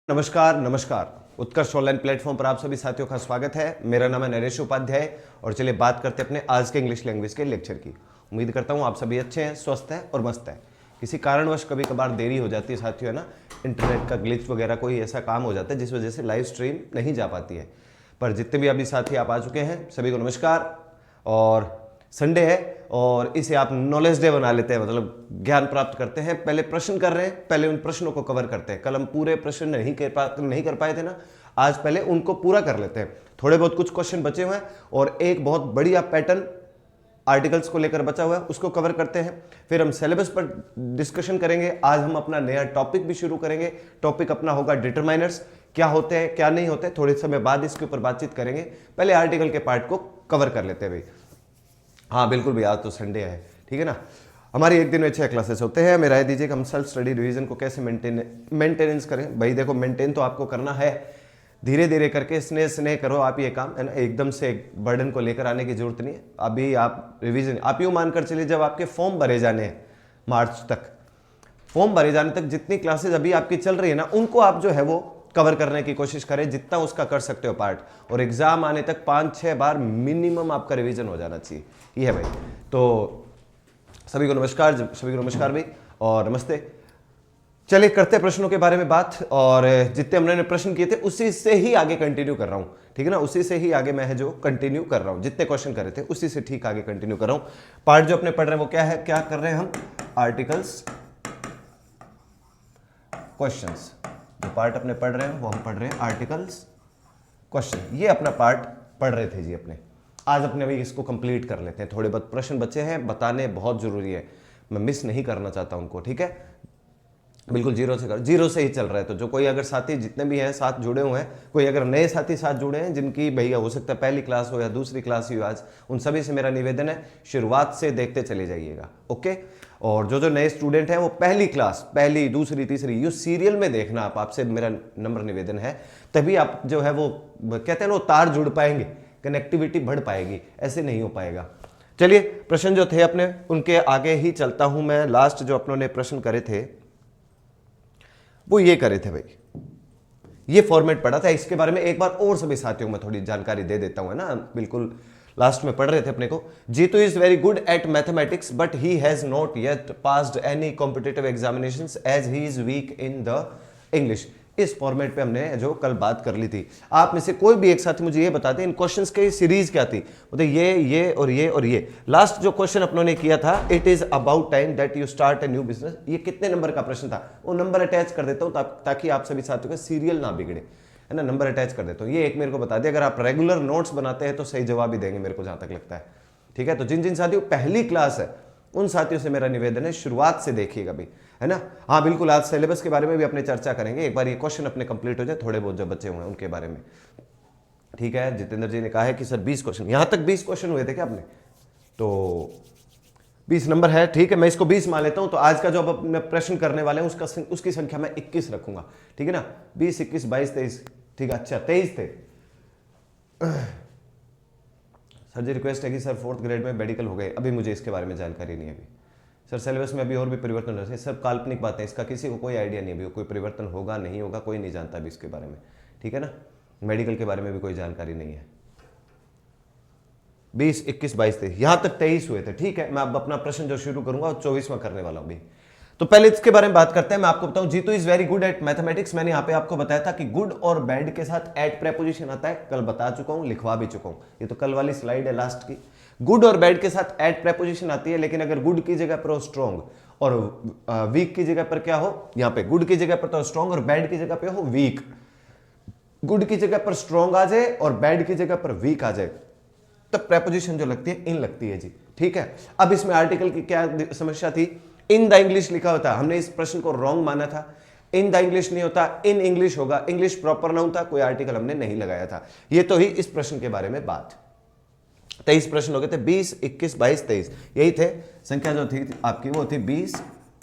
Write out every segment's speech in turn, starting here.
नमस्कार नमस्कार। उत्कर्ष online platform पर आप सभी साथियों का स्वागत है। मेरा नाम है नरेश उपाध्याय और चलिए बात करते हैं अपने आज के इंग्लिश लैंग्वेज के लेक्चर की। उम्मीद करता हूँ आप सभी अच्छे हैं, स्वस्थ हैं और मस्त हैं। किसी कारणवश कभी कभार देरी हो जाती है साथियों, है ना, इंटरनेट का ग्लिच वगैरह कोई ऐसा काम हो जाता है जिस वजह से लाइव स्ट्रीम नहीं जा पाती है। पर जितने भी अभी साथी आप आ चुके हैं सभी को नमस्कार। और संडे है और इसे आप नॉलेज डे बना लेते हैं, मतलब ज्ञान प्राप्त करते हैं। पहले प्रश्न कर रहे हैं, पहले उन प्रश्नों को कवर करते हैं। कल हम पूरे प्रश्न नहीं कर पाए थे ना, आज पहले उनको पूरा कर लेते हैं। थोड़े बहुत कुछ क्वेश्चन बचे हुए हैं और एक बहुत बढ़िया पैटर्न आर्टिकल्स को लेकर बचा हुआ है, उसको कवर करते हैं। फिर हम सिलेबस पर डिस्कशन करेंगे। आज हम अपना नया टॉपिक भी शुरू करेंगे। टॉपिक अपना होगा डिटरमाइनर्स, क्या होते हैं क्या नहीं होते, थोड़े समय बाद इसके ऊपर बातचीत करेंगे। पहले आर्टिकल के पार्ट को कवर कर लेते हैं भाई। हाँ बिल्कुल भैया, आज तो संडे है, ठीक है ना। हमारी एक दिन में 6 क्लासेस होते हैं। हमें राय दीजिए कि हम सेल्फ स्टडी रिवीजन को कैसे मेंटेनेंस करें। भाई देखो, मेंटेन तो आपको करना है, धीरे धीरे करके स्नेह स्नेह करो आप ये काम, है ना। एकदम से एक बर्डन को लेकर आने की जरूरत नहीं है। अभी आप रिवीजन, आप यूँ मानकर चलिए जब आपके फॉर्म भरे जाने हैं मार्च तक, फॉर्म भरे जाने तक जितनी क्लासेज अभी आपकी चल रही है ना, उनको आप जो है वो कवर करने की कोशिश करें जितना उसका कर सकते हो पार्ट। और एग्जाम आने तक 5-6 बार मिनिमम आपका रिवीजन हो जाना चाहिए, ये है भाई। तो सभी को नमस्कार भाई और नमस्ते। चलिए करते हैं प्रश्नों के बारे में बात। और जितने हमने प्रश्न किए थे उसी से ही आगे कंटिन्यू कर रहा हूं, ठीक है ना। उसी से ही आगे मैं है जो कंटिन्यू कर रहा हूं, जितने क्वेश्चन करे थे उसी से ठीक आगे कंटिन्यू कर रहा हूं। पार्ट जो अपने पढ़ रहे हैं वो क्या है, क्या कर रहे हैं हम, आर्टिकल्स क्वेश्चंस। जो पार्ट अपने पढ़ रहे हैं वो हम पढ़ रहे हैं आर्टिकल्स क्वेश्चन। ये अपना पार्ट पढ़ रहे थे जी अपने। आज अपने अभी इसको कंप्लीट कर लेते हैं। थोड़े बहुत प्रश्न बचे हैं, बताने बहुत जरूरी है, मैं मिस नहीं करना चाहता उनको, ठीक है। बिल्कुल जीरो से ही चल रहा है। तो जो कोई अगर साथी जितने भी हैं साथ जुड़े हुए हैं, कोई अगर नए साथी साथ जुड़े हैं जिनकी भैया हो सकता है पहली क्लास हो या दूसरी क्लास ही हो आज, उन सभी से मेरा निवेदन है शुरुआत से देखते चले जाइएगा, ओके। और जो नए स्टूडेंट हैं वो पहली क्लास, पहली दूसरी तीसरी यू सीरियल में देखना आप, आपसे मेरा नंबर निवेदन है। तभी आप जो है वो कहते हैं ना, वो तार जुड़ पाएंगे, कनेक्टिविटी बढ़ पाएगी, ऐसे नहीं हो पाएगा। चलिए प्रश्न जो थे अपने उनके आगे ही चलता हूं मैं। लास्ट जो अपनों ने प्रश्न करे थे वो ये करे थे भाई, ये फॉर्मेट पढ़ा था। इसके बारे में एक बार और सभी साथियों में थोड़ी जानकारी दे देता हूं, है ना। बिल्कुल लास्ट में पढ़ रहे थे अपने को, Jeetu is very good at mathematics but he has not yet passed any competitive examinations as he is weak in the English. इस फॉर्मेट पे हमने जो कल बात कर ली थी। आप में से कोई भी एक साथी मुझे ये बता दें इन क्वेश्चंस की सीरीज क्या थी। मतलब ये और ये और ये। लास्ट जो क्वेश्चन अपनों ने किया था, it is about time that you start a new business, ये कितने नंबर का प्रश्न था, वो नंबर अटैच कर देता हूं ताकि आप सभी साथियों का सीरियल ना बिगड़े, है ना। नंबर अटैच कर देता हूं। ये एक मेरे को बता दें, अगर आप रेगुलर नोट्स बनाते हैं तो सही जवाब ही देंगे मेरे को, जहां तक लगता है, ठीक है। तो जिन जिन साथियों पहली क्लास है उन साथियों से मेरा निवेदन है शुरुआत से देखिएगा भी, है ना। हाँ बिल्कुल, आज सिलेबस के बारे में भी अपने चर्चा करेंगे। एक बार ये क्वेश्चन अपने कंप्लीट हो जाए, थोड़े बहुत जो बचे हुए हैं उनके बारे में, ठीक है। जितेंद्र जी ने कहा है कि सर 20 क्वेश्चन, यहां तक 20 क्वेश्चन हुए थे क्या आपने, तो 20 नंबर है, ठीक है। मैं इसको 20 मान लेता हूं। तो आज का जो अपने प्रश्न करने वाले हैं उसकी संख्या मैं 21 रखूंगा, ठीक है ना। 20, 21, 22, 23, ठीक है। अच्छा 23 थे। सर जी रिक्वेस्ट है कि सर 4th ग्रेड में मेडिकल हो गए, अभी मुझे इसके बारे में जानकारी नहीं है। अभी सर सिलेबस में अभी और भी परिवर्तन हो रहे हैं, सब काल्पनिक बातें, इसका किसी को कोई आइडिया नहीं है। कोई परिवर्तन होगा नहीं होगा कोई नहीं जानता अभी इसके बारे में, ठीक है ना। मेडिकल के बारे में भी कोई जानकारी नहीं है। 20, 21, 22 थे, यहां तक 23 हुए थे, ठीक है। मैं अब अपना प्रश्न जो शुरू करूंगा 24वां करने वाला हूं भी। तो पहले इसके बारे में बात करते हैं। मैं आपको बताऊं, Jeetu is very good at mathematics. मैंने यहां पे आपको बताया था कि गुड और बैड के साथ एट प्रेपोजिशन आता है, कल बता चुका हूं, लिखवा भी चुका हूं। ये तो कल वाली स्लाइड है लास्ट की। गुड और बैड के साथ एट प्रेपोजिशन आती है, लेकिन अगर गुड की जगह पर हो स्ट्रॉन्ग और वीक की जगह पर क्या हो, यहां पे गुड की जगह पर तो स्ट्रॉन्ग और बैड की जगह पे हो वीक। गुड की जगह पर स्ट्रॉन्ग आ जाए और बैड की जगह पर वीक आ जाए तब प्रेपोजिशन जो लगती है इन लगती है जी, ठीक है। अब इसमें आर्टिकल की क्या समस्या थी, इन द इंग्लिश लिखा होता, हमने इस प्रश्न को रॉन्ग माना था। इन द इंग्लिश नहीं होता, इन इंग्लिश होगा, इंग्लिश प्रॉपर नाउन था, कोई आर्टिकल हमने नहीं लगाया था। ये तो ही इस प्रश्न के बारे में बात। 23 प्रश्न हो गए थे, 20, 21, 22, 23, यही थे। संख्या जो थी आपकी वो थी 20,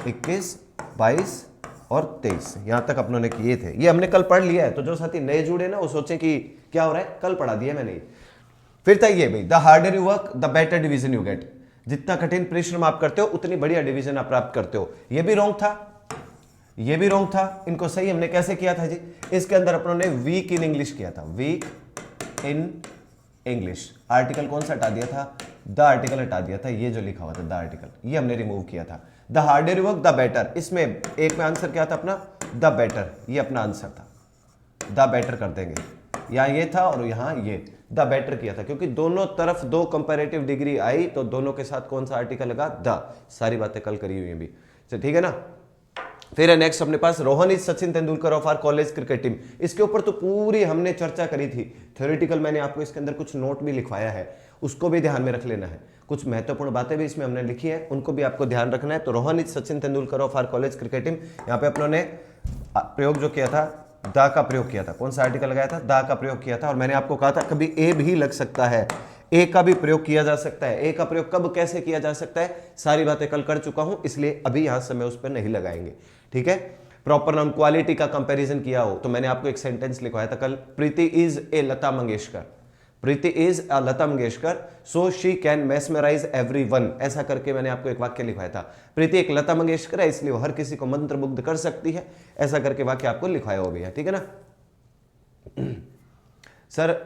21, 22 और 23, यहां तक अपनों ने किए थे। ये हमने कल पढ़ लिया है, तो जो साथी नए जुड़े ना वो सोचे कि क्या हो रहा है, कल पढ़ा दिया मैंने। फिर था ये भाई, the harder you work the better division you get. जितना कठिन परिश्रम आप करते हो उतनी बढ़िया डिवीजन आप प्राप्त करते हो। ये भी रॉन्ग था, ये भी रॉन्ग था, इनको सही हमने कैसे किया था जी, इसके अंदर अपनों ने वीक इन इंग्लिश किया था, वीक इन इंग्लिश। आर्टिकल कौन सा हटा दिया था, द आर्टिकल हटा दिया था, ये जो लिखा हुआ था द आर्टिकल, ये हमने रिमूव किया था। The harder work the better, इसमें एक में आंसर क्या था अपना, द बेटर, ये अपना आंसर था, द बेटर कर देंगे, यहाँ ये था और यहाँ ये द बेटर किया था, क्योंकि दोनों तरफ दो कंपैरेटिव डिग्री आई तो दोनों के साथ कौन सा आर्टिकल लगा, द। सारी बातें कल करी हुई हैं भी, तो ठीक है ना। फिर है नेक्स्ट अपने पास, Rohan is Sachin Tendulkar of our college cricket team. इसके ऊपर तो पूरी हमने चर्चा करी थी, थ्योरेटिकल मैंने आपको इसके अंदर कुछ नोट भी लिखवाया है, उसको भी ध्यान में रख लेना है। कुछ महत्वपूर्ण बातें भी इसमें हमने लिखी है, उनको भी आपको ध्यान रखना है। तो Rohan is Sachin Tendulkar of our college cricket team, यहाँ पे अपनों ने प्रयोग जो किया था, दा का प्रयोग किया था। कौन सा आर्टिकल लगाया था, दा का प्रयोग किया था। और मैंने आपको कहा था कभी ए भी लग सकता है, ए का भी प्रयोग किया जा सकता है। ए का प्रयोग कब कैसे किया जा सकता है, सारी बातें कल कर चुका हूं, इसलिए अभी यहां समय उस पर नहीं लगाएंगे, ठीक है। प्रॉपर नाउन क्वालिटी का कंपैरिजन किया हो तो मैंने आपको एक सेंटेंस लिखवाया था कल, Preeti is a Lata Mangeshkar, Preeti is a Lata Mangeshkar so she can mesmerise everyone, ऐसा करके मैंने आपको एक वाक्य लिखवाया था। प्रीति एक लता मंगेशकर है इसलिए वो हर किसी को मंत्रमुग्ध कर सकती है, ऐसा करके वाक्य आपको लिखवाया हो गया, ठीक है ना। सर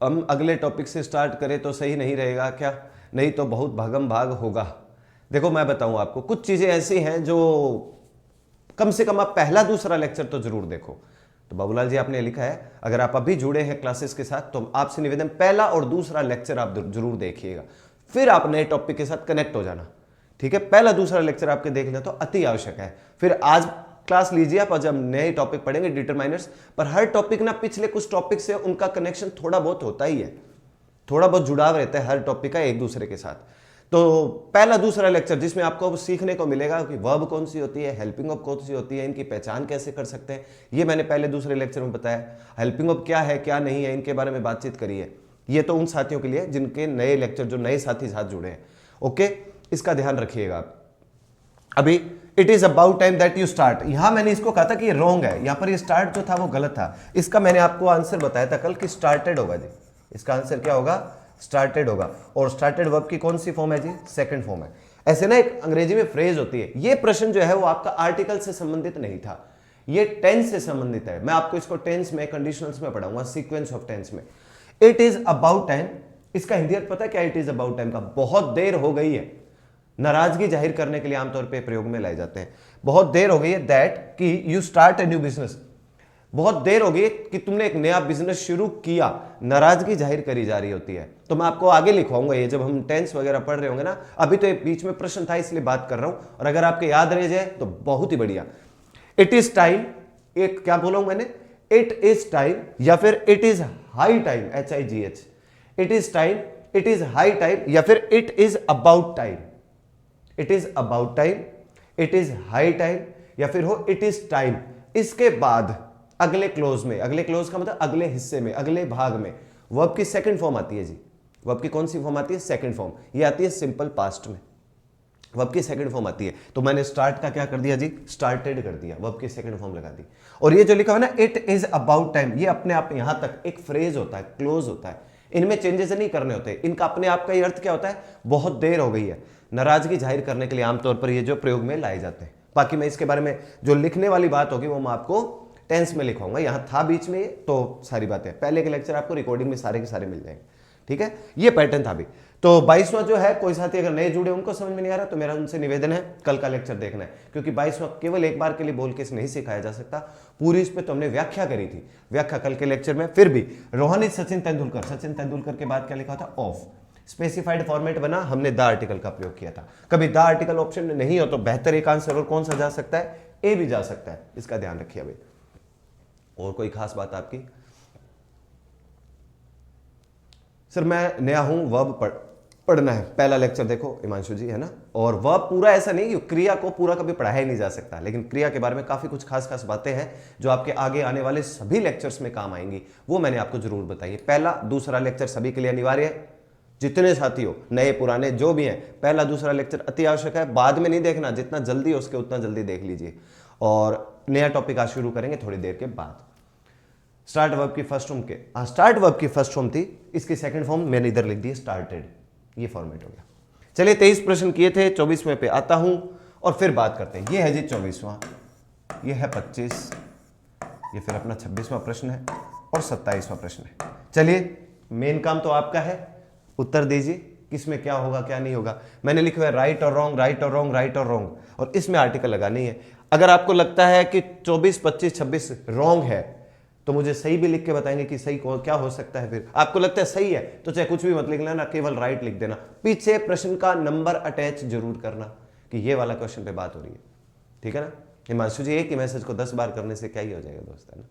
हम अगले टॉपिक से स्टार्ट करें तो सही नहीं रहेगा क्या, नहीं तो बहुत भागम भाग होगा। देखो मैं बताऊं आपको, कुछ चीजें ऐसी हैं जो कम से कम आप पहला दूसरा लेक्चर तो जरूर देखो। तो बाबूलाल जी आपने लिखा है, अगर आप अभी जुड़े हैं क्लासेस के साथ तो आपसे निवेदन पहला और दूसरा लेक्चर आप जरूर देखिएगा, फिर आप नए टॉपिक के साथ कनेक्ट हो जाना, ठीक है। पहला दूसरा लेक्चर आपके देखना तो अति आवश्यक है। फिर आज क्लास लीजिए आप, आज हम नए टॉपिक पढ़ेंगे डिटरमाइनर्स, पर हर टॉपिक ना पिछले कुछ टॉपिक से उनका कनेक्शन थोड़ा बहुत होता ही है, थोड़ा बहुत जुड़ाव रहता है हर टॉपिक का एक दूसरे के साथ। तो पहला दूसरा लेक्चर जिसमें आपको सीखने को मिलेगा कि वर्ब कौन सी होती है, हेल्पिंग वर्ब कौन सी होती है, इनकी पहचान कैसे कर सकते हैं, ये मैंने पहले दूसरे लेक्चर में बताया। हेल्पिंग वर्ब क्या है क्या नहीं है, इनके बारे में बातचीत करी है। ये तो उन साथियों के लिए जिनके नए लेक्चर, जो नए साथी साथ जुड़े हैं, ओके, इसका ध्यान रखिएगा आप। अभी it is about time that you start, यहां मैंने इसको कहा था कि ये रॉन्ग है, यहां पर ये स्टार्ट जो था वो गलत था। इसका मैंने आपको आंसर बताया था कल कि स्टार्टेड होगा जी, इसका आंसर क्या होगा, स्टार्टेड होगा। और स्टार्टेड वर्ब की कौन सी फॉर्म है जी, सेकंड फॉर्म है। ऐसे ना एक अंग्रेजी में फ्रेज होती है, ये प्रश्न जो है वो आपका आर्टिकल से संबंधित नहीं था, ये टेंस से संबंधित है। मैं आपको इसको टेंस में, कंडीशनल्स में पढ़ाऊंगा, सीक्वेंस ऑफ टेंस में। इट इज अबाउट टाइम, इसका हिंदी अर्थ पता है क्या, इट इज अबाउट टाइम का बहुत देर हो गई है, नाराजगी जाहिर करने के लिए आमतौर पर प्रयोग में लाए जाते हैं। बहुत देर हो गई है, दैट कि you start a new business, बहुत देर हो गई कि तुमने एक नया बिजनेस शुरू किया, नाराजगी जाहिर करी जा रही होती है। तो मैं आपको आगे लिखवाऊंगा ये, जब हम टेंस वगैरह पढ़ रहे होंगे ना। अभी तो ये बीच में प्रश्न था इसलिए बात कर रहा हूं, और अगर आपके याद रह जाए तो बहुत ही बढ़िया। इट इज टाइम, एक क्या बोला हूं मैंने, इट इज टाइम या फिर it is high time, HIGH, it is time, it is high time या फिर it is about time, it is about time, it is high time या फिर हो इट इज टाइम। इसके बाद अगले क्लोज में, अगले क्लोज का मतलब अगले हिस्से में, अगले भाग में वर्ब की सेकंड फॉर्म आती है जी। वर्ब की कौन सी फॉर्म आती है, सेकंड फॉर्म, ये आती है सिंपल पास्ट में, वर्ब की सेकंड फॉर्म आती है। तो मैंने स्टार्ट का क्या कर दिया जी, स्टार्टेड कर दिया, वर्ब की सेकंड फॉर्म लगा दी। और ये जो लिखा है ना इट इज अबाउट टाइम, ये अपने आप यहां तक एक फ्रेज होता है, क्लोज होता है, इनमें चेंजेस नहीं करने होते। इनका अपने आप का ही अर्थ क्या होता है, बहुत देर हो गई है, नाराजगी जाहिर करने के लिए आमतौर पर ये जो प्रयोग में लाए जाते हैं। बाकी मैं इसके बारे में जो लिखने वाली बात होगी वो मैं आपको टेंस में लिखवाऊंगा, यहां था बीच में तो सारी बातें पहले के लेक्चर आपको रिकॉर्डिंग में सारे के सारे मिल जाएंगे, ठीक है। ये पैटर्न था अभी। तो 22वां जो है, कोई साथी अगर नए जुड़े उनको समझ में नहीं आ रहा तो मेरा उनसे निवेदन है कल का लेक्चर देखना है, क्योंकि 22वां केवल एक बार के लिए बोल के नहीं सिखाया जा सकता, पूरी इस पे तो हमने व्याख्या करी थी, व्याख्या कल के लेक्चर में। फिर भी रोहन इज सचिन तेंदुलकर, सचिन तेंदुलकर के बाद क्या लिखा था, ऑफ, स्पेसिफाइड फॉर्मेट बना, हमने द आर्टिकल का प्रयोग किया था। कभी द आर्टिकल ऑप्शन में नहीं हो तो बेहतर एक आंसर और कौन सा जा सकता है, ए भी जा सकता है, इसका ध्यान रखिए अभी। और कोई खास बात आपकी, सर मैं नया हूं, वर्ब पढ़ना है, पहला लेक्चर देखो हिमांशु जी, है ना। और वर्ब पूरा ऐसा नहीं, क्रिया को पूरा कभी पढ़ाया ही नहीं जा सकता, लेकिन क्रिया के बारे में काफी कुछ खास खास बातें हैं जो आपके आगे आने वाले सभी लेक्चर्स में काम आएंगी, वो मैंने आपको जरूर बताइए। पहला दूसरा लेक्चर सभी के लिए अनिवार्य है, जितने साथी हो, नए पुराने जो भी हैं, पहला दूसरा लेक्चर अति आवश्यक है। बाद में नहीं देखना, जितना जल्दी हो सके उतना जल्दी देख लीजिए। और नया टॉपिक आज शुरू करेंगे थोड़ी देर के बाद। स्टार्ट वर्ब की फर्स्ट फॉर्म के, स्टार्ट वर्ब की फर्स्ट फॉर्म थी, इसकी सेकंड फॉर्म मैंने इधर लिख दी स्टार्टेड, ये फॉर्मेट हो गया। चलिए 23 प्रश्न किए थे, 24वें पे आता हूं और फिर बात करते हैं। ये है जी 24वां, ये है 25, ये फिर अपना 26वां प्रश्न है और 27वां प्रश्न है। चलिए मेन काम तो आपका है, उत्तर दीजिए किसमें क्या होगा क्या नहीं होगा। मैंने लिखा है राइट और रॉन्ग, राइट और रॉन्ग, राइट और रॉन्ग, और इसमें आर्टिकल लगानी है। अगर आपको लगता है कि 24, 25, 26 रॉन्ग है तो मुझे सही भी लिख के बताएंगे कि सही क्या हो सकता है। फिर आपको लगता है सही है तो चाहे कुछ भी मत लिख लेना, केवल राइट लिख देना, पीछे प्रश्न का नंबर अटैच जरूर करना कि ये वाला क्वेश्चन पे बात हो रही है, ठीक है ना। हिमांशु जी, एक ही मैसेज को 10 बार करने से क्या ही हो जाएगा दोस्त, है ना।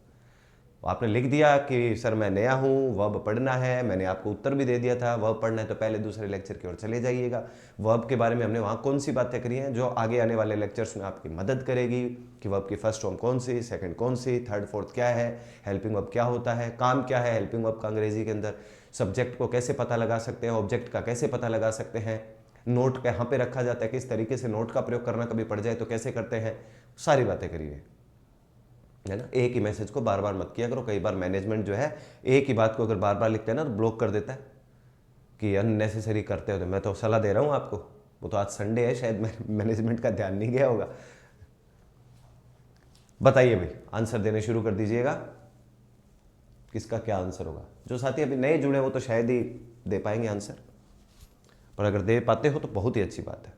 आपने लिख दिया कि सर मैं नया हूँ, वर्ब पढ़ना है, मैंने आपको उत्तर भी दे दिया था, वर्ब पढ़ना है तो पहले दूसरे लेक्चर की ओर चले जाइएगा। वर्ब के बारे में हमने वहाँ कौन सी बातें करी हैं जो आगे आने वाले लेक्चर्स में आपकी मदद करेगी कि वर्ब की फर्स्ट फॉर्म कौन सी, सेकंड कौन सी, थर्ड फोर्थ क्या है, हेल्पिंग वर्ब क्या होता है, काम क्या है हेल्पिंग वर्ब का अंग्रेजी के अंदर, सब्जेक्ट को कैसे पता लगा सकते हैं, ऑब्जेक्ट का कैसे पता लगा सकते हैं, नोट कहाँ पर रखा जाता है, किस तरीके से नोट का प्रयोग करना कभी पड़ जाए तो कैसे करते हैं, सारी बातें करिए, है ना। एक ही मैसेज को बार बार मत किया करो। कई बार मैनेजमेंट जो है एक ही बात को अगर बार बार लिखते हैं ना तो ब्लॉक कर देता है कि अननेसेसरी करते हो। तो मैं तो सलाह दे रहा हूँ आपको, वो तो आज संडे है, शायद मैनेजमेंट का ध्यान नहीं गया होगा। बताइए भाई, आंसर देने शुरू कर दीजिएगा, किसका क्या आंसर होगा। जो साथी अभी नए जुड़े वो तो शायद ही दे पाएंगे आंसर, पर अगर दे पाते हो तो बहुत ही अच्छी बात है।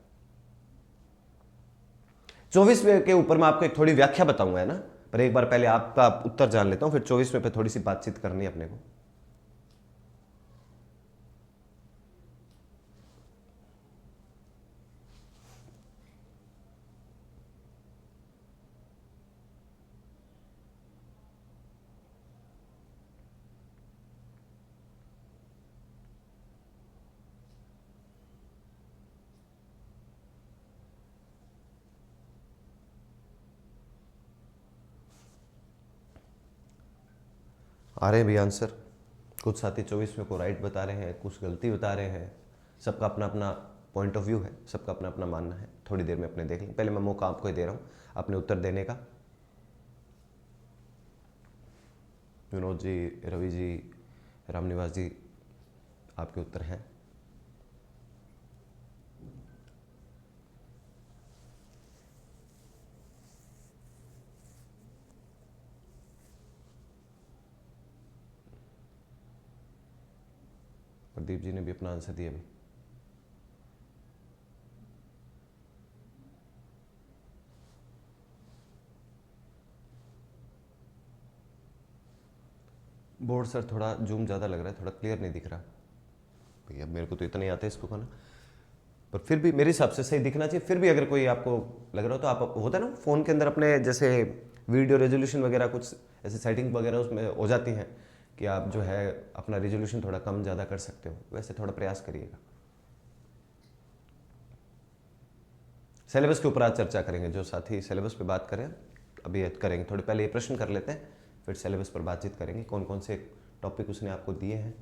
24वें के ऊपर मैं आपको एक थोड़ी व्याख्या बताऊंगा, है ना, पर एक बार पहले आपका उत्तर जान लेता हूं, फिर 24वें पे थोड़ी सी बातचीत करनी है अपने को। आ रहे हैं भी आंसर। कुछ साथी 24वें को राइट बता रहे हैं, कुछ गलती बता रहे हैं, सबका अपना अपना पॉइंट ऑफ व्यू है, सबका अपना अपना मानना है। थोड़ी देर में अपने देख लें, पहले मैं मौका आपको ही दे रहा हूँ अपने उत्तर देने का। विनोद जी, रवि जी, रामनिवास जी, आपके उत्तर हैं। प्रदीप जी ने भी अपना आंसर दिया भाई। बोर्ड सर थोड़ा जूम ज़्यादा लग रहा है, थोड़ा क्लियर नहीं दिख रहा भैया, मेरे को तो इतना ही आता है इसको करना, पर फिर भी मेरे हिसाब से सही दिखना चाहिए। फिर भी अगर कोई आपको लग रहा हो तो आप, होता है ना फ़ोन के अंदर अपने जैसे वीडियो रेजोल्यूशन वगैरह कुछ ऐसे सेटिंग वगैरह उसमें हो जाती हैं कि आप जो है अपना रेजोल्यूशन थोड़ा कम ज़्यादा कर सकते हो, वैसे थोड़ा प्रयास करिएगा। सिलेबस के ऊपर आज चर्चा करेंगे, जो साथी सिलेबस पे बात करें अभी करेंगे। थोड़े पहले ये प्रश्न कर लेते हैं, फिर सिलेबस पर बातचीत करेंगे, कौन कौन से टॉपिक उसने आपको दिए हैं।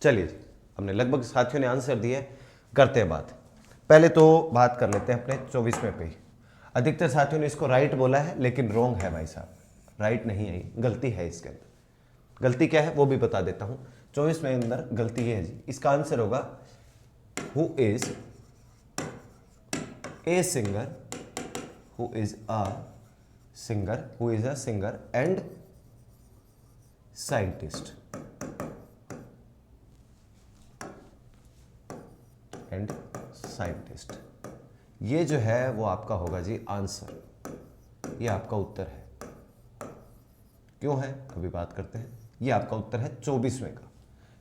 चलिए जी, हमने लगभग साथियों ने आंसर दिए, करते हैं बात। पहले तो बात कर लेते हैं अपने 24वें पे ही। अधिकतर साथियों ने इसको राइट बोला है, लेकिन रॉन्ग है भाई साहब, राइट नहीं है, गलती है इसके अंदर। गलती क्या है वो भी बता देता हूं। 24 में अंदर गलती ये है जी, इसका आंसर होगा who is a singer, who is a singer, who is a singer and scientist, and scientist. ये जो है वो आपका होगा जी आंसर, ये आपका उत्तर है। क्यों है अभी बात करते हैं। ये आपका उत्तर है 24वें का।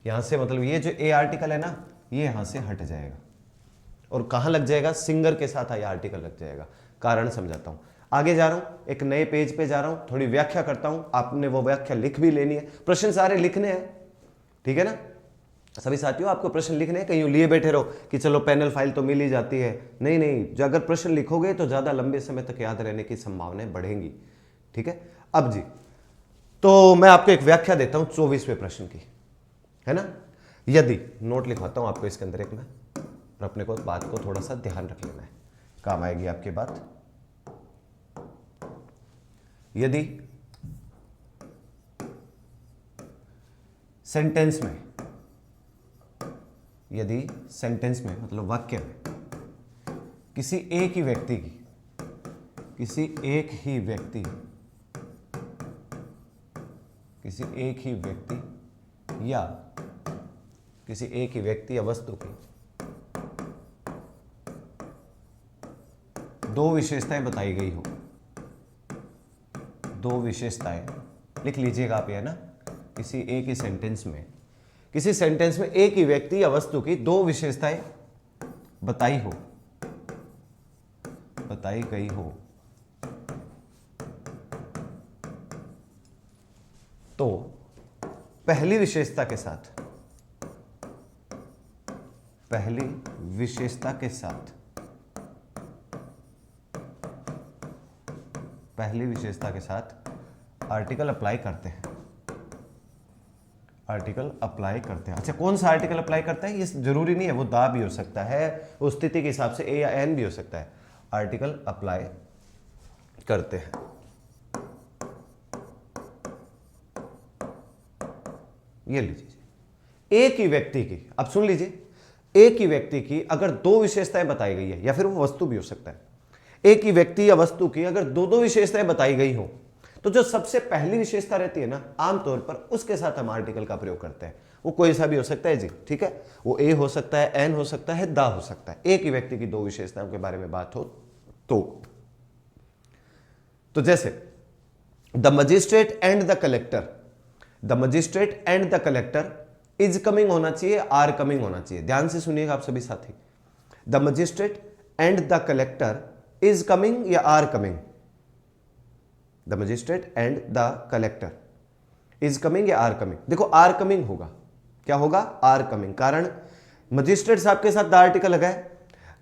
यहां से मतलब ये जो ए आर्टिकल है ना, ये यहां से हट जाएगा और कहां लग जाएगा, सिंगर के साथ ये आर्टिकल लग जाएगा। कारण समझाता हूं, आगे जा रहा हूं, एक नए पेज पे जा रहा हूं, थोड़ी व्याख्या करता हूं, आपने वो व्याख्या लिख भी लेनी है। प्रश्न सारे लिखने हैं, ठीक है ना सभी साथियों, आपको प्रश्न लिखने हैं। कहीं लिए बैठे रहो कि चलो पैनल फाइल तो मिल ही जाती है, नहीं नहीं, जो अगर प्रश्न लिखोगे तो ज्यादा लंबे समय तक याद रहने की संभावनाएं बढ़ेंगी, ठीक है। अब जी, तो मैं आपको एक व्याख्या देता हूं 24वें प्रश्न की, है ना। यदि नोट लिखवाता हूं आपको इसके अंदर एक मैं, और अपने को बात को थोड़ा सा ध्यान रख लेना है, काम आएगी आपकी बात। यदि सेंटेंस में यदि सेंटेंस में मतलब वाक्य में किसी एक ही व्यक्ति की किसी एक ही व्यक्ति या किसी एक ही व्यक्ति या वस्तु की दो विशेषताएं बताई गई हो, दो विशेषताएं लिख लीजिएगा आप, ये ना किसी एक ही सेंटेंस में, किसी सेंटेंस में एक ही व्यक्ति या वस्तु की दो विशेषताएं बताई गई हो तो पहली विशेषता के साथ आर्टिकल अप्लाई करते हैं। अच्छा, कौन सा आर्टिकल अप्लाई करते हैं? ये जरूरी नहीं है, वो दा भी हो सकता है, उस स्थिति के हिसाब से ए या एन भी हो सकता है। आर्टिकल अप्लाई करते हैं। ये लीजिए, एक ही व्यक्ति की, अब सुन लीजिए, एक ही व्यक्ति की अगर दो विशेषताएं बताई गई है, या फिर वो वस्तु भी हो सकता है, एक ही व्यक्ति या वस्तु की अगर दो विशेषताएं बताई गई हो तो जो सबसे पहली विशेषता रहती है ना, आमतौर पर उसके साथ हम आर्टिकल का प्रयोग करते हैं। वो कोई सा भी हो सकता है जी, ठीक है, वो ए हो सकता है, एन हो सकता है, दा हो सकता है। एक ही व्यक्ति की दो विशेषताओं के बारे में बात हो तो जैसे the magistrate and the collector is coming होना चाहिए, आर कमिंग होना चाहिए। ध्यान से सुनिएगा आप सभी साथी, the magistrate and the collector is coming या are coming? The magistrate and the collector is coming या आर कमिंग? देखो आर कमिंग होगा, क्या होगा? Are coming. कारण मजिस्ट्रेट साहब के साथ द आर्टिकल लगा है,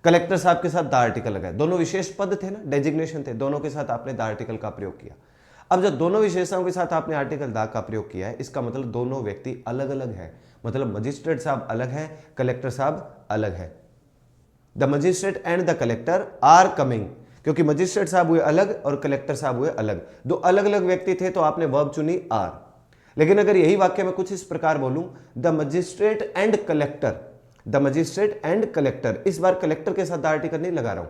कलेक्टर साहब के साथ द आर्टिकल लगा है, दोनों विशेष पद थे ना, डेजिग्नेशन थे, दोनों के साथ आपने द आर्टिकल का प्रयोग किया। अब जब दोनों विशेषताओं के साथ आपने आर्टिकल दा का प्रयोग किया है, इसका मतलब दोनों व्यक्ति अलग अलग हैं, मतलब मजिस्ट्रेट साहब अलग हैं, कलेक्टर साहब अलग है। The magistrate and the collector are coming, क्योंकि मजिस्ट्रेट साहब हुए अलग और कलेक्टर साहब हुए अलग, दो अलग अलग व्यक्ति थे तो आपने वर्ब चुनी आर। लेकिन अगर यही वाक्य में कुछ इस प्रकार बोलूं, द मजिस्ट्रेट एंड कलेक्टर, इस बार कलेक्टर के साथ आर्टिकल नहीं लगा रहा हूं,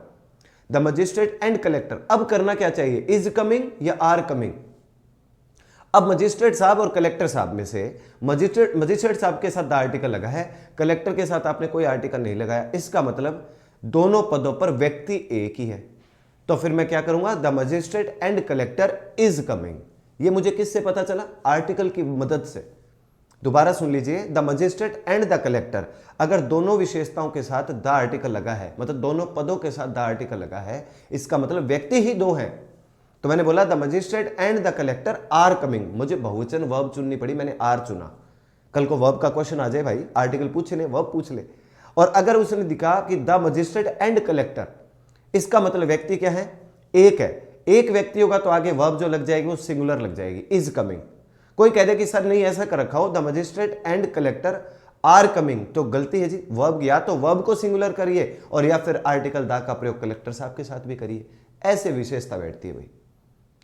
द मजिस्ट्रेट एंड कलेक्टर। अब करना क्या चाहिए? इज कमिंग या आर कमिंग? अब मजिस्ट्रेट साहब और कलेक्टर साहब में से मजिस्ट्रेट साहब के साथ द आर्टिकल लगा है, कलेक्टर के साथ आपने कोई आर्टिकल नहीं लगाया, इसका मतलब दोनों पदों पर व्यक्ति एक ही है। तो फिर मैं क्या करूंगा? The magistrate and collector is coming. ये मुझे किससे पता चला? आर्टिकल की मदद से। दोबारा सुन लीजिए, the magistrate and the collector, अगर दोनों विशेषताओं के साथ द आर्टिकल लगा है, मतलब दोनों पदों के साथ द आर्टिकल लगा है, इसका मतलब व्यक्ति ही दो हैं। तो मैंने बोला the magistrate and the collector are coming, मुझे बहुवचन वर्ब चुननी पड़ी, मैंने आर चुना। कल को वर्ब का क्वेश्चन आ जाए भाई, आर्टिकल पूछ ले, वर्ब पूछ ले, और अगर उसने दिखा कि द मजिस्ट्रेट एंड कलेक्टर, इसका मतलब व्यक्ति क्या है? एक है, एक व्यक्ति होगा तो आगे वर्ब जो लग जाएगी वो सिंगुलर लग जाएगी, इज कमिंग। कोई कह दे कि सर नहीं ऐसा कर रखा हो, the magistrate and collector are coming, तो गलती है जी। वर्ब या तो वर्ब को सिंगुलर करिए और या फिर आर्टिकल दा का प्रयोग कलेक्टर साहब के साथ भी करिए, ऐसे विशेषता बैठती है भाई।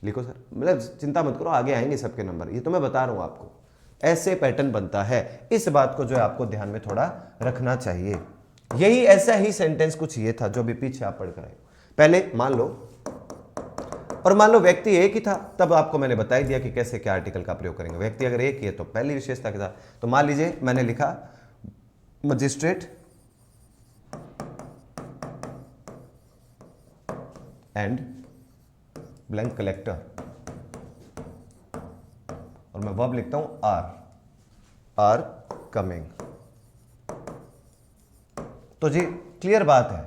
लिखो सर, मतलब चिंता मत करो, आगे आएंगे सबके नंबर, ये तो मैं बता रहा हूं आपको, ऐसे पैटर्न बनता है। इस बात को जो है आपको ध्यान में थोड़ा रखना चाहिए। यही ऐसा ही सेंटेंस कुछ ये था जो अभी पीछे आप पढ़ कर आए। पहले मान लो, और मान लो व्यक्ति एक ही था, तब आपको मैंने बता ही दिया कि कैसे क्या आर्टिकल का प्रयोग करेंगे। व्यक्ति अगर एक ही है तो पहली विशेषता के साथ, तो मान लीजिए मैंने लिखा मजिस्ट्रेट एंड ब्लैंक कलेक्टर, और मैं वर्ब लिखता हूं आर कमिंग। तो जी क्लियर बात है,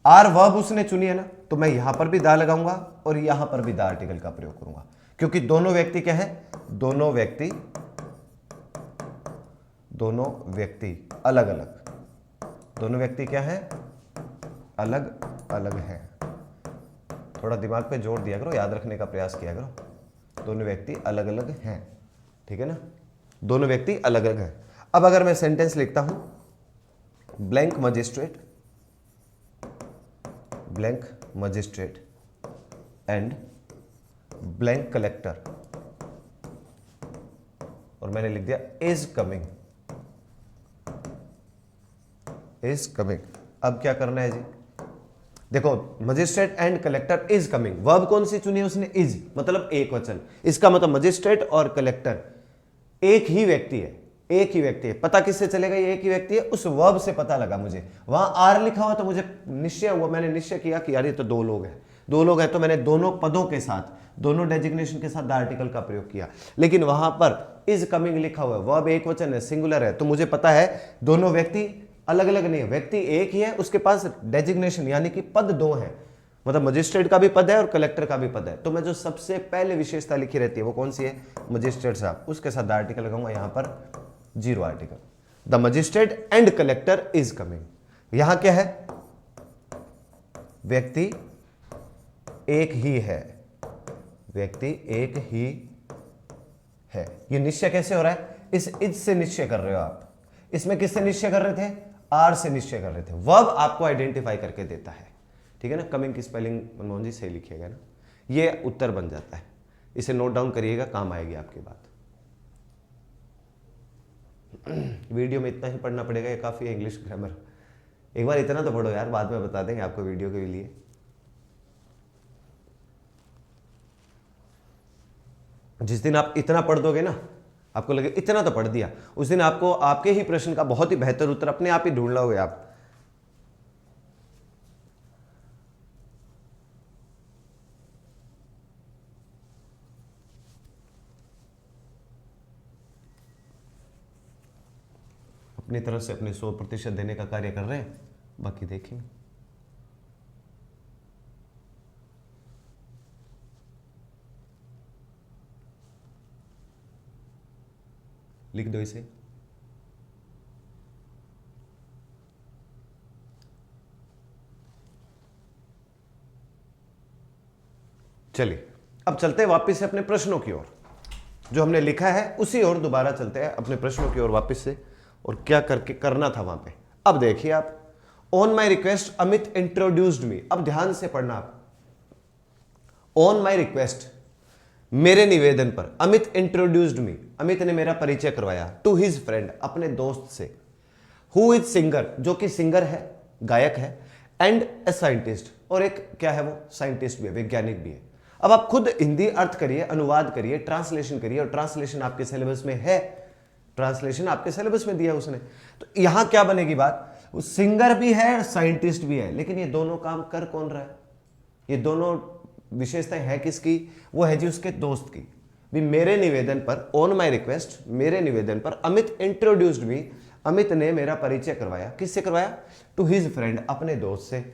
आर वर्ब उसने चुनी है ना, तो मैं यहां पर भी दा लगाऊंगा और यहां पर भी दा आर्टिकल का प्रयोग करूंगा, क्योंकि दोनों व्यक्ति क्या है? दोनों व्यक्ति अलग अलग, दोनों व्यक्ति क्या है? अलग अलग है। थोड़ा दिमाग पे जोर दिया करो, याद रखने का प्रयास किया करो। दोनों व्यक्ति अलग अलग हैं, ठीक है ना, दोनों व्यक्ति अलग अलग हैं। अब अगर मैं सेंटेंस लिखता हूं, blank magistrate and blank collector, और मैंने लिख दिया इज कमिंग, इज कमिंग। अब क्या करना है जी, देखो magistrate and collector is coming, verb कौन सी चुनी है उसने, इज, मतलब एक वचन। इसका मतलब मजिस्ट्रेट और कलेक्टर एक ही व्यक्ति है, एक ही व्यक्ति है। पता किससे चलेगा ये एक ही व्यक्ति है, उस वर्ब से पता लगा मुझे। वहां आर लिखा हुआ तो मुझे निश्चय हुआ, मैंने निश्चय किया कि यार ये तो दो लोग हैं, दो लोग हैं, तो मैंने दोनों पदों के साथ, दोनों डेजिग्नेशन के साथ द आर्टिकल का प्रयोग किया। लेकिन वहां पर इज कमिंग लिखा हुआ है, वर्ब एक वचन है, सिंगुलर है, तो मुझे पता है दोनों व्यक्ति अलग अलग नहीं है, व्यक्ति एक ही है, उसके पास डेजिग्नेशन यानी कि पद दो है, मतलब मजिस्ट्रेट का भी पद है और कलेक्टर का भी पद है। तो मैं जो सबसे पहले विशेषता लिखी रहती है वो कौन सी है, मजिस्ट्रेट साहब, उसके साथ द आर्टिकल लगाऊंगा यहां पर zero article. The magistrate and collector is coming. यहां क्या है, व्यक्ति एक ही है, व्यक्ति एक ही है। ये निश्चय कैसे हो रहा है, इस इज से निश्चय कर रहे हो आप। इसमें किससे निश्चय कर रहे थे, आर से निश्चय कर रहे थे। वर्ब आपको आइडेंटिफाई करके देता है, ठीक है ना। कमिंग की स्पेलिंग मनमोहन जी सही लिखिएगा ना, ये उत्तर बन जाता है। इसे नोट डाउन करिएगा, काम आएगी आपकी बात। वीडियो में इतना ही पढ़ना पड़ेगा, ये काफी है इंग्लिश ग्रामर। एक बार इतना तो पढ़ो यार, बाद में बता देंगे आपको वीडियो के लिए। जिस दिन आप इतना पढ़ दोगे ना, आपको लगे इतना तो पढ़ दिया, उस दिन आपको आपके ही प्रश्न का बहुत ही बेहतर उत्तर अपने आप ही ढूंढ लोगे आप। अपनी तरफ से अपने 100% देने का कार्य कर रहे हैं, बाकी देखेंगे। लिख दो इसे, चलिए अब चलते हैं वापस से अपने प्रश्नों की ओर। जो हमने लिखा है उसी ओर दोबारा चलते हैं, अपने प्रश्नों की ओर वापस से, और क्या करके करना था वहां पे। अब देखिए आप, on my request Amit introduced me. अब ध्यान से पढ़ना आप, ऑन माई रिक्वेस्ट, मेरे निवेदन पर, अमित इंट्रोड्यूस्ड मी, अमित ने मेरा परिचय करवाया, टू हिज फ्रेंड, अपने दोस्त से, हु इज सिंगर, जो कि सिंगर है, गायक है, एंड ए साइंटिस्ट, और एक क्या है वो, साइंटिस्ट भी है, वैज्ञानिक भी है। अब आप खुद हिंदी अर्थ करिए, अनुवाद करिए, ट्रांसलेशन करिए, और ट्रांसलेशन आपके सिलेबस में है, ट्रांसलेशन आपके सिलेबस में दिया उसने। तो यहां क्या बनेगी बात, वो सिंगर भी है, साइंटिस्ट भी है, लेकिन ये दोनों काम कर कौन रहा है, ये दोनों विशेषताएं है किसकी, वो है जी उसके दोस्त की। भी मेरे निवेदन पर, ऑन माई रिक्वेस्ट, मेरे निवेदन पर, अमित इंट्रोड्यूस्ड मी, अमित ने मेरा परिचय करवाया, किससे करवाया, टू हिज फ्रेंड, अपने दोस्त से,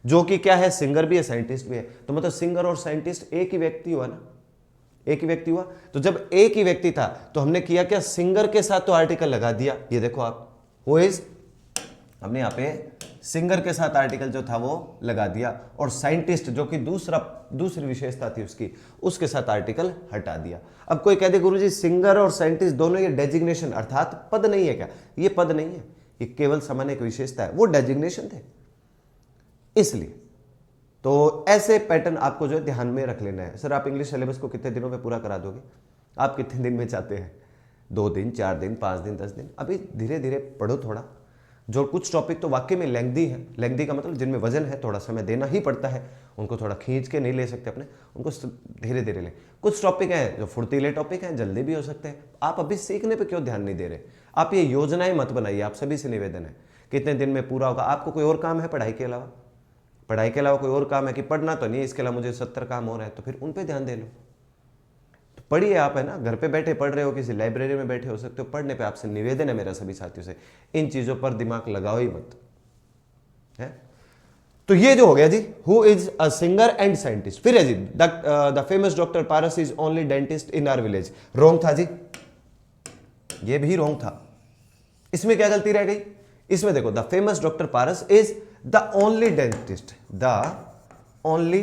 जो कि क्या है, सिंगर भी है, साइंटिस्ट भी है। तो मतलब सिंगर और साइंटिस्ट एक ही व्यक्ति हुआ ना, एक ही व्यक्ति हुआ। तो जब एक ही व्यक्ति था तो हमने किया क्या, सिंगर के साथ तो आर्टिकल लगा दिया, ये देखो आप, हु इज, हमने यहाँ पे सिंगर के साथ आर्टिकल जो था वो लगा दिया, और साइंटिस्ट जो कि दूसरी विशेषता थी उसकी, उसके साथ आर्टिकल हटा दिया। अब कोई कह दे गुरुजी सिंगर और साइंटिस्ट दोनों ये डेजिग्नेशन अर्थात पद नहीं है क्या, ये पद नहीं है, ये केवल सामान्य एक विशेषता है, वो डेजिग्नेशन थे इसलिए। तो ऐसे पैटर्न आपको जो है ध्यान में रख लेना है। सर आप इंग्लिश सिलेबस को कितने दिनों में पूरा करा दोगे, आप कितने दिन में चाहते हैं, 2 दिन, 4 दिन, 5 दिन, 10 दिन, अभी धीरे धीरे पढ़ो थोड़ा। जो कुछ टॉपिक तो वाकई में लेंथी है, लेंथी का मतलब जिनमें वजन है, थोड़ा समय देना ही पड़ता है, उनको थोड़ा खींच के नहीं ले सकते अपने, उनको धीरे धीरे ले। कुछ टॉपिक हैं जो फुर्तीले टॉपिक हैं, जल्दी भी हो सकते हैं, आप अभी सीखने पे क्यों ध्यान नहीं दे रहे। आप ये योजनाएं मत बनाइए, आप सभी से निवेदन है, कितने दिन में पूरा होगा। आपको कोई और काम है पढ़ाई के अलावा, पढ़ाई के अलावा कोई और काम है कि पढ़ना तो नहीं है, इसके अलावा मुझे 70 काम हो रहा है, तो फिर उन पे ध्यान दे लो। तो पढ़िए आप, है ना, घर पे बैठे पढ़ रहे हो, किसी लाइब्रेरी में बैठे हो सकते हो, पढ़ने पे आपसे निवेदन है मेरा सभी साथियों से, इन चीजों पर दिमाग लगाओ ही मत, है। तो ये जो हो गया जी, who is a singer and scientist. फिर है जी, the famous doctor Paras is only dentist in our village. Wrong था जी, ये भी रोंग था। इसमें क्या गलती रह गई, इसमें देखो, the famous doctor Paras is the only dentist, the only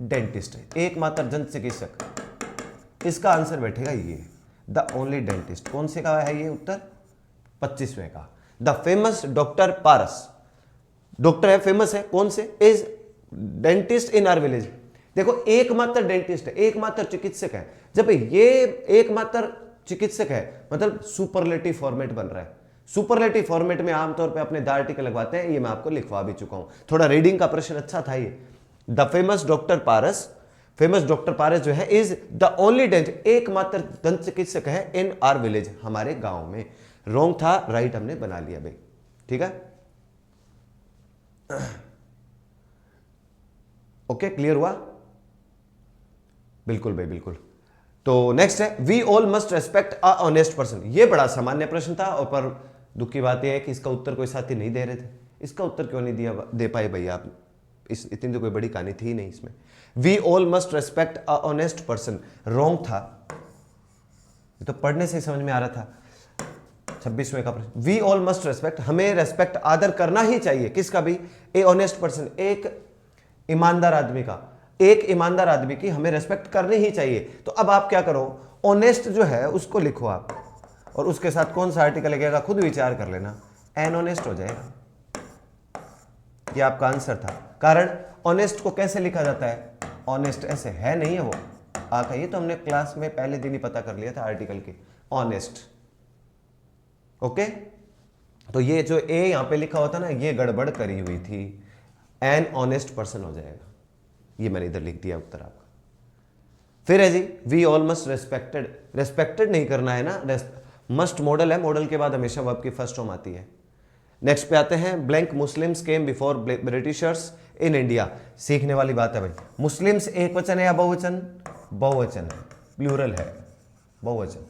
dentist, एकमात्र दंत चिकित्सक, इसका आंसर बैठेगा ये, द ओनली डेंटिस्ट। कौन से का है ये उत्तर, 25वें का। The famous doctor Paras, doctor है, फेमस है, कौन से, is dentist in our village. देखो एकमात्र डेंटिस्ट है, एकमात्र चिकित्सक है। जब ये एकमात्र चिकित्सक है मतलब सुपरलेटिव फॉर्मेट बन रहा है, सुपरलेटिव फॉर्मेट में आमतौर पे अपने द आर्टिकल लगवाते हैं, ये मैं आपको लिखवा भी चुका हूं। थोड़ा रीडिंग का प्रश्न अच्छा था ये। द फेमस डॉक्टर पारस जो है इज द ओनली डेंट, एकमात्र दंत चिकित्सक है इन आर विलेज, हमारे गांव में। रॉन्ग था, राइट हमने बना लिया भाई, ठीक है। ओके, क्लियर हुआ? बिल्कुल भाई, बिल्कुल। तो नेक्स्ट है we all must respect a honest person. ये बड़ा सामान्य प्रश्न था, और पर दुख की बात यह है कि इसका उत्तर कोई साथी नहीं दे रहे थे। इसका उत्तर क्यों नहीं दे पाए भैया आप? इतनी तो कोई बड़ी कहानी थी नहीं इसमें। We all must respect a honest person, wrong था। ये तो पढ़ने से समझ में आ रहा था। 26वें का प्रश्न, वी ऑल मस्ट रेस्पेक्ट, हमें रेस्पेक्ट आदर करना ही चाहिए, किसका भी? ए ऑनेस्ट पर्सन, एक ईमानदार आदमी का, एक ईमानदार आदमी की हमें रेस्पेक्ट करनी ही चाहिए। तो अब आप क्या करो, ऑनेस्ट जो है उसको लिखो आप, और उसके साथ कौन सा आर्टिकल लगेगा खुद विचार कर लेना, एन ऑनेस्ट हो जाएगा। ये आपका आंसर था। कारण ऑनेस्ट को कैसे लिखा जाता है? ऑनेस्ट ऐसे है, नहीं है वो आका, ये तो हमने क्लास में पहले दिन ही पता कर लिया था आर्टिकल के, ऑनेस्ट। ओके, तो ये जो ए यहां पे लिखा होता ना, ये गड़बड़ करी हुई थी, एन ऑनेस्ट पर्सन हो जाएगा। ये मैंने इधर लिख दिया उत्तर आपका। फिर है जी we all must respected, respected नहीं करना है ना, मस्ट मॉडल है, मॉडल के बाद हमेशा वर्ब की फर्स्ट फॉर्म आती है। नेक्स्ट पे आते हैं, blank Muslims came before Britishers in India. सीखने वाली बात है भाई, मुस्लिम्स एक वचन है या बहुवचन? बहुवचन है, प्लूरल है, बहुवचन।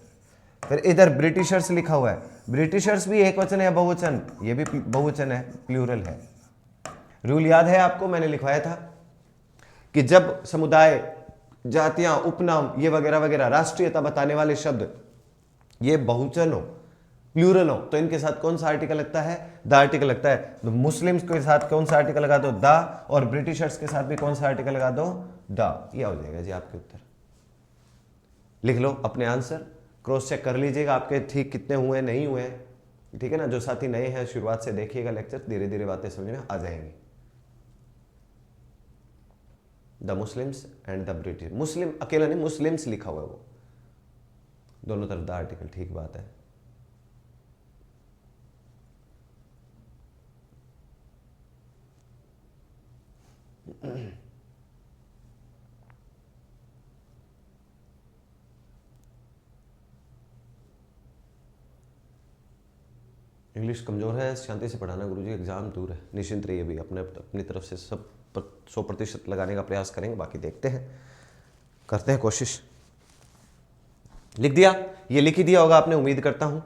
फिर इधर ब्रिटिशर्स लिखा हुआ है, ब्रिटिशर्स भी एक वचन है या बहुवचन? ये भी बहुवचन है, प्लूरल है। रूल याद है आपको, मैंने लिखवाया था कि जब समुदाय, जातियां, उपनाम, ये वगैरह वगैरह राष्ट्रीयता बताने वाले शब्द ये बहुवचन हो, प्लूरल हो, तो इनके साथ कौन सा आर्टिकल लगता है? द आर्टिकल लगता है। तो मुस्लिम्स के साथ कौन सा आर्टिकल लगा दो? द, और ब्रिटिशर्स के साथ भी कौन सा आर्टिकल लगा दो? द। ये हो जाएगा जी आपके उत्तर। लिख लो अपने आंसर, क्रॉस चेक कर लीजिएगा आपके ठीक कितने हुए नहीं हुए, ठीक है ना। जो साथी नए हैं शुरुआत से देखिएगा लेक्चर, धीरे धीरे बातें समझ में आ जाएंगी। The Muslims and the British, Muslim अकेला नहीं, मुस्लिम्स लिखा हुआ है वो, दोनों तरफ द आर्टिकल, ठीक बात है। इंग्लिश कमजोर है, शांति से पढ़ाना गुरुजी, एग्जाम दूर है, निश्चिंत रहिए भी। अपनी तरफ से सब 100% लगाने का प्रयास करेंगे, बाकी देखते हैं, करते हैं कोशिश। लिख दिया? ये लिख ही दिया होगा आपने, उम्मीद करता हूं,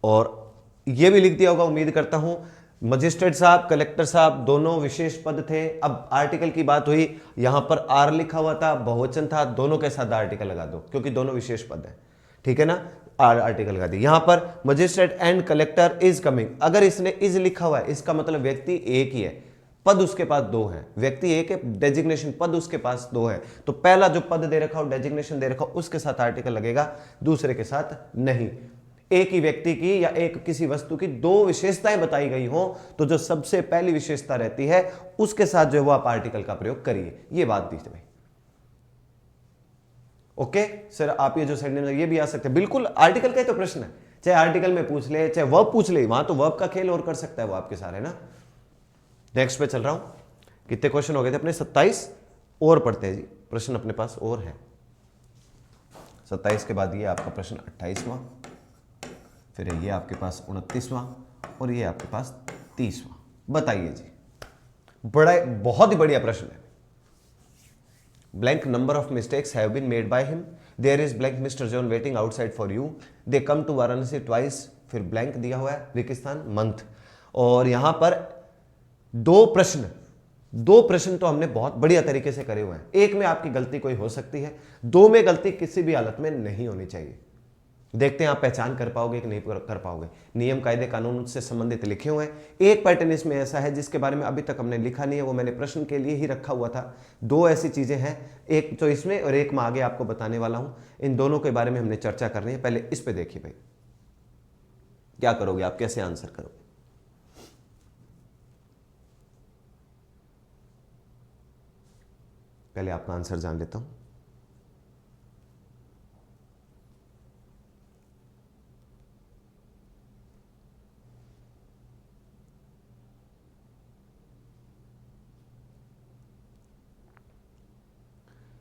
और ये भी लिख दिया होगा उम्मीद करता हूं। मजिस्ट्रेट साहब, कलेक्टर साहब दोनों विशेष पद थे। अब आर्टिकल की बात हुई, यहां पर आर लिखा हुआ था, बहुवचन था, दोनों के साथ आर्टिकल लगा दो क्योंकि दोनों विशेष पद हैं, ठीक है ना। आर आर्टिकल लगा दी। यहां पर magistrate and collector is coming, अगर इसने इज लिखा हुआ है इसका मतलब व्यक्ति एक ही है, पद उसके पास दो है, व्यक्ति एक है, डेजिग्नेशन पद उसके पास दो है। तो पहला जो पद दे रखा हो, डेजिग्नेशन दे रखा हो, उसके साथ आर्टिकल लगेगा, दूसरे के साथ नहीं। एक ही व्यक्ति की या एक किसी वस्तु की दो विशेषताएं बताई गई हो तो जो सबसे पहली विशेषता रहती है उसके साथ जो है वो आप आर्टिकल का प्रयोग करिए, ये बात दीजिए भाई। ओके सर, आप ये जो सेंटेंस ये भी आ सकते हैं, बिल्कुल आर्टिकल का ही तो प्रश्न है, चाहे आर्टिकल में पूछ ले चाहे वर्ब पूछ ले, वहां तो वर्ब का खेल और कर सकता है वो आपके सारे ना। नेक्स्ट पे चल रहा हूं, कितने क्वेश्चन हो गए थे अपने? 27 और पढ़ते हैं जी, प्रश्न अपने पास और है। 27 के बाद ये आपका प्रश्न 28वां, फिर ये आपके पास 29वां, और ये आपके पास 30वां। बताइए जी, बड़ा बहुत ही बढ़िया प्रश्न है। Blank number of mistakes have been made by him. There is blank Mr. John waiting outside for you. They come to Varanasi twice. फिर ब्लैंक दिया हुआ है, रेगिस्तान, मंथ। और यहां पर दो प्रश्न तो हमने बहुत बढ़िया तरीके से करे हुए हैं। एक में आपकी गलती कोई हो सकती है, दो में गलती किसी भी हालत में नहीं होनी चाहिए। देखते हैं आप पहचान कर पाओगे कि नहीं कर पाओगे। नियम कायदे कानून से संबंधित लिखे हुए हैं। एक पैटर्न इसमें ऐसा है जिसके बारे में अभी तक हमने लिखा नहीं है, वो मैंने प्रश्न के लिए ही रखा हुआ था। दो ऐसी चीजें हैं, एक तो इसमें और एक मैं आगे आपको बताने वाला हूं। इन दोनों के बारे में हमने चर्चा करनी है। पहले इस पे देखिए भाई, क्या करोगे आप, कैसे आंसर करोगे। पहले आपका आंसर जान लेता हूं।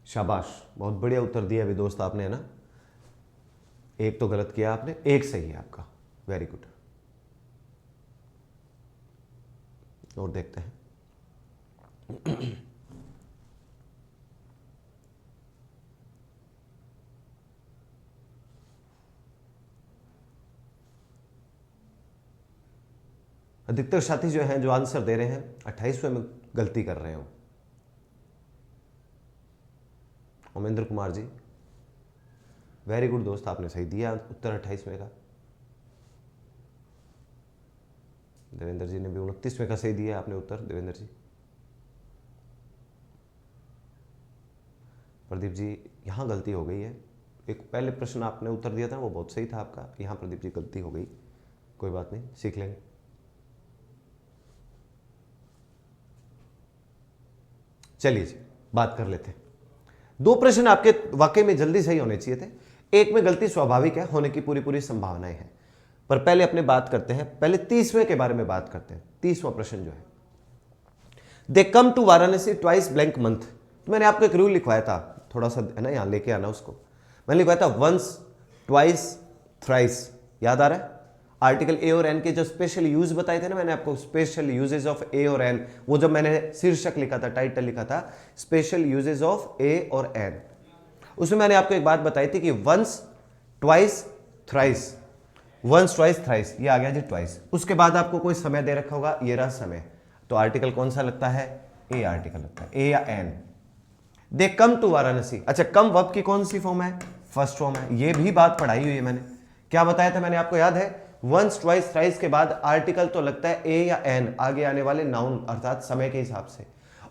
शाबाश, बहुत बढ़िया उत्तर दिया अभी दोस्त आपने, है ना। एक तो गलत किया आपने, एक सही है आपका, वेरी गुड। और देखते हैं। अधिकतर साथी जो हैं, जो आंसर दे रहे हैं 28वें में गलती कर रहे हो। उमेंद्र कुमार जी, वेरी गुड दोस्त, आपने सही दिया उत्तर 28वें का। देवेंद्र जी ने भी 29वें का सही दिया आपने उत्तर, देवेंद्र जी। प्रदीप जी, यहाँ गलती हो गई है। एक पहले प्रश्न आपने उत्तर दिया था वो बहुत सही था आपका, यहाँ प्रदीप जी गलती हो गई, कोई बात नहीं, सीख लेंगे। चलिए जी, बात कर लेते हैं। दो प्रश्न आपके वाकई में जल्दी सही होने चाहिए थे, एक में गलती स्वाभाविक है, होने की पूरी पूरी संभावनाएं हैं। पर पहले अपने बात करते हैं, पहले 30वें के बारे में बात करते हैं। 30वां प्रश्न जो है, they come to Varanasi twice blank month. तो मैंने आपको एक रूल लिखवाया था, थोड़ा सा है ना, यहां लेके आना उसको। मैंने लिखवाया था वंस, ट्वाइस, थ्राइस, याद आ रहा है। आर्टिकल ए और एन के जो स्पेशल यूज बताए थे ना मैंने आपको, स्पेशल यूजेज ऑफ ए और एन, वो जब मैंने शीर्षक लिखा था, टाइटल लिखा था स्पेशल यूजेज ऑफ ए और एन, उसमें मैंने आपको एक बात बताई थी कि once, twice, thrice, once, twice, thrice, ये आ गया जी ट्वाइस। उसके बाद आपको कोई समय दे रखा होगा, ये रहा समय, तो आर्टिकल कौन सा लगता है, ए आर्टिकल लगता है, ए या an. They come to Varanasi, अच्छा कम वर्ब की कौन सी फॉर्म है, फर्स्ट फॉर्म है, ये भी बात पढ़ाई हुई है मैंने। क्या बताया था मैंने आपको, याद है, वंस, ट्वाइस, थ्राइस के बाद आर्टिकल तो लगता है ए या एन, आगे आने वाले नाउन अर्थात समय के हिसाब से।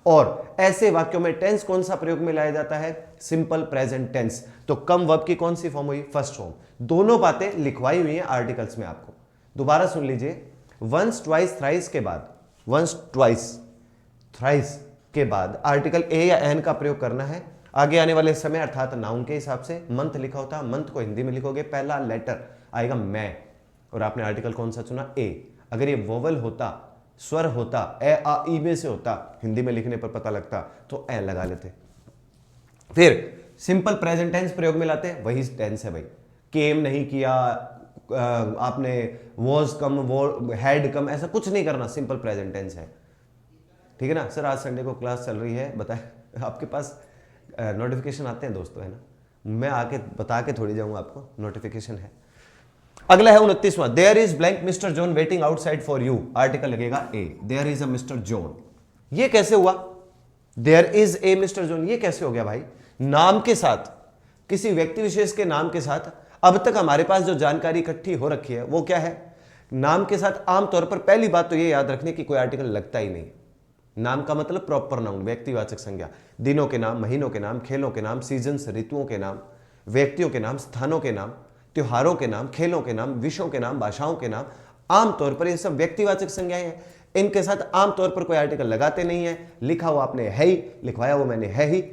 और ऐसे वाक्यों में टेंस कौन सा प्रयोग में लाया जाता है, सिंपल प्रेजेंट टेंस। तो कम वर्ब की कौन सी फॉर्म हुई, फर्स्ट फॉर्म। दोनों बातें लिखवाई हुई हैं आर्टिकल्स में आपको, दोबारा सुन लीजिए। वंस, ट्वाइस, थ्राइस के बाद, वंस, ट्वाइस, थ्राइस के बाद आर्टिकल ए या एन का प्रयोग करना है, आगे आने वाले समय अर्थात नाउन के हिसाब से। मंथ लिखा होता है, मंथ को हिंदी में लिखोगे, पहला लेटर आएगा मैं, और आपने आर्टिकल कौन सा चुना, ए। अगर ये वोवल होता, स्वर होता, ए आ ई में से होता, हिंदी में लिखने पर पता लगता, तो ए लगा लेते। फिर सिंपल प्रेजेंट टेंस प्रयोग में लाते हैं, वही टेंस है भाई। केम नहीं किया आपने, वॉज कम, वो हैड कम, ऐसा कुछ नहीं करना, सिंपल प्रेजेंट टेंस है, ठीक है ना। सर आज संडे को क्लास चल रही है, बताए आपके पास नोटिफिकेशन आते हैं दोस्तों, है ना, मैं आके बता के थोड़ी जाऊंगा आपको, नोटिफिकेशन है। अगला है 29वां, there is blank mister John waiting outside for you, article लगेगा a, there is a mister John. ये कैसे हुआ, there is a mister John, ये कैसे हो गया भाई, नाम के साथ, किसी व्यक्ति विशेष के नाम के साथ। अब तक हमारे पास जो जानकारी इकट्ठी हो रखी है वो क्या है, नाम के साथ आमतौर पर पहली बात तो ये याद रखने की कोई आर्टिकल लगता ही नहीं। नाम का मतलब प्रॉपर नाउन, व्यक्तिवाचक संज्ञा, दिनों के नाम, महीनों के नाम, खेलों के नाम, सीजन्स, ऋतुओं के नाम, व्यक्तियों के नाम, स्थानों के नाम, त्योहारों के नाम, खेलों के नाम, विषयों के नाम, भाषाओं के नाम, आमतौर पर ये सब व्यक्तिवाचक संज्ञाएं हैं। इनके साथ आमतौर पर कोई आर्टिकल लगाते नहीं है, लिखा हुआ आपने है ही, लिखवाया वो मैंने है ही।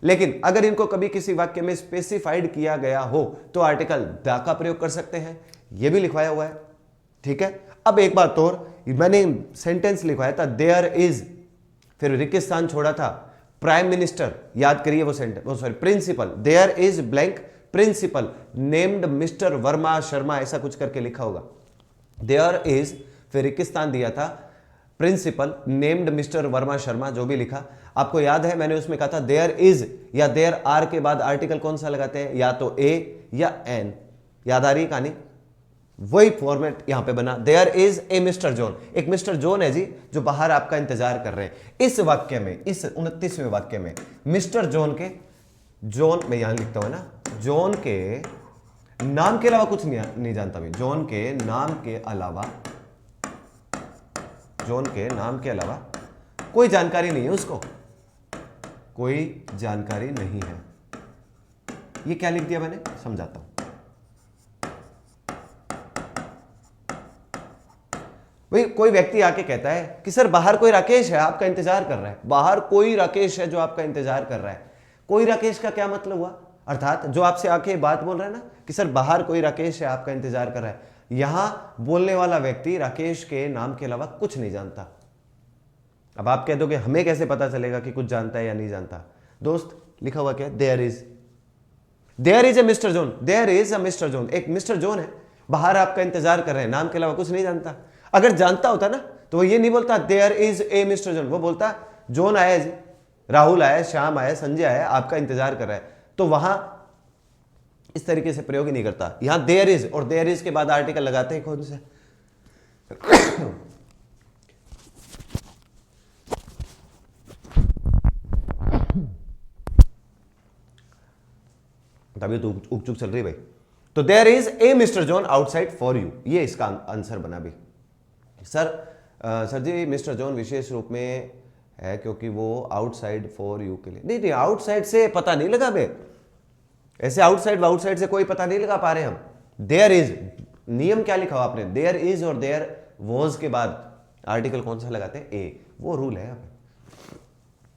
लेकिन अगर इनको कभी किसी वाक्य में स्पेसिफाइड किया गया हो तो आर्टिकल द का प्रयोग कर सकते हैं, ये भी लिखवाया हुआ है, ठीक है। अब एक बात और, मैंने सेंटेंस लिखवाया था देयर इज, फिर रिक्तस्थान छोड़ा था, प्राइम मिनिस्टर, याद करिए वो sentence, sorry principal, there is blank principal named mister Verma Sharma, ऐसा कुछ करके लिखा होगा। देयर इज, फिर रिक्तस्थान दिया था, principal named mister Verma Sharma, जो भी लिखा आपको याद है, मैंने उसमें कहा था देयर इज या देयर आर के बाद आर्टिकल कौन सा लगाते हैं, या तो ए या एन, याद आ रही है कहानी, वही फॉर्मेट यहां पे बना। There is a mister John, एक मिस्टर जॉन है जी जो बाहर आपका इंतजार कर रहे हैं। इस वाक्य में, इस 29वें वाक्य में मिस्टर जॉन के, जॉन मैं यहां लिखता हूं ना, जॉन के नाम के अलावा कुछ नहीं जानता मैं, जॉन के नाम के अलावा, जॉन के नाम के अलावा कोई जानकारी नहीं है उसको, कोई जानकारी नहीं है। ये क्या लिख दिया मैंने, समझाता हूं। भाई कोई व्यक्ति आके कहता है कि सर बाहर कोई राकेश है आपका इंतजार कर रहा है, बाहर कोई राकेश है जो आपका इंतजार कर रहा है। कोई राकेश का क्या मतलब हुआ, अर्थात जो आपसे आके बात बोल रहा है ना कि सर बाहर कोई राकेश है आपका इंतजार कर रहा है, यहां बोलने वाला व्यक्ति राकेश के नाम के अलावा कुछ नहीं जानता। अब आप कह दोगे हमें कैसे पता चलेगा कि कुछ जानता है या नहीं जानता। दोस्त लिखा हुआ क्या है, there is a mister John, there is a mister John, एक मिस्टर जॉन है बाहर आपका इंतजार कर रहे हैं, नाम के अलावा कुछ नहीं जानता। अगर जानता होता ना तो वो ये नहीं बोलता there is a mister John, वो बोलता जॉन आया जी, राहुल आया, श्याम आया, संजय आया, आपका इंतजार कर रहा है। तो वहां इस तरीके से प्रयोग ही नहीं करता। यहां देयर इज और देयर इज के बाद आर्टिकल लगाते हैं कौन से तभी तो उक चुक चल रही भाई। तो there is a mister John outside for you, ये इसका आंसर बना भी। सर जी मिस्टर जॉन विशेष रूप में है क्योंकि वो आउटसाइड फॉर यू के लिए, नहीं आउटसाइड से पता नहीं लगा बे, ऐसे आउटसाइड से कोई पता नहीं लगा पा रहे हम। देयर इज, नियम क्या लिखा हुआ आपने, देयर इज और देयर वॉज के बाद आर्टिकल कौन सा लगाते हैं, ए, वो रूल है।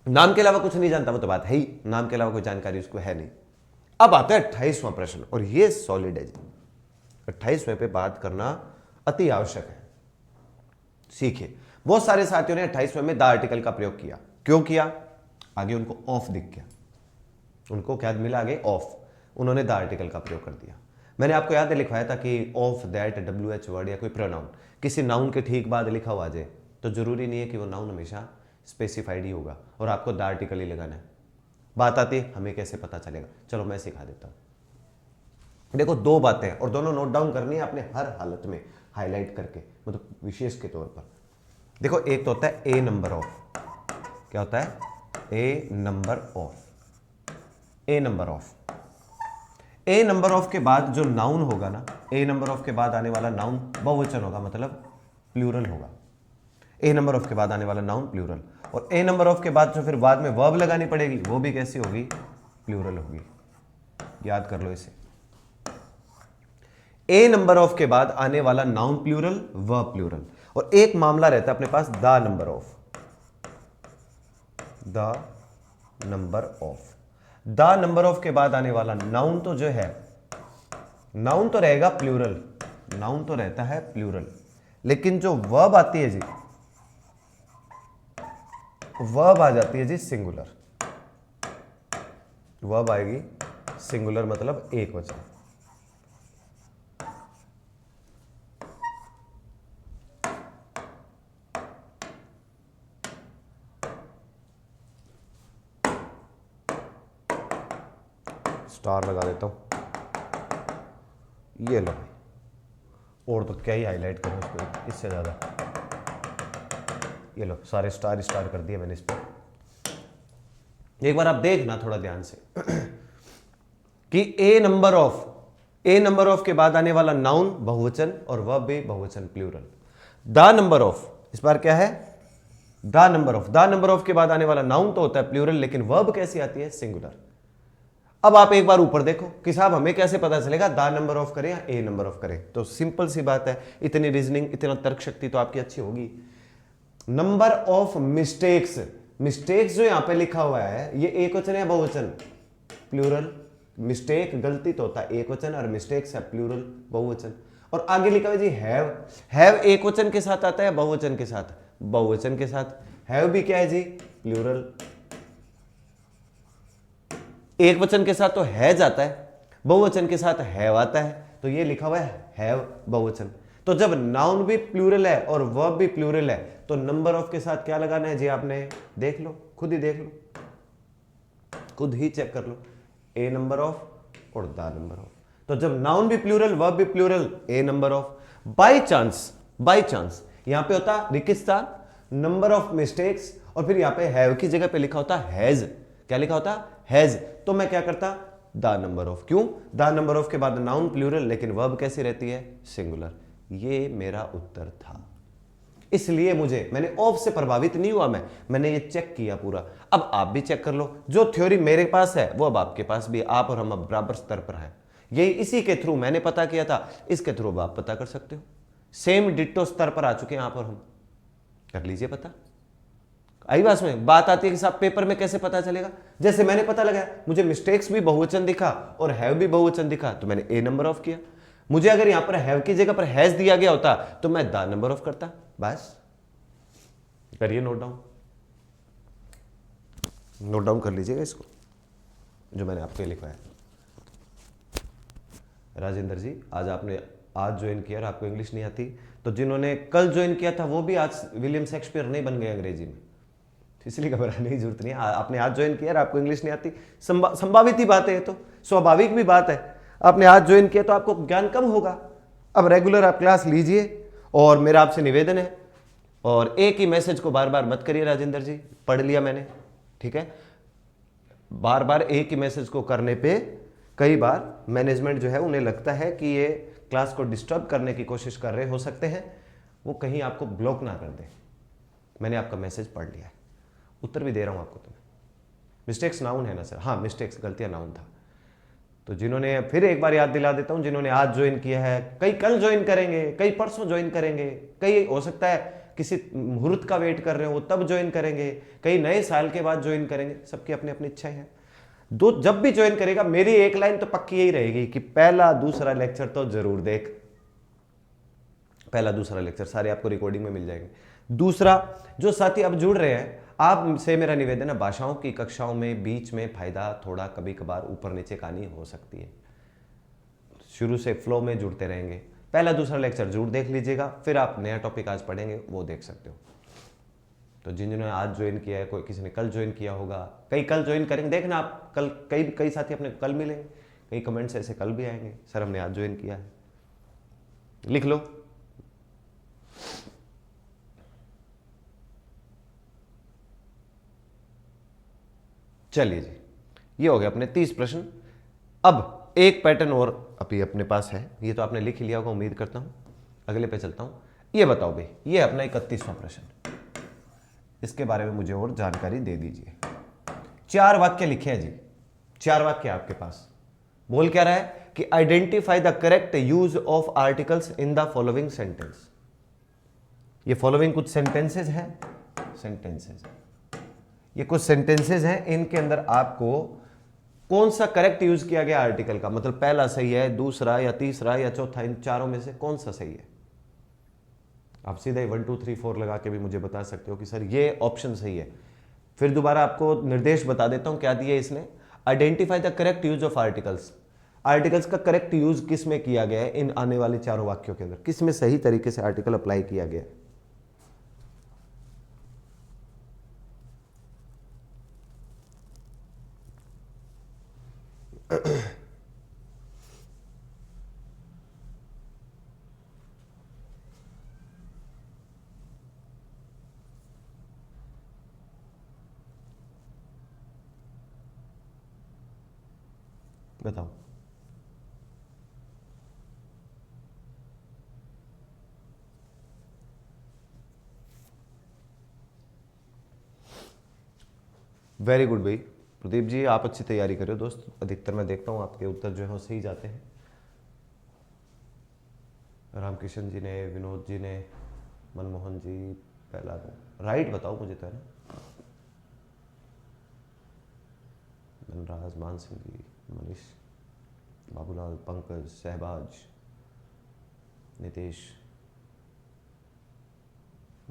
नाम के अलावा कुछ नहीं जानता वो तो बात है ही, नाम के अलावा कोई जानकारी उसको है नहीं। अब आता है 28वां प्रश्न और ये सॉलिड है जी, 28वें पे बात करना अति आवश्यक है, सीखिए। बहुत सारे साथियों ने 28वें में द आर्टिकल का प्रयोग किया, क्यों किया, आगे उनको ऑफ दिख गया, उनको क्या मिला आगे, ऑफ, उन्होंने द आर्टिकल का प्रयोग कर दिया। मैंने आपको याद है लिखवाया था कि ऑफ, दैट, WH वर्ड या कोई प्रोनाउन किसी नाउन के ठीक बाद लिखा हुआ आ जाए तो जरूरी नहीं है कि वो नाउन हमेशा स्पेसिफाइड ही होगा और आपको द आर्टिकल ही लगाना है। बात आती है हमें कैसे पता चलेगा, चलो मैं सिखा देता हूं। देखो दो बातें और दोनों नोट डाउन करनी है आपने हर हालत में, हाईलाइट करके, मतलब विशेष के तौर पर। देखो एक तो होता है ए नंबर ऑफ, क्या होता है, a number of, a number of, a number of के बाद जो नाउन होगा ना, ए नंबर ऑफ के बाद आने वाला नाउन बहुवचन होगा, मतलब प्लूरल होगा। ए नंबर ऑफ के बाद आने वाला नाउन प्लूरल, और ए नंबर ऑफ के बाद जो फिर बाद में वर्ब लगानी पड़ेगी वो भी कैसी होगी, प्लूरल होगी। याद कर लो इसे, ए नंबर ऑफ के बाद आने वाला नाउन प्लूरल, वर्ब प्लूरल, और एक मामला रहता है अपने पास the number of, the number of. The number of के बाद आने वाला नाउन तो जो है, नाउन तो रहेगा प्लूरल, नाउन तो रहता है प्लूरल, लेकिन जो वर्ब आती है जी, वर्ब आ जाती है जी सिंगुलर, वर्ब आएगी सिंगुलर, मतलब एक वचन। स्टार लगा देता हूं, ये लो, और तो क्या ही हाईलाइट करूं इसको इससे ज्यादा, ये लो सारे स्टार स्टार कर दिए मैंने इस पर। एक बार आप देखना थोड़ा ध्यान से कि a number of, a number of के बाद आने वाला नाउन बहुवचन और वर्ब भी बहुवचन प्लूरल। द नंबर ऑफ, इस बार क्या है, the number of, the number of के बाद आने वाला नाउन तो होता है प्लूरल, लेकिन वर्ब कैसी आती है, सिंगुलर। अब आप एक बार ऊपर देखो कि साहब हमें कैसे पता चलेगा द नंबर ऑफ करें या ए नंबर ऑफ करें, तो सिंपल सी बात है, इतनी रीजनिंग, इतना तर्क शक्ति तो आपकी अच्छी होगी। नंबर ऑफ मिस्टेक्स, मिस्टेक्स जो यहां पे लिखा हुआ है ये एक वचन है बहुवचन, प्लूरल। मिस्टेक गलती तो होता है एक वचन और मिस्टेक्स है प्लूरल बहुवचन। और आगे लिखा हुआ जी हैव, हैव एक वचन के साथ आता है बहुवचन के साथ, बहुवचन के साथ, हैव भी क्या है जी, प्लूरल। एक वचन के साथ तो हैज आता है, बहुवचन के साथ हैव आता है, तो ये लिखा हुआ है हैव बहुवचन। तो जब नाउन भी प्लूरल है और वर्ब भी प्लूरल है तो नंबर ऑफ के साथ क्या लगाना है जी, आपने देख लो, खुद ही देख लो, खुद ही चेक कर लो, ए नंबर ऑफ और द नंबर ऑफ। तो जब नाउन भी प्लूरल वर्ब भी plural, a number of. By chance, by chance यहां पे होता रेगिस्तान, नंबर ऑफ मिस्टेक्स, और फिर यहां पे हैव की जगह पे लिखा होता हैज, क्या लिखा होता हैज, तो मैं क्या करता, द नंबर ऑफ। क्यों, द नंबर ऑफ के बाद नाउन प्लूरल लेकिन वर्ब कैसी रहती है, सिंगुलर। ये मेरा उत्तर था, इसलिए मैंने ऑफ से प्रभावित नहीं हुआ, मैंने ये चेक किया पूरा। अब आप भी चेक कर लो, जो थ्योरी मेरे पास है वो अब आपके पास भी, आप और हम अब बराबर स्तर पर हैं। यही इसी के थ्रू मैंने पता किया था, इसके थ्रू अब आप पता कर सकते हो। सेम डिट्टो स्तर पर आ चुके हैं आप और हम, कर लीजिए पता। आई बात में बात आती है कि साहब पेपर में कैसे पता चलेगा, जैसे मैंने पता लगाया, मुझे मिस्टेक्स भी बहुवचन दिखा और हैव भी बहुवचन दिखा तो मैंने ए नंबर ऑफ किया। मुझे अगर यहां पर हैव की जगह पर हैज दिया गया होता तो मैं द नंबर ऑफ करता। बस करिए नोट डाउन, नोट डाउन कर लीजिएगा इसको। जो मैंने आपको लिखवाया। राजेंद्र जी, आज ज्वाइन किया और आपको इंग्लिश नहीं आती, तो जिन्होंने कल ज्वाइन किया था वो भी आज विलियम शेक्सपियर नहीं बन गए अंग्रेजी में, इसलिए घबराने की जरूरत नहीं है। आपने आज ज्वाइन किया और आपको इंग्लिश नहीं आती, संभावित ही बात है, तो स्वाभाविक भी बात है। आपने आज ज्वाइन किया तो आपको ज्ञान कम होगा। अब रेगुलर आप क्लास लीजिए, और मेरा आपसे निवेदन है, और एक ही मैसेज को बार बार मत करिए। राजेंद्र जी, पढ़ लिया मैंने, ठीक है। बार बार एक ही मैसेज को करने पे कई बार मैनेजमेंट जो है उन्हें लगता है कि ये क्लास को डिस्टर्ब करने की कोशिश कर रहे हो सकते हैं, वो कहीं आपको ब्लॉक ना कर दे। मैंने आपका मैसेज पढ़ लिया है, उत्तर भी दे रहा हूं आपको। तुम्हें मिस्टेक्स नाउन है ना सर? हाँ, मिस्टेक्स, गलतियां नाउन था। तो जिन्होंने, फिर एक बार याद दिला देता हूं, जिन्होंने आज ज्वाइन किया है, कई कल ज्वाइन करेंगे, कई परसों ज्वाइन करेंगे, कई हो सकता है किसी मुहूर्त का वेट कर रहे हो तब ज्वाइन करेंगे, कई नए साल के बाद ज्वाइन करेंगे, सबकी अपनी अपनी इच्छाएं हैं। जब भी ज्वाइन करेगा मेरी एक लाइन तो पक्की यही रहेगी कि पहला दूसरा लेक्चर तो जरूर देख। पहला दूसरा लेक्चर सारे आपको रिकॉर्डिंग में मिल जाएंगे। दूसरा, जो साथी अब जुड़ रहे हैं, आपसे मेरा निवेदन है, भाषाओं की कक्षाओं में बीच में फायदा थोड़ा कभी कभार ऊपर नीचे कहानी हो सकती है। शुरू से फ्लो में जुड़ते रहेंगे। पहला दूसरा लेक्चर जरूर देख लीजिएगा, फिर आप नया टॉपिक आज पढ़ेंगे वो देख सकते हो। तो जिन्होंने आज ज्वाइन किया है, कोई किसी ने कल ज्वाइन किया होगा, कई कल ज्वाइन करेंगे। देखना आप कल कई साथी अपने कल मिलेंगे, कई कमेंट्स ऐसे कल भी आएंगे, सर हमने आज ज्वाइन किया है, लिख लो। चलिए जी, ये हो गया अपने 30 प्रश्न। अब एक पैटर्न और अभी अपने पास है, ये तो आपने लिख लिया होगा उम्मीद करता हूं। अगले पे चलता हूं। ये बताओ भाई, ये अपना 31वां प्रश्न, इसके बारे में मुझे और जानकारी दे दीजिए। 4 वाक्य लिखे हैं जी, 4 वाक्य आपके पास। बोल क्या रहा है कि identify the correct use of articles in the following sentence. ये फॉलोइंग कुछ सेंटेंसेज हैं, ये कुछ सेंटेंसेज हैं, इनके अंदर आपको कौन सा करेक्ट यूज किया गया आर्टिकल का, मतलब पहला सही है, दूसरा या तीसरा या चौथा, इन चारों में से कौन सा सही है। आप सीधे 1 2 3 4 लगा के भी मुझे बता सकते हो कि सर ये ऑप्शन सही है। फिर दोबारा आपको निर्देश बता देता हूं, क्या दिया इसने, identify the correct use of articles. Articles का करेक्ट यूज किस में किया गया है, इन आने वाले चारों वाक्यों के अंदर किस में सही तरीके से आर्टिकल अप्लाई किया गया है। बताओ। वेरी गुड भाई प्रदीप जी, आप अच्छी तैयारी करो दोस्त। अधिकतर मैं देखता हूं आपके उत्तर जो है वो सही जाते हैं। रामकिशन जी ने, विनोद जी ने, मनमोहन जी, पहला राइट बताओ मुझे तो, है ना। धनराज, मान सिंह जी, मनीष, बाबूलाल, पंकज, सहबाज, नितेश,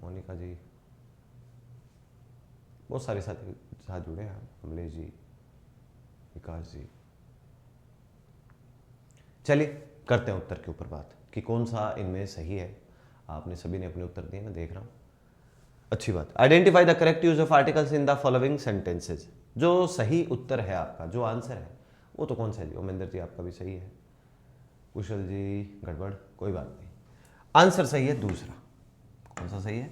मोनिका जी, बहुत सारे साथी साथ जुड़े हैं, अमलेश जी, विकास जी। चलिए करते हैं उत्तर के ऊपर बात कि कौन सा इनमें सही है। आपने सभी ने अपने उत्तर दिए, मैं देख रहा हूं, अच्छी बात। Identify the correct use of articles in the following sentences. जो सही उत्तर है आपका, जो आंसर है वो तो कौन सा है जी? ओमेंद्र जी आपका भी सही है, कुशल जी गड़बड़, कोई बात नहीं। आंसर सही है दूसरा। कौन सा सही है?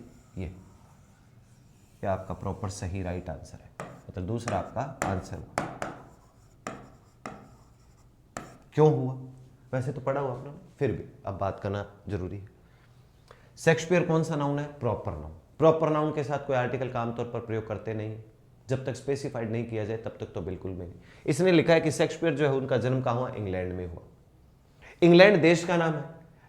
ये आपका प्रॉपर सही राइट आंसर है, मतलब दूसरा आपका आंसर हुआ। क्यों हुआ? वैसे तो पढ़ा हुआ आपने, फिर भी अब बात करना जरूरी है। शेक्सपियर कौन सा नाउन है? Proper noun. प्रॉपर नाउन के साथ कोई आर्टिकल का आमतौर पर प्रयोग करते नहीं, जब तक स्पेसिफाइड नहीं किया जाए तब तक तो बिल्कुल भी नहीं। इसने लिखा है कि शेक्सपियर जो है उनका जन्म कहाँ हुआ? इंग्लैंड में हुआ। इंग्लैंड देश का नाम है,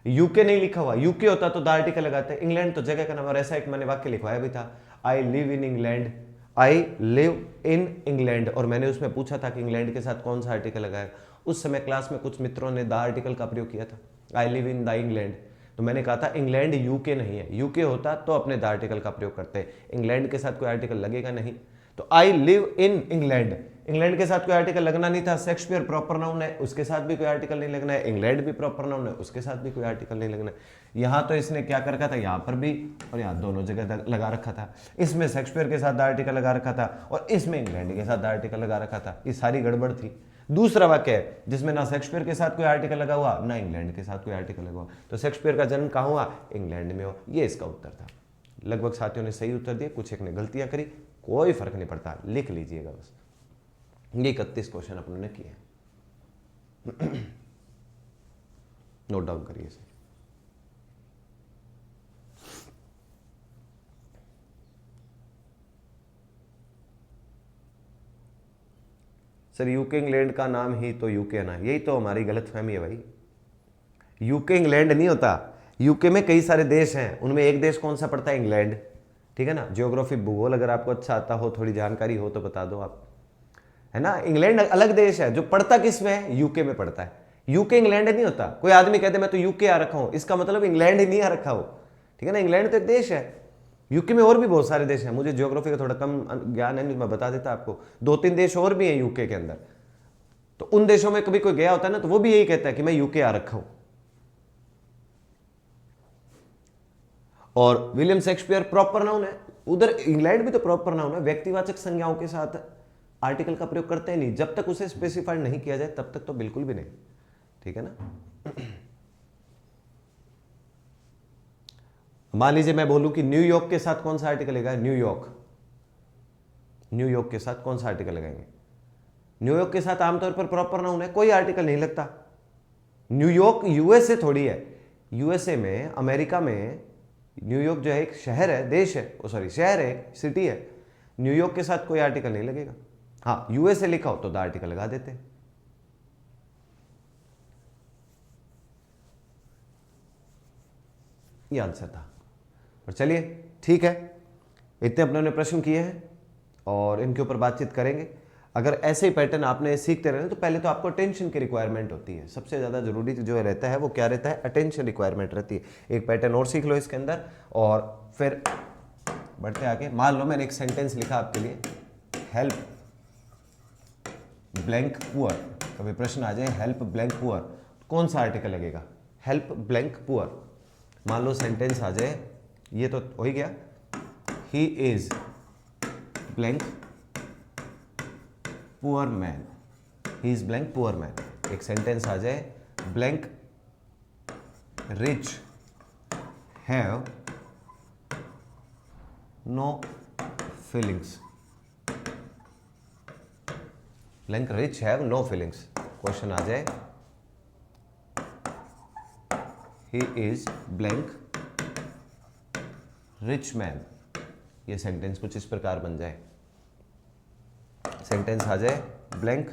यूके नहीं लिखा हुआ। यूके होता तो द आर्टिकल लगाते, इंग्लैंड तो जगह का नाम। और ऐसा एक मैंने वाक्य लिखवाया भी था, I live in England, I live in England, और मैंने उसमें पूछा था कि इंग्लैंड के साथ कौन सा आर्टिकल लगाएगा। उस समय क्लास में कुछ मित्रों ने द आर्टिकल का प्रयोग किया था, I live in the England. तो मैंने कहा था इंग्लैंड यूके नहीं है, यूके होता तो अपने द आर्टिकल का प्रयोग करते, इंग्लैंड के साथ कोई आर्टिकल लगेगा नहीं। तो I live in England, England के साथ कोई आर्टिकल लगना नहीं था। शेक्सपियर प्रॉपर नाउन है, उसके साथ भी कोई आर्टिकल नहीं लगना है। इंग्लैंड भी प्रॉपर नाउन है, उसके साथ भी कोई आर्टिकल नहीं लगना है। यहाँ तो इसने क्या कर रखा था, यहाँ पर भी और यहाँ दोनों जगह लगा रखा था। इसमें शेक्सपियर के साथ आर्टिकल लगा रखा था और इसमें इंग्लैंड के साथ आर्टिकल लगा रखा था। ये सारी गड़बड़ थी। दूसरा वाक्य है जिसमें ना शेक्सपियर के साथ कोई आर्टिकल लगा हुआ ना इंग्लैंड के साथ कोई आर्टिकल लगा हुआ, तो शेक्सपियर का जन्म कहाँ हुआ, इंग्लैंड में हो। ये इसका उत्तर था। लगभग साथियों ने सही उत्तर दिए, कुछ एक ने गलतियां करी, कोई फर्क नहीं पड़ता, लिख लीजिएगा बस। ये 31 क्वेश्चन अपन ने किए, नोट डाउन करिए इसे। सर यूके इंग्लैंड का नाम ही तो यूके है ना, यही तो हमारी गलतफहमी है भाई। यूके इंग्लैंड नहीं होता, यूके में कई सारे देश हैं, उनमें एक देश कौन सा पड़ता है, इंग्लैंड। ठीक है ना, ज्योग्राफी भूगोल अगर आपको अच्छा आता हो, थोड़ी जानकारी हो तो बता दो आप, है ना। इंग्लैंड अलग देश है, जो पड़ता किस में है, यूके में पड़ता है। यूके इंग्लैंड नहीं होता। कोई आदमी कहते मैं तो यूके आ रखा हूं, इसका मतलब इंग्लैंड ही नहीं आ रखा हो। ठीक है ना, इंग्लैंड तो एक देश है। यूके में और भी बहुत सारे देश हैं, मुझे ज्योग्राफी का थोड़ा कम ज्ञान है, मैं बता देता आपको। 2-3 देश और भी हैं यूके के अंदर, तो उन देशों में कभी कोई गया होता है ना, तो वो भी यही कहता है कि मैं यूके आ रखा हूं। और विलियम शेक्सपियर प्रॉपर नाउन है, उधर इंग्लैंड भी तो प्रॉपर नाउन है। व्यक्तिवाचक संज्ञाओं के साथ आर्टिकल का प्रयोग करते हैं नहीं, जब तक उसे स्पेसिफाइड नहीं किया जाए तब तक तो बिल्कुल भी नहीं। ठीक है ना। मान लीजिए मैं बोलूं कि न्यूयॉर्क के साथ कौन सा आर्टिकल लगेगा, न्यूयॉर्क, न्यूयॉर्क के साथ कौन सा आर्टिकल लगाएंगे। न्यूयॉर्क के साथ आमतौर पर प्रॉपर नाउन है, कोई आर्टिकल नहीं लगता। न्यूयॉर्क यूएसए थोड़ी है, यूएसए में, अमेरिका में न्यूयॉर्क जो है एक शहर है, देश है, सॉरी शहर है, सिटी है। न्यूयॉर्क के साथ कोई आर्टिकल नहीं लगेगा। हाँ, यूएसए लिखा हो तो द आर्टिकल लगा देते हैं। ये आंसर था। और चलिए ठीक है, इतने अपने प्रश्न किए हैं और इनके ऊपर बातचीत करेंगे। अगर ऐसे ही पैटर्न आपने सीखते रहे तो पहले तो आपको अटेंशन की रिक्वायरमेंट होती है। सबसे ज़्यादा जरूरी जो रहता है वो क्या रहता है, अटेंशन रिक्वायरमेंट रहती है। एक पैटर्न और सीख लो इसके अंदर और फिर बढ़ते आगे। मान लो मैंने एक सेंटेंस लिखा आपके लिए, हेल्प ब्लैंक पुअर। कभी प्रश्न आ जाए हेल्प ब्लैंक पुअर, कौन सा आर्टिकल लगेगा, हेल्प ब्लैंक पुअर। मान लो सेंटेंस आ जाए, ये तो हो ही गया, he is blank poor man, he is blank poor man. एक सेंटेंस आ जाए, blank rich have no feelings, blank rich have no feelings. Question आ जाए, he is blank rich man. ये सेंटेंस कुछ इस प्रकार बन जाए। सेंटेंस आ जाए, blank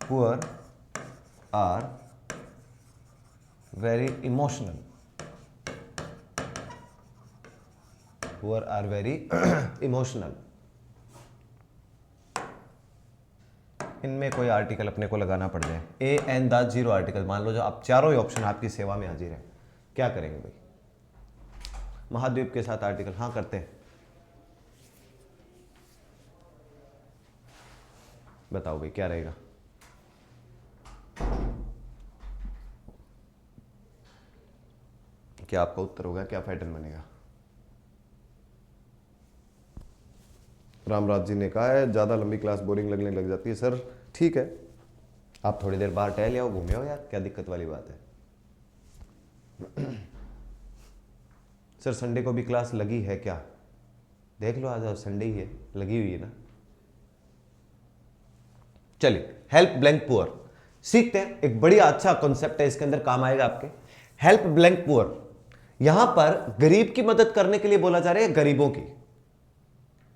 poor are very emotional, poor are very emotional. इनमें कोई आर्टिकल अपने को लगाना पड़ जाए, a an the zero article. मान लो जो आप चारों ही ऑप्शन आपकी सेवा में हाजिर है, क्या करेंगे भाई। महाद्वीप के साथ आर्टिकल, हाँ करते हैं, बताओ भाई क्या रहेगा। क्या आपका उत्तर होगा, क्या पैटर्न बनेगा। रामराज जी ने कहा है ज़्यादा लंबी क्लास बोरिंग लगने लग जाती है। सर ठीक है, आप थोड़ी देर बाहर टहल आओ, घूमे हो यार, क्या दिक्कत वाली बात है। सर संडे को भी क्लास लगी है क्या, देख लो, आज संडे ही है, लगी हुई है ना। चलिए, हेल्प ब्लैंक पुअर सीखते हैं। एक बढ़िया अच्छा कॉन्सेप्ट है, इसके अंदर काम आएगा आपके। हेल्प ब्लैंक पुअर, यहां पर गरीब की मदद करने के लिए बोला जा रहा है, गरीबों की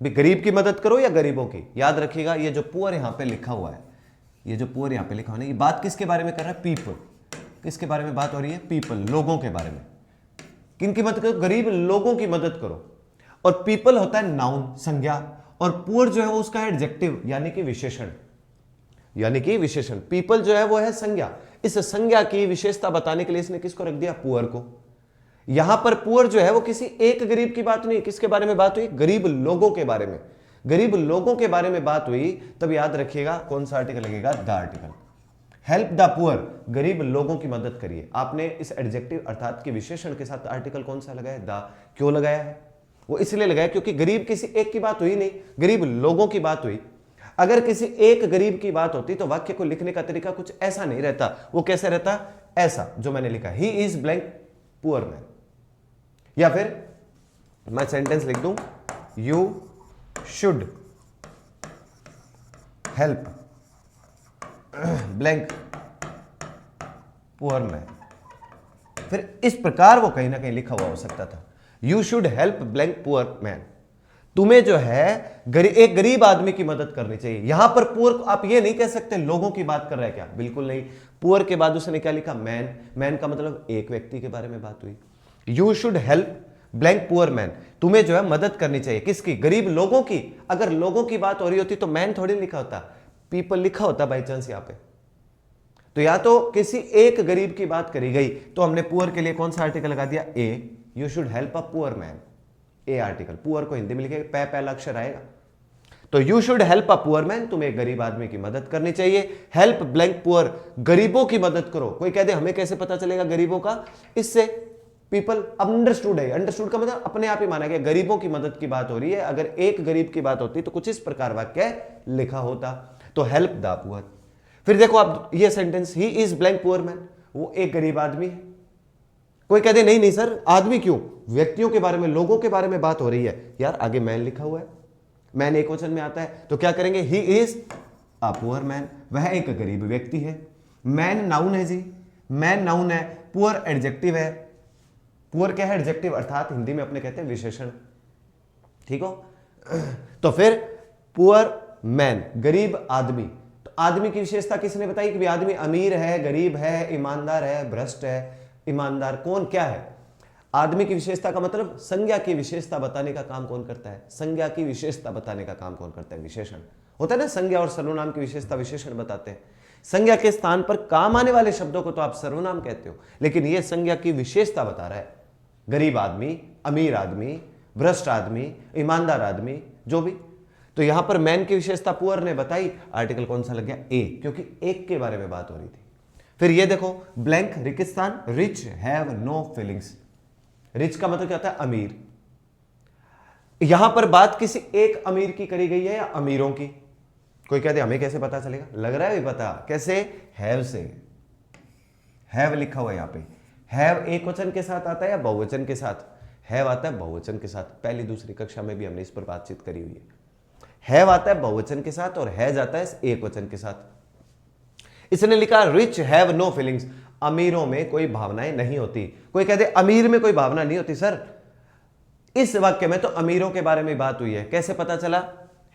भी, गरीब की मदद करो या गरीबों की। याद रखिएगा, ये जो पुअर यहां पे लिखा हुआ है, ये जो पुअर यहां पे लिखा हुआ है, ये बात किसके बारे में कर रहा है, पीपल। किसके बारे में बात हो रही है, पीपल, लोगों के बारे में। किनकी मदद करो, गरीब लोगों की मदद करो। और पीपल होता है नाउन, संज्ञा, और पुअर जो है वो उसका एडजेक्टिव यानी कि विशेषण, यानी कि विशेषण। पीपल जो है वो है संज्ञा। इस संज्ञा की विशेषता बताने के लिए इसने किसको रख दिया, पुअर को। यहां पर पुअर जो है वो किसी एक गरीब की बात नहीं, किसके बारे में बात हुई, गरीब लोगों के बारे में। गरीब लोगों के बारे में बात हुई तब याद रखिएगा कौन सा आर्टिकल लगेगा, the article. Help the poor, गरीब लोगों की मदद करिए, आपने इस एडजेक्टिव अर्थात के विशेषण के साथ आर्टिकल कौन सा लगाया, द। क्यों लगाया है? वो इसलिए लगाया क्योंकि गरीब किसी एक की बात हुई नहीं, गरीब लोगों की बात हुई। अगर किसी एक गरीब की बात होती तो वाक्य को लिखने का तरीका कुछ ऐसा नहीं रहता, वो कैसे रहता, ऐसा जो मैंने लिखा, ही इज ब्लैंक पुअर मैन। या फिर मैं सेंटेंस लिख दूं, you should help blank poor man. फिर इस प्रकार वो कहीं ना कहीं लिखा हुआ हो सकता था, you should help blank poor man. तुम्हें जो है एक गरीब आदमी की मदद करनी चाहिए। यहां पर पुअर आप ये नहीं कह सकते लोगों की बात कर रहा है क्या, बिल्कुल नहीं। पुअर के बाद उसने क्या लिखा, मैन। मैन का मतलब एक व्यक्ति के बारे में बात हुई। You should help blank poor man, तुम्हें जो है मदद करनी चाहिए, किसकी, गरीब लोगों की। अगर लोगों की बात हो रही होती तो मैन थोड़ी लिखा होता, पीपल लिखा होता बाई चांस यहां पे। तो या तो किसी एक गरीब की बात करी गई तो हमने पुअर के लिए कौन सा आर्टिकल लगा दिया, a. You should help a poor man, a article. Poor को हिंदी में लिखेगा, पहला अक्षर आएगा। तो you should help a poor man, तुम्हें गरीब आदमी की मदद करनी चाहिए। हेल्प ब्लैंक पुअर, गरीबों की मदद करो। कोई कह दे हमें कैसे पता चलेगा गरीबों का, इससे पीपल अंडरस्टूड है। अंडरस्टूड का मतलब अपने आप ही माना गया, गरीबों की मदद की बात हो रही है। अगर एक गरीब की बात होती तो कुछ इस प्रकार वाक्य लिखा होता, तो हेल्प द पुअर। फिर देखो आप ये sentence, he is blank poor man, वो एक गरीब आदमी है। कोई कहते नहीं नहीं सर आदमी क्यों, व्यक्तियों के बारे में, लोगों के बारे में बात हो रही है। यार आगे मैन लिखा हुआ है, मैन एक वचन में आता है, तो क्या करेंगे, ही इज अ पुअर मैन, वह एक गरीब व्यक्ति है। मैन नाउन है जी, मैन नाउन है, पुअर एडजेक्टिव है। पुअर क्या है, एडजेक्टिव, अर्थात हिंदी में अपने कहते हैं विशेषण, ठीक हो। तो फिर पुअर मैन, गरीब आदमी। तो आदमी की विशेषता किसने बताई कि आदमी अमीर है, गरीब है, ईमानदार है, भ्रष्ट है। ईमानदार कौन क्या है, आदमी की विशेषता का मतलब संज्ञा की विशेषता बताने का काम कौन करता है, संज्ञा की विशेषता बताने का काम कौन करता है, विशेषण होता है ना। संज्ञा और सर्वनाम की विशेषता विशेषण बताते हैं। संज्ञा के स्थान पर काम आने वाले शब्दों को तो आप सर्वनाम कहते हो, लेकिन यह संज्ञा की विशेषता बता रहा है। गरीब आदमी, अमीर आदमी, भ्रष्ट आदमी, ईमानदार आदमी, जो भी। तो यहां पर मैन की विशेषता पुअर ने बताई, आर्टिकल कौन सा लग गया, ए, क्योंकि एक के बारे में बात हो रही थी। फिर ये देखो ब्लैंक रिकिस्तान, rich have no feelings. Rich का मतलब क्या होता है, अमीर। यहां पर बात किसी एक अमीर की करी गई है या अमीरों की। कोई कहते हमें कैसे पता चलेगा, लग रहा है भी पता, कैसे, हैव से। हैव लिखा हुआ है यहां पे। हैव एक वचन के साथ आता है या बहुवचन के साथ, हैव आता है बहुवचन के साथ। पहली दूसरी कक्षा में भी हमने इस पर बातचीत करी हुई है। हैव आता है बहुवचन के साथ और हैज आता है एक वचन के साथ। इसने लिखा रिच हैव नो फीलिंग्स, अमीरों में कोई भावनाएं नहीं होती। कोई कहते अमीर में कोई भावना नहीं होती, सर इस वाक्य में तो अमीरों के बारे में बात हुई है, कैसे पता चला,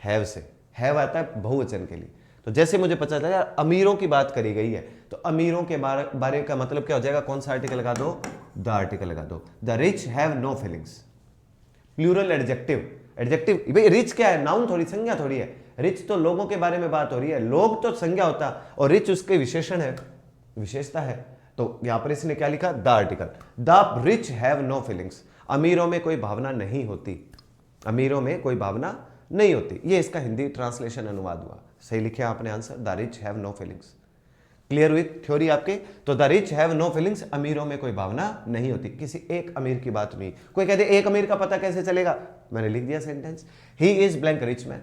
हैव से। हैव आता है बहुवचन के लिए, तो जैसे मुझे पता चला अमीरों की बात करी गई है, तो अमीरों के बारे का मतलब क्या हो जाएगा, कौन सा आर्टिकल लगा दो, द आर्टिकल लगा दो। The rich have no feelings, plural adjective. Adjective भाई, रिच क्या है, नाउन थोड़ी, संज्ञा थोड़ी है। रिच तो लोगों के बारे में बात हो रही है, लोग तो संज्ञा होता और रिच उसके विशेषण है, विशेषता है। तो यहां पर इसने क्या लिखा, the article. The rich have no feelings, अमीरों में कोई भावना नहीं होती, अमीरों में कोई भावना नहीं होती। ये इसका हिंदी ट्रांसलेशन अनुवाद हुआ, सही लिखे आपने answer, the rich have no feelings. Clear हुई थ्योरी आपके। तो the rich have no feelings, अमीरों में कोई भावना नहीं होती, किसी एक अमीर की बात नहीं। कोई कहते एक अमीर का पता कैसे चलेगा, मैंने लिख दिया sentence, he is blank rich man,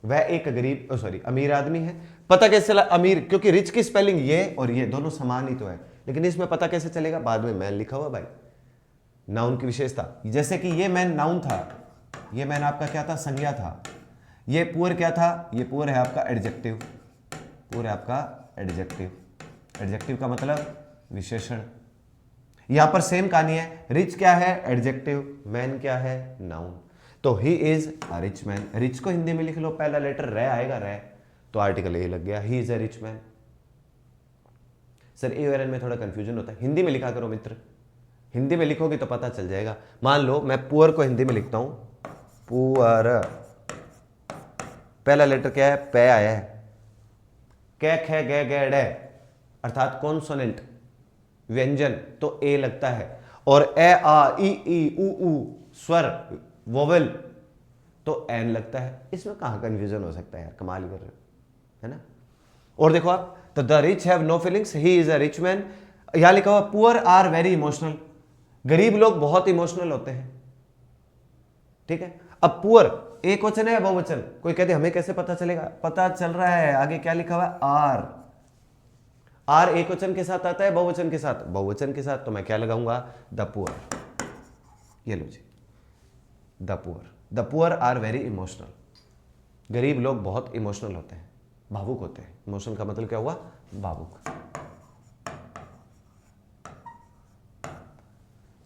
वह एक गरीब सॉरी अमीर आदमी है। पता कैसे चला अमीर, क्योंकि रिच की स्पेलिंग ये और ये दोनों समान ही तो है, लेकिन इसमें पता कैसे चलेगा, बाद में मैन लिखा हुआ भाई, नाउन की विशेषता। जैसे कि ये मैन नाउन था, ये मैन आपका क्या था, संज्ञा था। ये पुअर क्या था, ये पुअर है आपका एडजेक्टिव, पुअर है आपका एडजेक्टिव। एडजेक्टिव का मतलब विशेषण। यहां पर सेम कहानी है, रिच क्या है एडजेक्टिव, मैन क्या है नाउन। तो ही is a rich man, rich को हिंदी में लिख लो, पहला लेटर रे आएगा, रे, तो आर्टिकल ए लग गया, he is a rich man. Sir a और एन में थोड़ा कंफ्यूजन होता है, हिंदी में लिखा करो मित्र, हिंदी में लिखोगे तो पता चल जाएगा। मान लो मैं पुअर को हिंदी में लिखता हूं, पुअर, पहला लेटर क्या है, पे आया है, कै खे गे गे डे अर्थात कॉन्सोनेंट व्यंजन, तो ए लगता है। और ए आ ई ई उ ऊ स्वर वोवेल तो एन लगता है। इसमें कहाँ कंफ्यूजन हो सकता है यार, कमाल ही कर रहे हो, है ना। और देखो आप, तो the rich have no feelings, he is a rich man. यहां लिखा हुआ पुअर आर वेरी इमोशनल, गरीब लोग बहुत इमोशनल होते हैं, ठीक है। अब पुअर एक वचन है या बहुवचन, कोई कहते हमें कैसे पता चलेगा, पता चल रहा है, आगे क्या लिखा हुआ है, आर। आर एक वचन के साथ आता है बहुवचन के साथ, बहुवचन के साथ तो मैं क्या लगाऊंगा, द पुअर। ये लो जी, the poor, the poor are very emotional, गरीब लोग बहुत इमोशनल होते हैं, भावुक होते हैं। इमोशन का मतलब क्या हुआ, भावुक।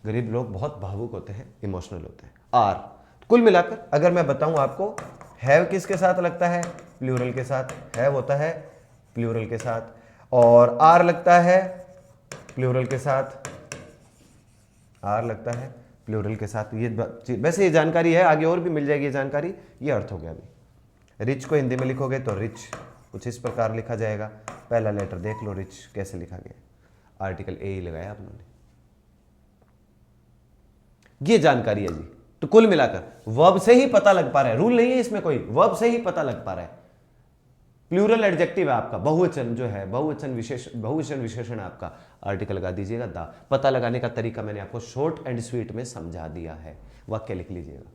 गरीब लोग बहुत भावुक होते हैं, इमोशनल होते हैं। आर, कुल मिलाकर अगर मैं बताऊं आपको, हैव किसके साथ लगता है, प्लूरल के साथ, हैव होता है प्लूरल के साथ, और आर लगता है प्लूरल के साथ, आर लगता है प्लूरल के साथ। ये वैसे ये जानकारी है, आगे और भी मिल जाएगी ये जानकारी। ये अर्थ हो गया। अभी रिच को हिंदी में लिखोगे तो रिच कुछ इस प्रकार लिखा जाएगा। पहला लेटर देख लो, रिच कैसे लिखा गया, आर्टिकल ए ही लगाया आप लोगों ने। ये जानकारी है जी। तो कुल मिलाकर वर्ब से ही पता लग पा रहा है, रूल नहीं है इसमें कोई, वर्ब से ही पता लग पा रहा है। प्लूरल एडजेक्टिव है आपका, बहुवचन जो है, बहुवचन विशेषण है आपका, आर्टिकल लगा दीजिएगा द। पता लगाने का तरीका मैंने आपको शॉर्ट एंड स्वीट में समझा दिया है। वाक्य लिख लीजिएगा,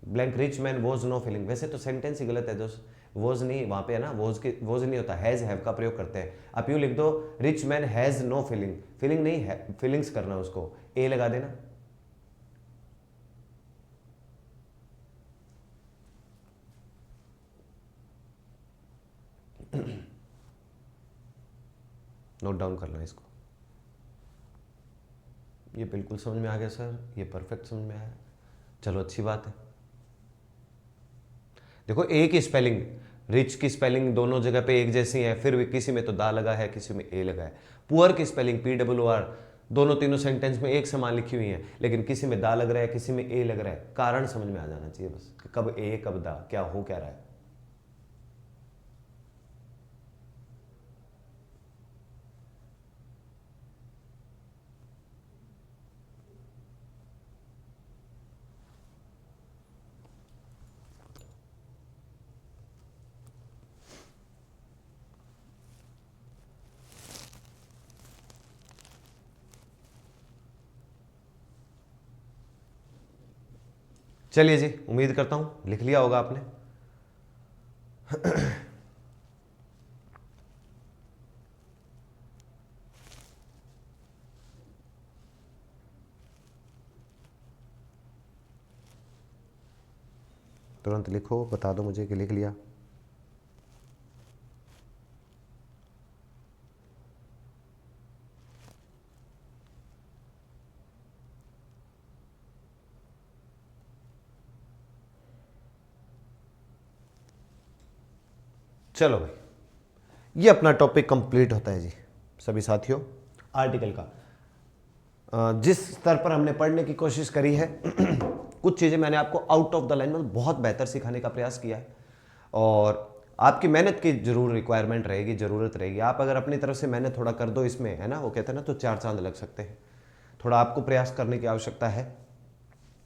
blank rich man was no feeling. वैसे तो सेंटेंस ही गलत है दोस्त, वॉज नहीं, वहां पे है ना, वॉज नहीं होता, हैज हैव का प्रयोग करते हैं। आप यूं लिख दो, rich man has no feeling, feeling नहीं है, फीलिंग्स करना, उसको ए लगा देना। नोट डाउन करना इसको। ये बिल्कुल समझ में आ गया सर, ये परफेक्ट समझ में आया, चलो अच्छी बात है। देखो एक ही स्पेलिंग, रिच की स्पेलिंग दोनों जगह पे एक जैसी है, फिर भी किसी में तो दा लगा है, किसी में ए लगा है। पुअर की स्पेलिंग PWR दोनों तीनों सेंटेंस में एक समान लिखी हुई है, लेकिन किसी में दा लग रहा है, किसी में ए लग रहा है। कारण समझ में आ जाना चाहिए बस, कि कब ए कब दा, क्या हो क्या रहा है। चलिए जी, उम्मीद करता हूं लिख लिया होगा आपने। तुरंत लिखो, बता दो मुझे कि लिख लिया। चलो भाई, ये अपना टॉपिक कंप्लीट होता है जी सभी साथियों। आर्टिकल का जिस स्तर पर हमने पढ़ने की कोशिश करी है कुछ चीज़ें मैंने आपको आउट ऑफ द लाइन में बहुत बेहतर सिखाने का प्रयास किया है, और आपकी मेहनत की जरूर रिक्वायरमेंट रहेगी, ज़रूरत रहेगी। आप अगर अपनी तरफ से मेहनत थोड़ा कर दो इसमें, है ना, वो कहते हैं ना, तो चार चांद लग सकते हैं। थोड़ा आपको प्रयास करने की आवश्यकता है,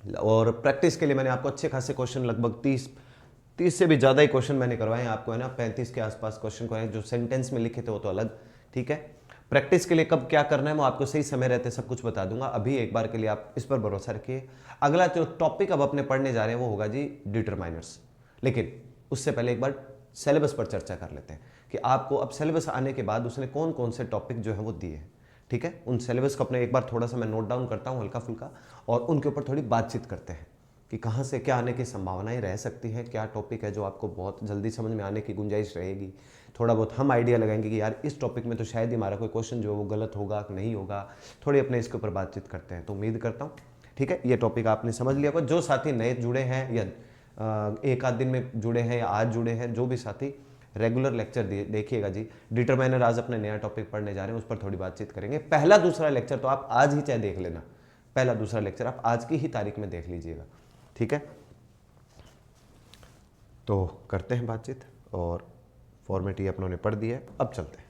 और प्रैक्टिस के लिए मैंने आपको अच्छे खासे क्वेश्चन, लगभग 30 से भी ज़्यादा ही क्वेश्चन मैंने करवाए हैं आपको, है ना, 35 के आसपास क्वेश्चन करवाए। जो सेंटेंस में लिखे थे वो तो अलग, ठीक है। प्रैक्टिस के लिए कब क्या करना है मैं आपको सही समय रहते सब कुछ बता दूंगा। अभी एक बार के लिए आप इस पर भरोसा रखिए। अगला जो टॉपिक अब अपने पढ़ने जा रहे हैं वो होगा जी डिटरमाइनर्स। लेकिन उससे पहले एक बार सिलेबस पर चर्चा कर लेते हैं कि आपको अब सिलेबस आने के बाद उसने कौन कौन से टॉपिक जो है वो दिए हैं, ठीक है। उन सिलेबस को अपने एक बार थोड़ा सा मैं नोट डाउन करता हूँ हल्का फुल्का, और उनके ऊपर थोड़ी बातचीत करते हैं कि कहाँ से क्या आने की संभावनाएं रह सकती हैं, क्या टॉपिक है जो आपको बहुत जल्दी समझ में आने की गुंजाइश रहेगी। थोड़ा बहुत हम आइडिया लगाएंगे कि यार इस टॉपिक में तो शायद ही हमारा कोई क्वेश्चन जो है वो गलत होगा कि नहीं होगा, थोड़ी अपने इसके ऊपर बातचीत करते हैं। तो उम्मीद करता हूँ, ठीक है, ये टॉपिक आपने समझ लिया होगा। जो साथी नए जुड़े हैं या एक आध दिन में जुड़े हैं या आज जुड़े हैं, जो भी साथी रेगुलर लेक्चर देखिएगा जी। डिटरमाइनर आज अपने नया टॉपिक पढ़ने जा रहे हैं, उस पर थोड़ी बातचीत करेंगे। पहला दूसरा लेक्चर तो आप आज ही चाहे देख लेना, पहला दूसरा लेक्चर आप आज की ही तारीख में देख लीजिएगा, ठीक है। तो करते हैं बातचीत, और फॉर्मेट ये अपनों ने पढ़ दिया है। अब चलते हैं,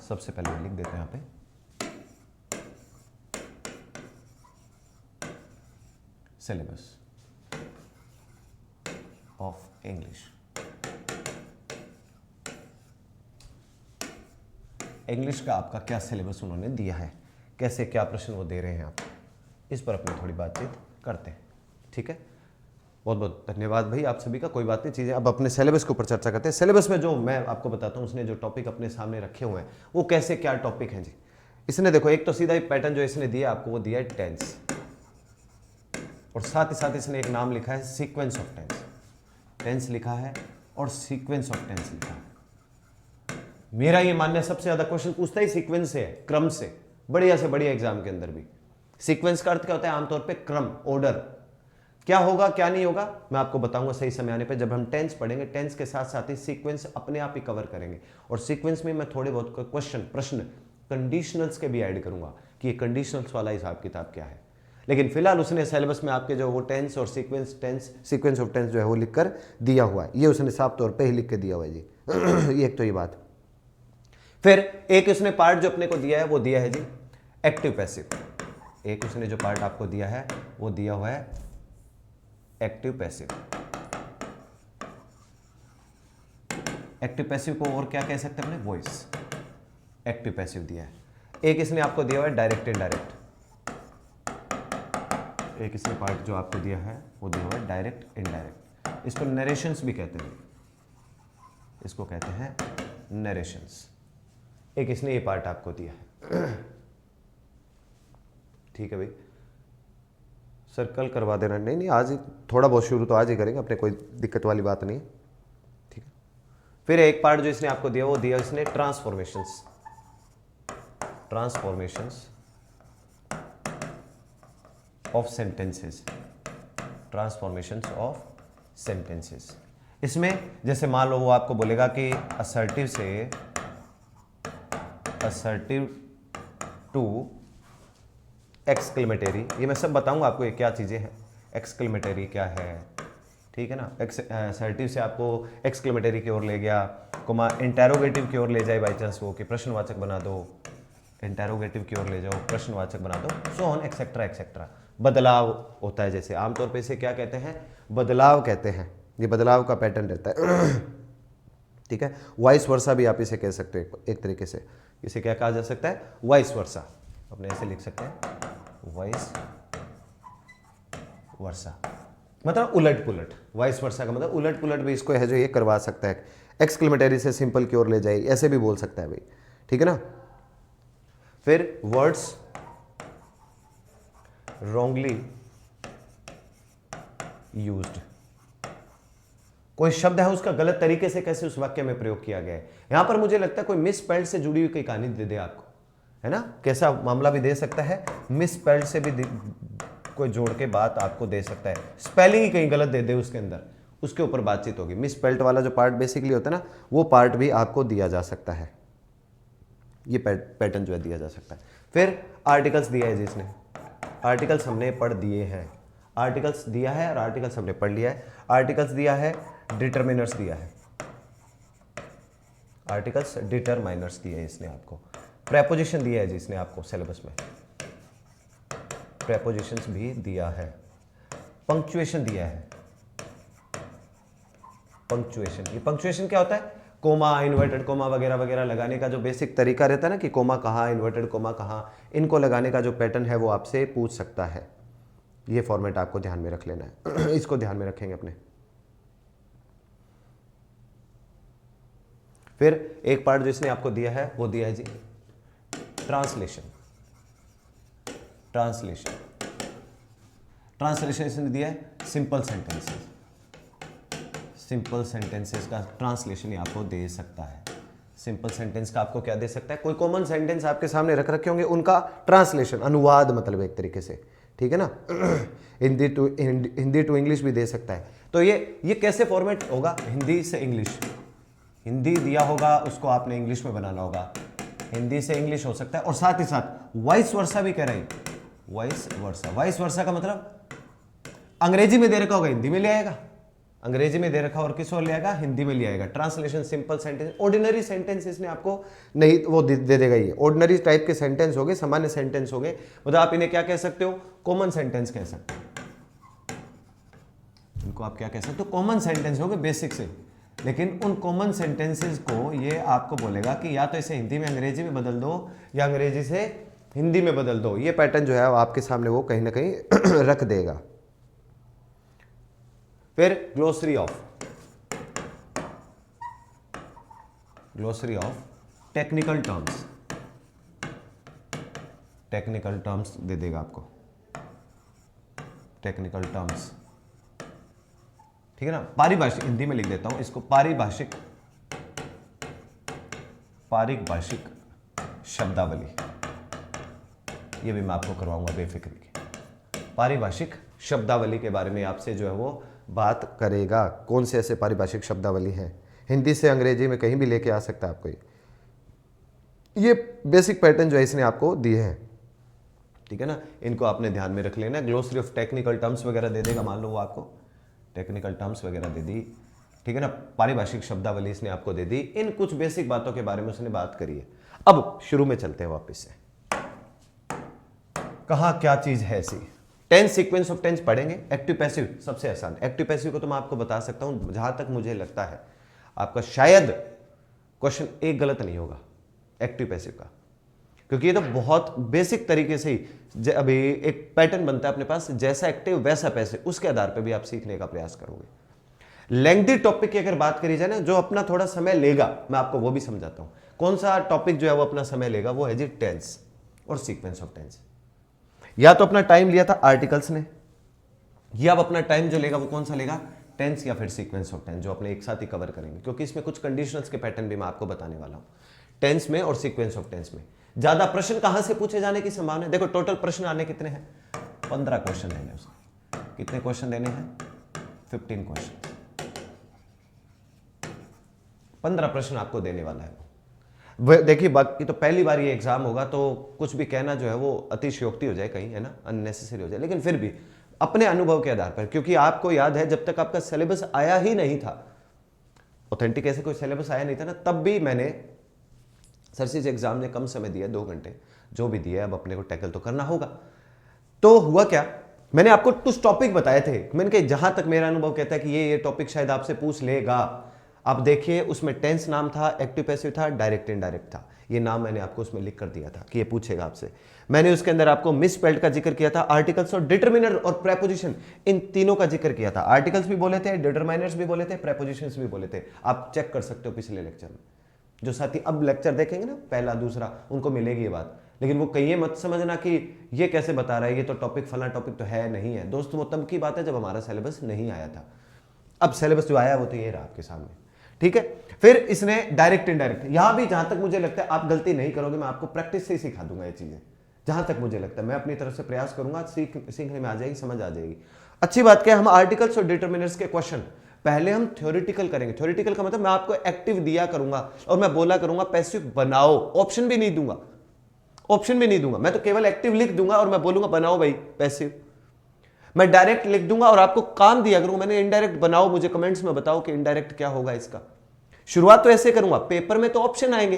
सबसे पहले लिख देते हैं यहाँ पे सिलेबस ऑफ इंग्लिश। इंग्लिश का आपका क्या सिलेबस उन्होंने दिया है, कैसे क्या प्रश्न वो दे रहे हैं आप, इस पर अपनी थोड़ी बातचीत करते हैं। ठीक है, बहुत बहुत धन्यवाद भाई आप सभी का। कोई बात नहीं, चीज़ें अब अपने सिलेबस के ऊपर चर्चा करते हैं। सिलेबस में जो मैं आपको बताता हूँ, उसने जो टॉपिक अपने सामने रखे हुए हैं वो कैसे क्या टॉपिक हैं जी। इसने देखो, एक तो सीधा ही पैटर्न जो इसने दिया आपको, वो दिया है टेंस, और साथ ही साथ इसने एक नाम लिखा है सीक्वेंस ऑफ टेंस। टेंस लिखा है और सीक्वेंस ऑफ टेंस लिखा है। मेरा ये मानना है सबसे ज्यादा क्वेश्चन पूछता ही सीक्वेंस से है, क्रम से, बढ़िया से बढ़िया एग्जाम के अंदर भी। सीक्वेंस का अर्थ क्या होता है? आमतौर पे क्रम, ऑर्डर। क्या होगा क्या नहीं होगा मैं आपको बताऊंगा सही समय आने पे, जब हम टेंस पढ़ेंगे। टेंस के साथ साथ ही सीक्वेंस अपने आप ही कवर करेंगे, और सीक्वेंस में मैं थोड़े बहुत क्वेश्चन, प्रश्न कंडीशनल्स के भी ऐड करूंगा कि ये कंडीशनल्स वाला हिसाब किताब क्या है। लेकिन फिलहाल उसने सिलेबस में आपके जो वो टेंस और सीक्वेंस ऑफ टेंस जो है वो लिखकर दिया हुआ है। ये उसने साफ तौर पे ही लिख के दिया हुआ है जी। एक तो ये बात। फिर एक उसने पार्ट जो अपने को दिया है वो दिया है जी एक्टिव पैसिव। एक उसने जो पार्ट आपको दिया है वो दिया हुआ है एक्टिव पैसिव। एक्टिव पैसिव को और क्या कह सकते हैं अपने? वॉइस। एक्टिव पैसिव दिया है। एक इसने आपको दिया हुआ है डायरेक्ट इनडायरेक्ट। एक इसने पार्ट जो आपको दिया है वो दिया हुआ है डायरेक्ट इनडायरेक्ट। इसको नरेशंस भी कहते हैं, इसको कहते हैं नरेशंस। एक इसने ये पार्ट आपको दिया है। ठीक है भाई, सर्कल करवा देना। नहीं नहीं, आज ही थोड़ा बहुत शुरू तो आज ही करेंगे अपने, कोई दिक्कत वाली बात नहीं है। ठीक है, फिर एक पार्ट जो इसने आपको दिया वो दिया इसने transformations. Transformations of sentences. Transformations of sentences. इसमें जैसे मान लो वो आपको बोलेगा कि असर्टिव से असर्टिव टू एक्सक्लेमेटरी। ये मैं सब बताऊंगा आपको ये क्या चीज़ें हैं। एक्सक्लेमेटरी क्या है, ठीक है ना। असर्टिव से आपको एक्सक्लेमेटरी की ओर ले गया, कोमा इंटेरोगेटिव की ओर ले जाए बाई चांस वो कि प्रश्नवाचक बना दो, इंटेरोगेटिव की ओर ले जाओ प्रश्नवाचक बना दो, सो ऑन एक्सेट्रा एक्सेट्रा। बदलाव होता है, जैसे आमतौर पे इसे क्या कहते हैं? बदलाव कहते हैं। ये बदलाव का पैटर्न रहता है। ठीक है, वाइस वर्सा भी आप इसे कह सकते हैं एक तरीके से। इसे क्या कहा जा सकता है? Vice versa. अपने ऐसे लिख सकते हैं, वाइस वर्सा मतलब उलट पुलट। वाइस वर्सा का मतलब उलट पुलट भी इसको है जो ये करवा सकता है। एक्सक्लेमेटरी से सिंपल की ओर ले जाए, ऐसे भी बोल सकता है भाई। ठीक है ना। फिर वर्ड्स रॉन्गली यूज्ड। कोई शब्द है उसका गलत तरीके से कैसे उस वाक्य में प्रयोग किया गया है। यहां पर मुझे लगता है कोई मिसस्पेल्ड से जुड़ी हुई कोई कहानी दे दे आपको, है ना। कैसा मामला भी दे सकता है, मिसस्पेल्ड से भी कोई जोड़ के बात आपको दे सकता है। स्पेलिंग ही कहीं गलत दे दे उसके अंदर, उसके ऊपर बातचीत होगी। मिसस्पेल्ड वाला जो पार्ट बेसिकली होता है ना, वो पार्ट भी आपको दिया जा सकता है। ये पैटर्न जो है दिया जा सकता है। फिर आर्टिकल्स दिया है जिसने, आर्टिकल्स हमने पढ़ दिए हैं। आर्टिकल्स दिया है और आर्टिकल्स हमने पढ़ लिया है। आर्टिकल्स दिया है, डिटरमिनर्स दिया है। आर्टिकल्स डिटरमाइनर्स दिए है इसने आपको। प्रेपोजिशन दिया है जिसने आपको सिलेबस में, प्रेपोजिशंस भी दिया है। पंक्चुएशन दिया है। पंक्चुएशन, ये पंक्चुएशन क्या होता है? कोमा, इन्वर्टेड कोमा वगैरह वगैरह लगाने का जो बेसिक तरीका रहता है ना, कि कोमा कहाँ, इन्वर्टेड कोमा कहाँ, इनको लगाने का जो पैटर्न है वो आपसे पूछ सकता है। ये फॉर्मेट आपको ध्यान में रख लेना है। इसको ध्यान में रखेंगे अपने। फिर एक पार्ट जो इसने आपको दिया है वो दिया है जी ट्रांसलेशन। ट्रांसलेशन, ट्रांसलेशन इसने दिया है सिंपल सेंटेंसेस। सिंपल सेंटेंसेस का ट्रांसलेशन ये आपको दे सकता है। सिंपल सेंटेंस का आपको क्या दे सकता है? कोई कॉमन सेंटेंस आपके सामने रख रखे होंगे, उनका ट्रांसलेशन, अनुवाद मतलब एक तरीके से। ठीक है ना। हिंदी टू इंग्लिश भी दे सकता है। तो ये कैसे फॉर्मेट होगा? हिंदी से इंग्लिश, हिंदी दिया होगा उसको आपने इंग्लिश में बनाना होगा। हिंदी से इंग्लिश हो सकता है, और साथ ही साथ वाइस वर्सा भी कह रहे हैं। वाइस वर्सा, वाइस वर्सा का मतलब अंग्रेजी में दे रखा होगा हिंदी में ले आएगा, अंग्रेजी में दे रखा और किस ओर ले आएगा? हिंदी में ले आएगा। Translation simple sentence, ordinary sentence इसने आपको नहीं वो दे देगा। ये ऑर्डिनरी टाइप के सेंटेंस हो गए, सामान्य सेंटेंस हो गए, मतलब आप इन्हें क्या कह सकते हो? कॉमन सेंटेंस कह सकते हो। इनको आप क्या कह सकते हो, कॉमन सेंटेंस होंगे बेसिक से, लेकिन उन कॉमन सेंटेंसेस को ये आपको बोलेगा कि या तो इसे हिंदी में अंग्रेजी में बदल दो या अंग्रेजी से हिंदी में बदल दो। ये पैटर्न जो है वो आपके सामने वो कहीं ना कहीं रख देगा। फिर ग्लोसरी ऑफ टेक्निकल टर्म्स दे देगा आपको, टेक्निकल टर्म्स, ठीक है ना। पारिभाषिक, हिंदी में लिख देता हूं इसको, पारिभाषिक शब्दावली, ये भी मैं आपको करवाऊंगा बेफिक्री की। पारिभाषिक शब्दावली के बारे में आपसे जो है वो बात करेगा, कौन से ऐसे पारिभाषिक शब्दावली हैं, हिंदी से अंग्रेजी में कहीं भी लेके आ सकता है आपको। ये बेसिक पैटर्न जो है इसने आपको दिए हैं, ठीक है ना, इनको आपने ध्यान में रख लेना। ग्लोसरी ऑफ टेक्निकल टर्म्स वगैरह दे देगा, मान लो वो आपको टेक्निकल टर्म्स वगैरह दे दी, ठीक है ना। पारिभाषिक शब्दावली इसने आपको दे दी, इन कुछ बेसिक बातों के बारे में उसने बात करी है। अब शुरू में चलते हैं वापस से, कहा क्या चीज है ऐसी। टेंस, सीक्वेंस ऑफ टेंस पढ़ेंगे। एक्टिव पैसिव सबसे आसान, एक्टिव पैसिव को तो मैं आपको बता सकता हूं, जहां तक मुझे लगता है आपका शायद क्वेश्चन एक गलत नहीं होगा एक्टिव पैसिव का, क्योंकि ये तो बहुत बेसिक तरीके से ही अभी एक पैटर्न बनता है अपने पास, जैसा एक्टिव वैसा पैसिव, उसके आधार पे भी आप सीखने का प्रयास करोगे। लेंथी टॉपिक की अगर बात करी जाए ना, जो अपना थोड़ा समय लेगा, मैं आपको वो भी समझाता हूं। कौन सा टॉपिक जो है वो अपना समय लेगा, वो है जी टेंस और सीक्वेंस ऑफ टेंस। या तो अपना टाइम लिया था आर्टिकल्स ने, या अब अपना टाइम जो लेगा वो कौन सा लेगा, टेंस या फिर सीक्वेंस ऑफ टेंस, जो अपने एक साथ ही कवर करेंगे, क्योंकि इसमें कुछ कंडीशनल्स के पैटर्न भी मैं आपको बताने वाला हूं टेंस में और सीक्वेंस ऑफ टेंस में। ज्यादा प्रश्न कहां से पूछे जाने की संभावना है, देखो टोटल प्रश्न आने कितने हैं, 15 क्वेश्चन लेने उसके। कितने क्वेश्चन लेने हैं, 15 क्वेश्चन, 15 प्रश्न आपको देने वाला है। देखिए बाकी तो पहली बार ये एग्जाम होगा, तो कुछ भी कहना जो है वो अतिशयोक्ति हो जाए कहीं, है ना, अननेसेसरी हो जाए, लेकिन फिर भी अपने अनुभव के आधार पर, क्योंकि आपको याद है जब तक आपका सिलेबस आया ही नहीं था, ऑथेंटिक ऐसे कोई सिलेबस आया नहीं था ना, तब भी मैंने सरसीज एग्जाम ने कम समय दिया, 2 घंटे, जो भी दिया अब अपने को टैकल तो करना होगा। तो हुआ क्या, मैंने आपको कुछ टॉपिक बताए थे, मैंने कहा जहां तक मेरा अनुभव कहता है कि ये टॉपिक शायद आपसे पूछ लेगा। आप देखिए उसमें टेंस नाम था, एक्टिव पैसिव था, डायरेक्ट इनडायरेक्ट था, ये नाम मैंने आपको उसमें लिख कर दिया था कि ये पूछेगा आपसे। मैंने उसके अंदर आपको मिसस्पेल्ड का जिक्र किया था, आर्टिकल्स और डिटरमिनर और प्रेपोजिशन, इन तीनों का जिक्र किया था। आर्टिकल्स भी बोले थे, डिटरमिनर्स भी बोले थे, प्रेपोजिशंस भी बोले थे, आप चेक कर सकते हो पिछले लेक्चर में। जो साथी अब लेक्चर देखेंगे ना, पहला दूसरा, उनको मिलेगी ये बात, लेकिन वो कहीं मत समझना कि ये कैसे बता रहा है, ये तो टॉपिक फला टॉपिक तो है नहीं है। दोस्तों वो तब की बात है जब हमारा सिलेबस नहीं आया था, अब सिलेबस जो आया वो तो ये रहा आपके सामने, ठीक है। फिर इसने डायरेक्ट इनडायरेक्ट, यहां भी जहां तक मुझे लगता है आप गलती नहीं करोगे, मैं आपको प्रैक्टिस से ही सिखा दूंगा ये चीजें, जहां तक मुझे लगता है मैं अपनी तरफ से प्रयास करूंगा, सीखने में आ जाएगी, समझ आ जाएगी। अच्छी बात क्या है, हम आर्टिकल्स और डिटरमिनर्स के क्वेश्चन पहले हम थ्योरेटिकल करेंगे। थ्योरेटिकल का मतलब मैं आपको एक्टिव दिया करूंगा और मैं बोला करूंगा पैसिव बनाओ, ऑप्शन भी नहीं दूंगा, ऑप्शन भी नहीं दूंगा, मैं तो केवल एक्टिव लिख दूंगा और मैं बोलूंगा बनाओ भाई पैसिव। मैं डायरेक्ट लिख दूंगा और आपको काम दिया करूंगा, मैंने इनडायरेक्ट बनाओ, मुझे कमेंट्स में बताओ कि इनडायरेक्ट क्या होगा इसका। शुरुआत तो ऐसे करूंगा, पेपर में तो ऑप्शन आएंगे,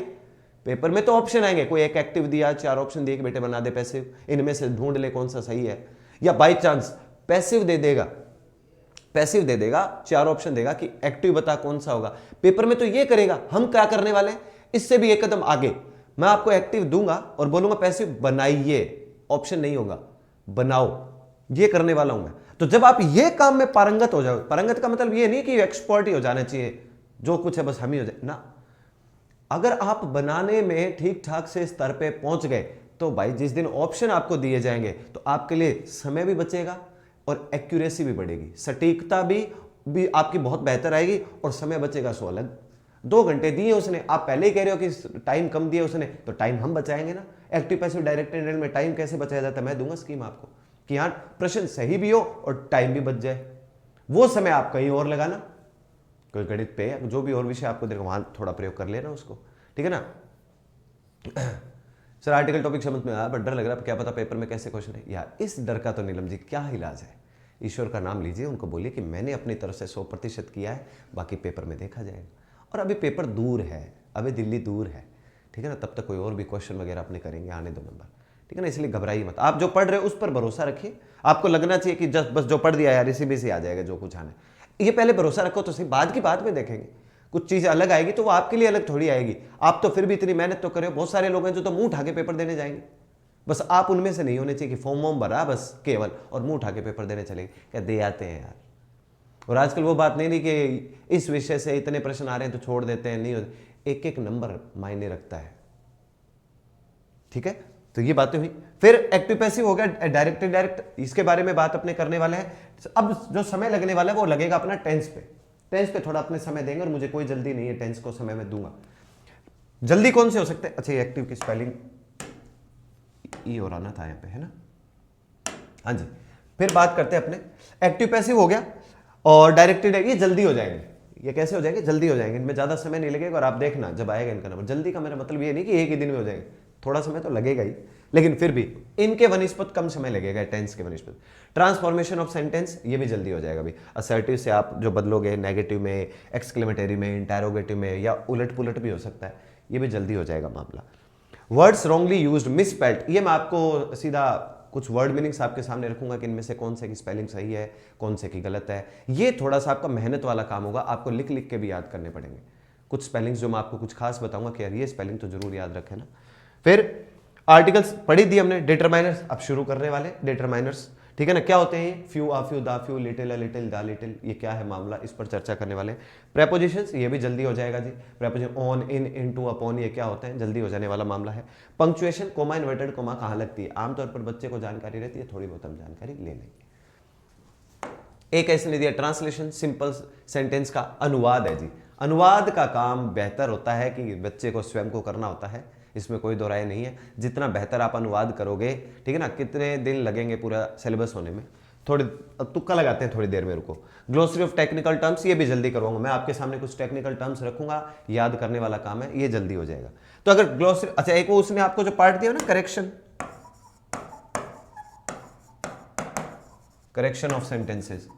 पेपर में तो ऑप्शन आएंगे, कोई एक एक्टिव दिया, 4 ऑप्शन दिए कि बेटे बना दे पैसिव, इनमें से ढूंढ ले कौन सा सही है, या बाई चांस पैसिव दे देगा, पैसिव दे देगा, 4 ऑप्शन देगा कि एक्टिव बता कौन सा होगा। पेपर में तो ये करेगा, हम क्या करने वाले हैं, इससे भी एक कदम आगे, मैं आपको एक्टिव दूंगा और बोलूंगा पैसिव बनाइए, ऑप्शन नहीं होगा, बनाओ, ये करने वाला हूं मैं। तो जब आप ये काम में पारंगत हो जाओ, पारंगत का मतलब ये नहीं कि एक्सपर्ट ही हो जाना चाहिए, जो कुछ है बस हम ही हो जाए ना, अगर आप बनाने में ठीक ठाक से स्तर पे पहुंच गए तो भाई जिस दिन ऑप्शन आपको दिए जाएंगे तो आपके लिए समय भी बचेगा और एक्यूरेसी भी बढ़ेगी, सटीकता भी आपकी बहुत बेहतर आएगी और समय बचेगा सो अलग। 2 घंटे दिए उसने, आप पहले ही कह रहे हो कि टाइम कम दिया उसने, तो टाइम हम बचाएंगे ना। एक्टिव पैसिव डायरेक्ट इनडायरेक्ट में टाइम कैसे बचाया जाता है, मैं दूंगा स्कीम आपको कि यहां प्रश्न सही भी हो और टाइम भी बच जाए। वो समय आप कहीं और लगाना, कोई गणित पे जो भी और विषय आपको देखो वहां थोड़ा प्रयोग कर लेना उसको, ठीक है ना। सर आर्टिकल टॉपिक समझ में आया, बट डर लग रहा है, क्या पता पेपर में कैसे क्वेश्चन है यार। इस डर का तो नीलम जी क्या इलाज है, ईश्वर का नाम लीजिए, उनको बोलिए कि मैंने अपनी तरफ से 100% किया है, बाकी पेपर में देखा जाएगा। और अभी पेपर दूर है, अभी दिल्ली दूर है, ठीक है ना, तब तक कोई और भी क्वेश्चन वगैरह अपने करेंगे, आने दो नंबर, ठीक है ना, इसलिए घबराइए मत, आप जो पढ़ रहे हो उस पर भरोसा रखिए। आपको लगना चाहिए कि जस्ट बस जो पढ़ दिया यार इसी में से आ जाएगा जो कुछ आना है, ये पहले भरोसा रखो तो सही, बाद की बात में देखेंगे। कुछ चीज़ अलग आएगी तो वो आपके लिए अलग थोड़ी आएगी। आप तो फिर भी इतनी मेहनत तो करो, बहुत सारे लोग हैं जो तो मुंह उठा के पेपर देने जाएंगे, बस आप उनमें से नहीं होने चाहिए कि फॉर्म वॉर्म भरा बस केवल और मुंह उठा के पेपर देने चले क्या दे आते हैं यार। और आजकल वो बात नहीं कि इस विषय से इतने प्रश्न आ रहे हैं तो छोड़ देते हैं, नहीं होते, एक एक नंबर मायने रखता है। ठीक है, तो ये बातें हुई। फिर एक्टिव पैसिव हो गया, डायरेक्ट इनडायरेक्ट, इसके बारे में बात अपने करने वाले हैं। अब जो समय लगने वाला है वो लगेगा अपना टेंस पे। टेंस पे थोड़ा अपने समय देंगे और मुझे कोई जल्दी नहीं है, टेंस को समय में दूंगा। जल्दी कौन से हो सकते हैं? अच्छा, ये एक्टिव की स्पेलिंग ई और आना था यहाँ पे, है ना? हाँ जी। फिर बात करते हैं अपने एक्टिव पैसिव हो गया और डायरेक्टेड, ये जल्दी हो जाएंगे। ये कैसे हो जाएंगे? जल्दी हो जाएंगे, इनमें ज्यादा समय नहीं लगेगा। और आप देखना जब आएगा इनका नंबर, जल्दी का मेरा मतलब ये नहीं कि एक ही दिन में हो जाएंगे, थोड़ा समय तो लगेगा ही, लेकिन फिर भी इनके वनिस्पत कम समय लगेगा, टेंस के वनिस्पत। ट्रांसफॉर्मेशन ऑफ सेंटेंस, ये भी जल्दी हो जाएगा भाई। असर्टिव से आप जो बदलोगे नेगेटिव में, एक्सक्लेमेटरी में, इंटैरोगेटिव में, या उलट पुलट भी हो सकता है, ये भी जल्दी हो जाएगा मामला। वर्ड्स रॉन्गली यूज्ड, मिसस्पेल्ड, ये मैं आपको सीधा कुछ वर्ड मीनिंग्स आपके सामने रखूंगा कि इनमें से कौन से की स्पेलिंग सही है, कौन से की गलत है। ये थोड़ा सा आपका मेहनत वाला काम होगा, आपको लिख लिख के भी याद करने पड़ेंगे कुछ स्पेलिंग्स जो मैं आपको कुछ खास बताऊंगा कि यार ये स्पेलिंग तो जरूर याद रखें ना। फिर आर्टिकल्स पढ़ी दी हमने, डिटरमाइनर्स अब शुरू करने वाले। डिटरमाइनर्स, ठीक है ना, क्या होते हैं? फ्यू, आ फ्यू, दा फ्यू, लिटिल, अ लिटिल, दा लिटिल, ये क्या है मामला, इस पर चर्चा करने वाले। प्रेपोजिशंस, ये भी जल्दी हो जाएगा जी। Preposition on, in, into, upon, ये क्या होते हैं? जल्दी हो जाने वाला मामला है। पंक्चुएशन, कोमा, इन्वर्टेड कोमा कहाँ लगती है? आमतौर पर बच्चे को जानकारी रहती है, थोड़ी बहुत हम जानकारी ले लेंगे। एक ऐसे नहीं दिया, ट्रांसलेशन, सिंपल सेंटेंस का अनुवाद है जी। अनुवाद का काम बेहतर होता है कि बच्चे को स्वयं को करना होता है, इसमें कोई दो राय नहीं है। जितना बेहतर आप अनुवाद करोगे, ठीक है ना, कितने दिन लगेंगे पूरा सिलेबस होने में, थोड़े तुक्का लगाते हैं, थोड़ी देर में रुको। ग्लोसरी ऑफ टेक्निकल टर्म्स, ये भी जल्दी करवाऊंगा मैं आपके सामने, कुछ टेक्निकल टर्म्स रखूंगा, याद करने वाला काम है, ये जल्दी हो जाएगा। तो अगर ग्लोसरी, अच्छा एक वो उसने आपको जो पार्ट दिया ना, correction, correction of sentences,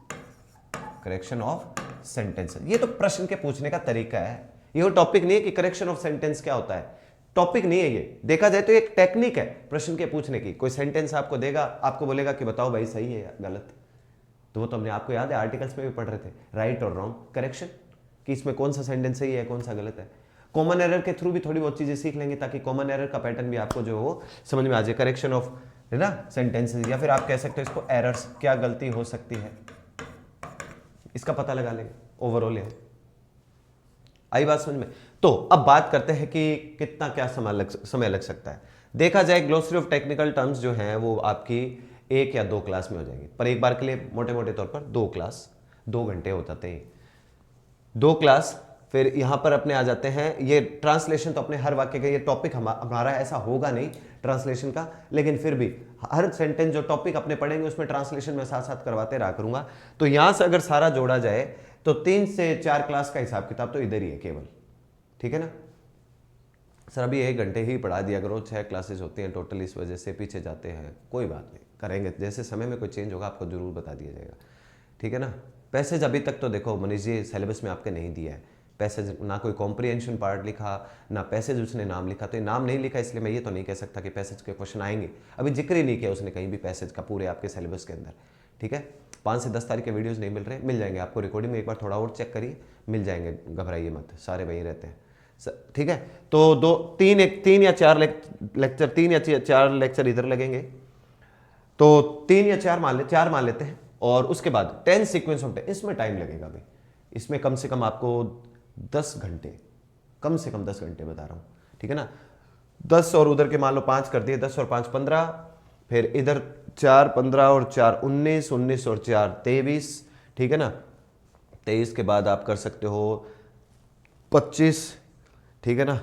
correction of sentences, ये तो प्रश्न के पूछने का तरीका है, ये टॉपिक नहीं है कि करेक्शन ऑफ सेंटेंस क्या होता है, टॉपिक नहीं है ये। देखा जाए तो एक टेक्निक है प्रश्न के पूछने की। कोई सेंटेंस आपको देगा, आपको बोलेगा कि बताओ भाई सही है या गलत, तो वो तो हमने आपको याद है आर्टिकल्स में भी पढ़ रहे थे, राइट और रॉन्ग, करेक्शन, कि इसमें कौन सा सेंटेंस सही है, कौन सा गलत है। कॉमन एरर के थ्रू भी थोड़ी बहुत चीजें सीख लेंगे ताकि कॉमन एरर का पैटर्न भी आपको जो हो समझ में आ जाए। करेक्शन ऑफ, है ना, सेंटेंसेस, या फिर आप कह सकते हो इसको एरर्स, क्या गलती हो सकती है, इसका पता लगा लेंगे ओवरऑल। है आई बात समझ में? तो अब बात करते हैं कि कितना क्या समय लग सकता है। देखा जाए ग्लोसरी ऑफ टेक्निकल टर्म्स जो हैं वो आपकी 1 या 2 क्लास में हो जाएगी, पर एक बार के लिए मोटे मोटे तौर पर 2 क्लास, 2 घंटे हो जाते हैं 2 क्लास। फिर यहां पर अपने आ जाते हैं ये ट्रांसलेशन, तो अपने हर वाक्य का ये टॉपिक हमारा ऐसा होगा नहीं ट्रांसलेशन का, लेकिन फिर भी हर सेंटेंस जो टॉपिक अपने पढ़ेंगे उसमें ट्रांसलेशन में साथ साथ करवाते रहा करूंगा। तो यहां से अगर सारा जोड़ा जाए तो 3 से 4 क्लास का हिसाब किताब तो इधर ही है केवल, ठीक है ना। सर अभी 1 घंटे ही पढ़ा दिया करो, 6 क्लासेस होती हैं टोटल, इस वजह से पीछे जाते हैं, कोई बात नहीं, करेंगे जैसे समय में कोई चेंज होगा आपको जरूर बता दिया जाएगा, ठीक है ना। पैसेज अभी तक तो देखो मनीष जी सिलेबस में आपके नहीं दिया है पैसेज, ना कोई कॉम्प्रिहेंशन पार्ट लिखा, ना पैसेज उसने नाम लिखा, तो ये नाम नहीं लिखा इसलिए मैं ये तो नहीं कह सकता कि पैसेज के क्वेश्चन आएंगे, अभी जिक्र ही नहीं किया उसने कहीं भी पैसेज का पूरे आपके सिलेबस के अंदर, ठीक है। 5 से 10 तारीख के वीडियोस नहीं मिल रहे, मिल जाएंगे आपको रिकॉर्डिंग में, एक बार थोड़ा और चेक करिए, मिल जाएंगे, घबराइए मत, सारे वहीं रहते हैं, ठीक है। तो 3 या 4 लेक्चर, 3 या 4 लेक्चर इधर लगेंगे, तो 3 या 4 मान लेते हैं। और उसके बाद 10 सीक्वेंस ऑफ डे, इसमें टाइम लगेगा भाई, इसमें कम से कम आपको 10 घंटे, कम से कम 10 घंटे बता रहा हूँ, ठीक है ना। 10 और उधर के मान लो 5 कर दिए, 10 और 5 15, फिर इधर 4 15 और 4 19, 19 और 4 23, ठीक है ना। 23 के बाद आप कर सकते हो 25, ठीक है ना,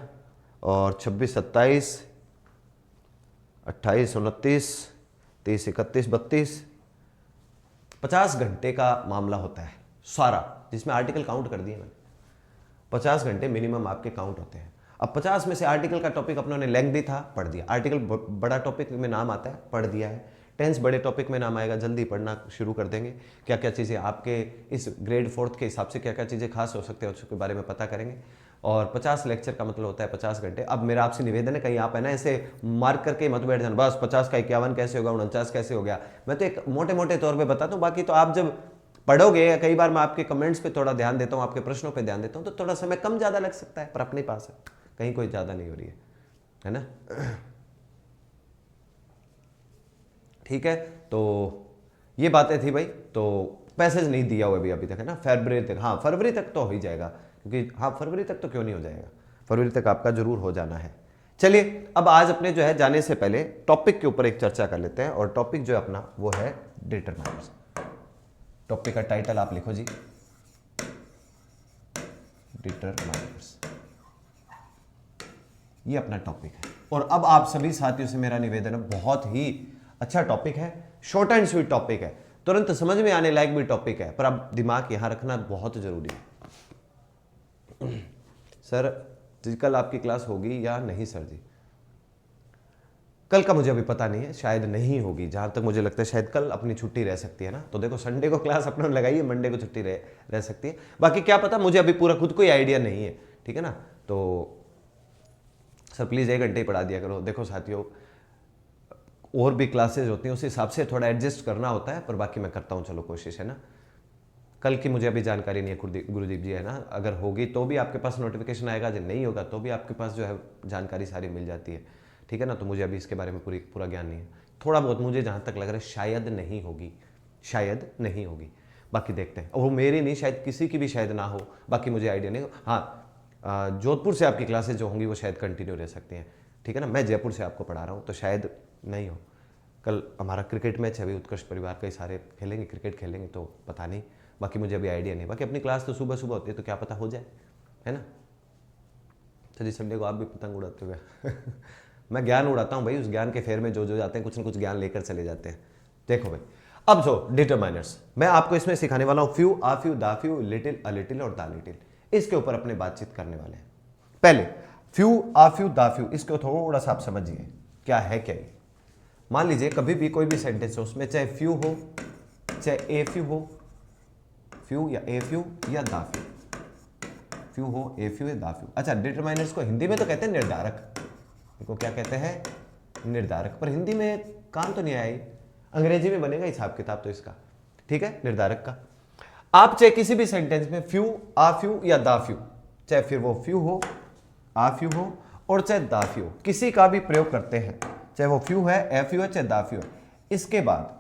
और 26 27, 28 29, 30 31 32, 50 घंटे का मामला होता है सारा, जिसमें आर्टिकल काउंट कर दिए मैंने, 50 घंटे मिनिमम आपके काउंट होते हैं। अब 50 में से आर्टिकल का टॉपिक अपनों ने लेंथी था, पढ़ दिया, आर्टिकल बड़ा टॉपिक में नाम आता है, पढ़ दिया है, टेंस बड़े टॉपिक में नाम आएगा, जल्दी पढ़ना शुरू कर देंगे, क्या क्या चीज़ें आपके इस ग्रेड 4th के हिसाब से क्या क्या चीज़ें खास हो सकते हैं उसके बारे में पता करेंगे। और 50 लेक्चर का मतलब होता है 50 घंटे। अब मेरा आपसे निवेदन है, कहीं आप है ना ऐसे मार्क करके मत बैठ जाना बस 50 का 51 कैसे होगा, 49 कैसे हो गया। मैं तो एक मोटे मोटे तौर पे बताता हूँ, बाकी तो आप जब पढ़ोगे, कई बार मैं आपके कमेंट्स पे थोड़ा ध्यान देता हूँ, आपके प्रश्नों पे ध्यान देता हूँ, तो थोड़ा समय कम ज़्यादा लग सकता है, पर अपने पास है, कहीं कोई ज़्यादा नहीं हो रही है ना। ठीक है, तो ये बातें थी भाई। तो पैसेज नहीं दिया हुआ अभी तक है ना, फरवरी तक, हाँ फरवरी तक तो हो ही जाएगा, क्योंकि हाँ फरवरी तक तो क्यों नहीं हो जाएगा, फरवरी तक आपका जरूर हो जाना है। चलिए अब आज अपने जो है जाने से पहले टॉपिक के ऊपर एक चर्चा कर लेते हैं, और टॉपिक जो है अपना वो है डिटरमाइनर्स। टॉपिक का टाइटल आप लिखो जी, डिटरमाइनर्स, ये अपना टॉपिक है। और अब आप सभी साथियों से मेरा निवेदन है, बहुत ही अच्छा टॉपिक है, शॉर्ट एंड स्वीट टॉपिक है, तुरंत समझ में आने लायक भी टॉपिक है, पर अब दिमाग यहां रखना बहुत जरूरी है। सर जी कल आपकी क्लास होगी या नहीं सर जी? कल का मुझे अभी पता नहीं है, शायद नहीं होगी, जहां तक मुझे लगता है शायद कल अपनी छुट्टी रह सकती है ना, तो देखो संडे को क्लास अपने लगाइए, मंडे को छुट्टी रह सकती है, बाकी क्या पता, मुझे अभी पूरा खुद कोई आइडिया नहीं है, ठीक है ना। तो सर प्लीज़ 1 घंटे ही पढ़ा दिया करो। देखो साथियों, और भी क्लासेज होती हैं, उस हिसाब से थोड़ा एडजस्ट करना होता है, पर बाकी मैं करता हूँ, चलो कोशिश है ना। कल की मुझे अभी जानकारी नहीं है गुरुदीप जी, है ना, अगर होगी तो भी आपके पास नोटिफिकेशन आएगा, जब नहीं होगा तो भी आपके पास जो है जानकारी सारी मिल जाती है, ठीक है ना। तो मुझे अभी इसके बारे में पूरा ज्ञान नहीं है, थोड़ा बहुत मुझे जहाँ तक लग रहा है शायद नहीं होगी, शायद नहीं होगी, बाकी देखते हैं। और वो मेरी नहीं, शायद किसी की भी शायद ना हो, बाकी मुझे आइडिया नहीं। हाँ जोधपुर से आपकी क्लासेज जो होंगी वो शायद कंटिन्यू रह सकती हैं, ठीक है ना। मैं जयपुर से आपको पढ़ा रहा हूँ, तो शायद नहीं हो। कल हमारा क्रिकेट मैच है, अभी उत्कर्ष परिवार कई सारे खेलेंगे, क्रिकेट खेलेंगे, तो पता नहीं, बाकी मुझे अभी आइडिया नहीं। बाकी अपनी क्लास तो सुबह सुबह होती है, तो क्या पता हो जाए, है ना। चलिए संडे को आप भी पतंग उड़ाते हुए मैं ज्ञान उड़ाता हूँ भाई, उस ज्ञान के फेर में जो जाते हैं कुछ ना कुछ ज्ञान लेकर चले जाते हैं। देखो भाई, अब जो डिटरमाइनर्स मैं आपको इसमें सिखाने वाला हूँ, फ्यू, आ फ्यू, दा फ्यू, लिटिल, अ लिटिल और दा लिटिल, इसके ऊपर अपने बातचीत करने वाले हैं। पहले फ्यू, आ फ्यू, दा फ्यू, इसको थोड़ा सा आप समझिए क्या है क्या ये। मान लीजिए कभी भी कोई भी सेंटेंस हो, उसमें चाहे फ्यू हो, चाहे ए फ्यू हो, फ्यू या ए फ्यू या दा फ्यू, फ्यू हो, ए फ्यू या दा फ्यू। अच्छा, डिटरमाइनर्स को हिंदी में तो कहते हैं निर्धारक, इनको क्या कहते हैं, निर्धारक, पर हिंदी में काम तो नहीं आया, अंग्रेजी में बनेगा हिसाब किताब तो इसका, ठीक है, निर्धारक का। आप चाहे किसी भी सेंटेंस में फ्यू, आ फ्यू या दा फ्यू, चाहे फिर वो फ्यू हो, आ फ्यू हो, और चाहे दा फ्यू हो, किसी का भी प्रयोग करते हैं, चाहे वो फ्यू है, ए फ्यू है, चाहे दा फ्यू है, इसके बाद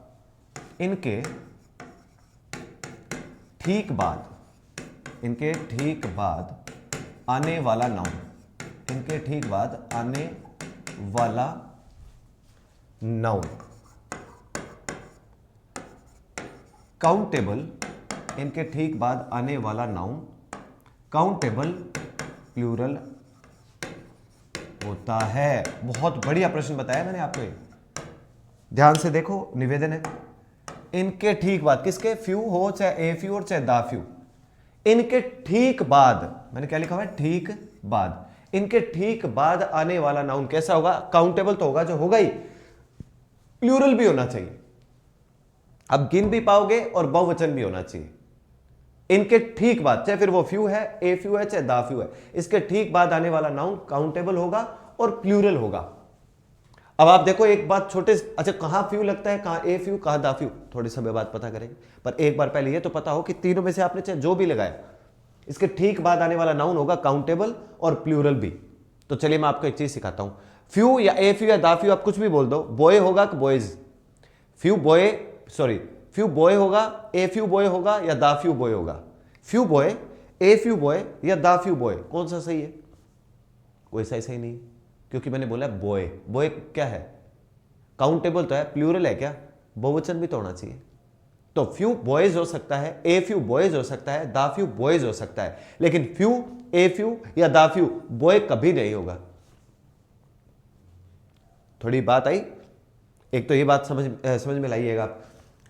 इनके ठीक बाद आने वाला नाउन, इनके ठीक बाद आने वाला नाउन काउंटेबल, इनके ठीक बाद आने वाला नाउन काउंटेबल प्लूरल होता है। बहुत बढ़िया प्रश्न बताया मैंने आपको, ध्यान से देखो, निवेदन है इनके ठीक बाद, किसके, फ्यू हो, चाहे ए फ्यू और चाहे दा फ्यू, इनके ठीक बाद, मैंने क्या लिखा हुआ है, ठीक बाद, इनके ठीक बाद आने वाला नाउन कैसा होगा, काउंटेबल तो होगा, जो होगा ही, प्लूरल भी होना चाहिए, अब गिन भी पाओगे, और बहुवचन भी होना चाहिए। इनके ठीक बाद, चाहे फिर वो फ्यू है, ए फ्यू है, चाहे दा फ्यू है, इसके ठीक बाद आने वाला नाउन काउंटेबल होगा और प्लूरल होगा। अब आप देखो एक बात छोटे, अच्छा कहां फ्यू लगता है, कहां ए फ्यू, कहां दा फ्यू, थोड़ी समय बाद पता करेंगे, पर एक बार पहले ये तो पता हो कि तीनों में से आपने चाहे जो भी लगाया, इसके ठीक बाद आने वाला नाउन होगा काउंटेबल और प्लूरल भी। तो चलिए मैं आपको एक चीज सिखाता हूं, फ्यू या ए फ्यू या दा फ्यू, आप कुछ भी बोल दो, बॉय होगा कि बॉयज, फ्यू बॉय होगा, ए फ्यू बॉय होगा या दा फ्यू बॉय होगा, few boy, a few boy या दा फ्यू बॉय, कौन सा सही है, कोई सही नहीं, क्योंकि मैंने बोला बॉय, बॉय क्या है, काउंटेबल तो है, प्लूरल है क्या, बहुवचन भी तो होना चाहिए। तो फ्यू बॉयज हो सकता है, ए फ्यू बॉयज हो सकता है, दा फ्यू बॉयज हो सकता है, लेकिन फ्यू, ए फ्यू या दा फ्यू बॉय कभी नहीं होगा। थोड़ी बात आई, एक तो ये बात समझ में लाइएगा आप।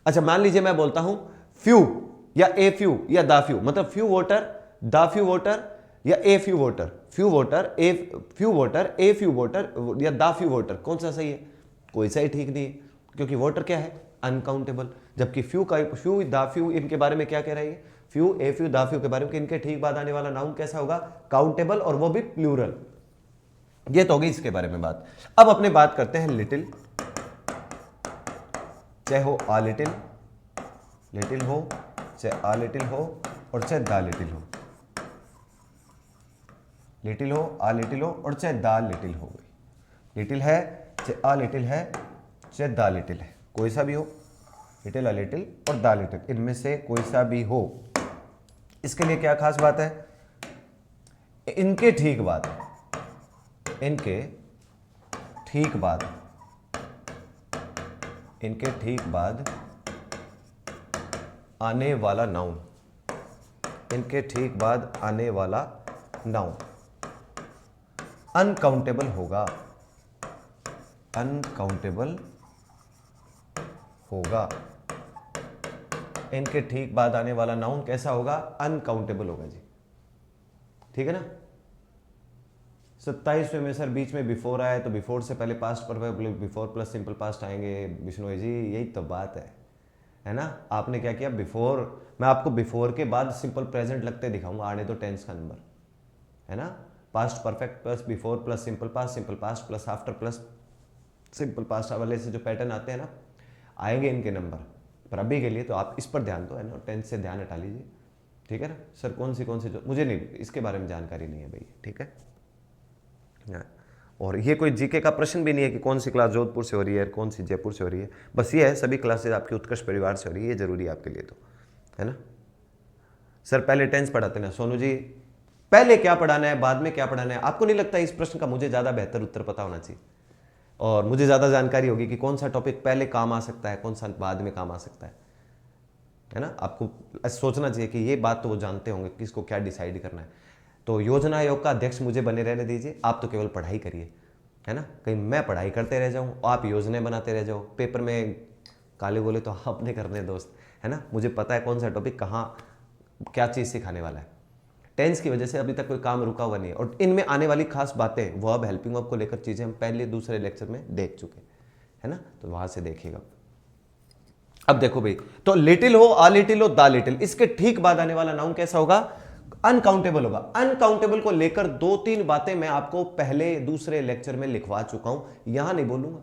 अच्छा मान लीजिए मैं बोलता हूं फ्यू या ए फ्यू या दा फ्यू, मतलब फ्यू वोटर, दा फ्यू वोटर या a few voter, few voter, a few voter या दा फ्यू वोटर, कौन सा सही है, कोई सा ही ठीक नहीं है, क्योंकि वोटर क्या है, अनकाउंटेबल, जबकि फ्यू दा फ्यू इनके बारे में क्या कह रही है, फ्यू, ए फ्यू, दा फ्यू के बारे में, कि इनके ठीक बाद आने वाला नाउन कैसा होगा, काउंटेबल, और वो भी प्लूरल। ये तो होगी इसके बारे में बात। अब अपने बात करते हैं लिटिल, चाहे हो आ लिटिल, लिटिल हो, चाहे आ लिटिल हो, और चाहे दा लिटिल हो, लिटिल हो, आ लिटिल हो, और चाहे दा लिटिल हो। लिटिल है, चाहे आ लिटिल है, चाहे दा लिटिल है, कोई सा भी हो, लिटिल, आ लिटिल और दा लिटिल, इनमें से कोई सा भी हो। इसके लिए क्या खास बात है, इनके ठीक बाद, इनके ठीक बाद, इनके ठीक बाद आने वाला नाउन, इनके ठीक बाद आने वाला नाउन अनकाउंटेबल होगा, अनकाउंटेबल होगा। इनके ठीक बाद आने वाला नाउन कैसा होगा, अनकाउंटेबल होगा जी, ठीक है ना। 27वें में सर बीच में बिफोर आया तो बिफोर से पहले past perfect, before plus simple past आएंगे विष्णु जी, यही तो बात है ना। आपने क्या किया, बिफोर, मैं आपको बिफोर के बाद सिंपल प्रेजेंट लगते दिखाऊंगा, आने तो टेंस का नंबर है ना। Past perfect plus before plus simple past plus after plus simple past वाले से जो पैटर्न आते हैं ना, आएंगे इनके नंबर। पर अभी के लिए तो आप इस पर ध्यान दो, है ना, टेंस से ध्यान हटा लीजिए, ठीक है ना। सर कौन सी जो, मुझे नहीं, इसके बारे में जानकारी नहीं है भाई, ठीक है। और ये कोई जीके का प्रश्न भी नहीं है कि कौन सी क्लास जोधपुर से हो रही है, कौन सी जयपुर से हो रही है, बस ये है सभी क्लासेज आपकी उत्कर्ष परिवार से हो रही है, ये जरूरी है आपके लिए तो, है ना। सर पहले टेंस पढ़ाते ना सोनू जी, पहले क्या पढ़ाना है बाद में क्या पढ़ाना है, आपको नहीं लगता इस प्रश्न का मुझे ज़्यादा बेहतर उत्तर पता होना चाहिए, और मुझे ज़्यादा जानकारी होगी कि कौन सा टॉपिक पहले काम आ सकता है, कौन सा बाद में काम आ सकता है ना। आपको सोचना चाहिए कि ये बात तो वो जानते होंगे किसको क्या डिसाइड करना है। तो योजना आयोग का अध्यक्ष मुझे बने रहने दीजिए, आप तो केवल पढ़ाई करिए, है ना। कहीं मैं पढ़ाई करते रह जाऊँ, आप योजनाएं बनाते रह जाओ, पेपर में काले बोले तो आपने करने दोस्त, है ना। मुझे पता है कौन सा टॉपिक कहाँ क्या चीज़ सिखाने वाला है। टेंस की वजह से अभी तक कोई काम रुका हुआ नहीं है, और इनमें आने वाली खास बातें, वर्ब, हेल्पिंग वर्ब को लेकर चीज़ें हम पहले दूसरे लेक्चर में देख चुके, है ना, तो वहाँ से देखिएगा। अब देखो भाई, तो लिटिल हो, आ लिटिल हो, दा लिटिल, इसके ठीक बाद आने वाला नाउन कैसा होगा, अनकाउंटेबल होगा। अनकाउंटेबल को लेकर 2-3 बातें मैं आपको पहले दूसरे लेक्चर में लिखवा चुका हूं, यहां नहीं बोलूंगा,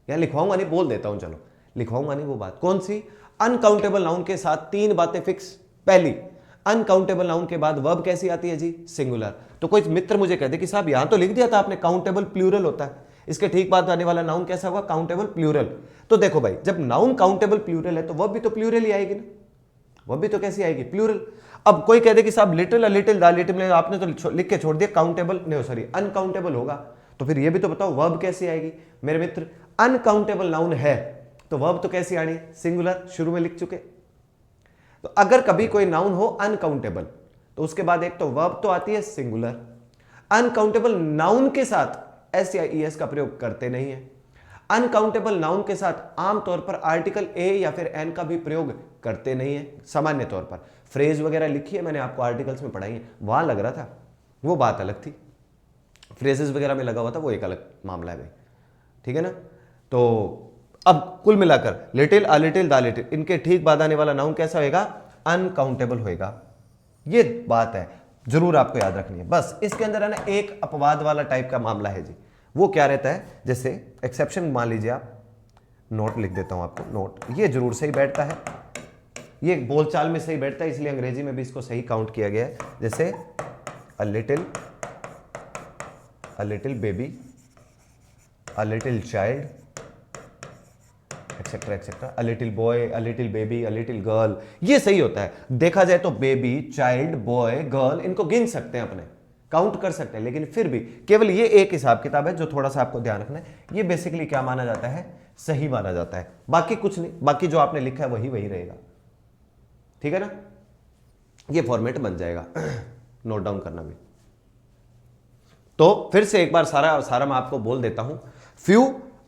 यहां लिखवाऊंगा नहीं, बोल देता हूं, चलो लिखवाऊंगा नहीं। वो बात कौन सी, अनकाउंटेबल नाउन के साथ 3 बातें फिक्स। पहली, अनकाउंटेबल नाउन के बाद वर्ब कैसी आती है जी, सिंगुलर। तो कोई मित्र मुझे कहते कि साहब यहां तो लिख दिया था आपने काउंटेबल प्लूरल होता है, इसके ठीक बाद आने वाला नाउन कैसा होगा, काउंटेबल प्लूरल। तो देखो भाई, जब नाउन काउंटेबल प्लूरल है तो वर्ब भी तो प्लूरल ही आएगी ना, वर्ब भी तो कैसी आएगी, प्लूरल। अब कोई कहते कि साहब लिटिल, लिटिल, दा लिटिल, आपने तो लिख के छोड़ दिया काउंटेबल, नहीं सॉरी अनकाउंटेबल होगा, तो फिर ये भी तो बताओ वर्ब कैसी आएगी मेरे मित्र। अनकाउंटेबल नाउन है तो वर्ब तो कैसी आनी, सिंगुलर, शुरू में लिख चुके। तो अगर कभी कोई नाउन हो अनकाउंटेबल तो उसके बाद एक तो वर्ब तो आती है सिंगुलर। अनकाउंटेबल नाउन के साथ एस या ईएस का प्रयोग करते नहीं है। अनकाउंटेबल नाउन के साथ आमतौर पर आर्टिकल ए या फिर एन का भी प्रयोग करते नहीं है। सामान्य तौर पर फ्रेज वगैरह लिखी है मैंने आपको आर्टिकल्स में पढ़ाई है, वहां लग रहा था, वो बात अलग थी, फ्रेजेस वगैरह में लगा हुआ था, वो एक अलग मामला है भाई, ठीक है ना। तो अब कुल मिलाकर लिटिल, आ लिटिल, दा लिटिल, इनके ठीक बाद आने वाला नाउन कैसा होगा, अनकाउंटेबल होगा। ये बात है, जरूर आपको याद रखनी है। बस इसके अंदर है ना एक अपवाद वाला टाइप का मामला है जी। वो क्या रहता है, जैसे एक्सेप्शन मान लीजिए आप, नोट लिख देता हूं आपको, नोट, ये जरूर सही बैठता है, ये बोलचाल में सही बैठता है, इसलिए अंग्रेजी में भी इसको सही काउंट किया गया है। जैसे a little baby, a little child, etcetera etcetera, a little boy, a little baby, a little girl, ये सही होता है। देखा जाए तो बेबी, चाइल्ड, बॉय, गर्ल, इनको गिन सकते हैं, अपने काउंट कर सकते हैं, लेकिन फिर भी केवल ये एक हिसाब किताब है जो थोड़ा सा आपको ध्यान रखना है। ये बेसिकली क्या माना जाता है, सही माना जाता है, बाकी कुछ नहीं, बाकी जो आपने लिखा है वही वही रहेगा, ठीक है ना। ये फॉर्मेट बन जाएगा, नोट डाउन करना भी। तो फिर से एक बार सारा मैं आपको बोल देता हूं, फ्यू,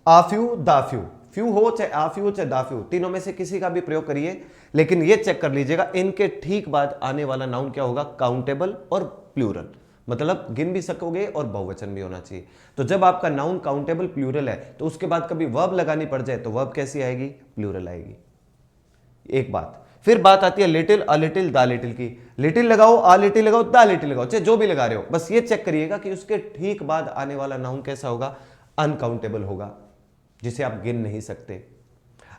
आ फ्यू, दा फ्यू, फ्यू हो चाहे आ फ्यू चाहे दा फ्यू, तीनों में से किसी का भी प्रयोग करिए, लेकिन ये चेक कर लीजिएगा इनके ठीक बाद आने वाला नाउन क्या होगा, काउंटेबल और प्लूरल, मतलब गिन भी सकोगे और बहुवचन भी होना चाहिए। तो जब आपका नाउन काउंटेबल प्लूरल है तो उसके बाद कभी वर्ब लगानी पड़ जाए तो वर्ब कैसी आएगी, प्लूरल आएगी, एक बात। फिर बात आती है little, a little, the little की। लिटिल लगाओ, अ लिटिल लगाओ, द लिटिल लगाओ, चाहे जो भी लगा रहे हो, बस ये चेक करिएगा कि उसके ठीक बाद आने वाला नाउन कैसा होगा, अनकाउंटेबल होगा, जिसे आप गिन नहीं सकते।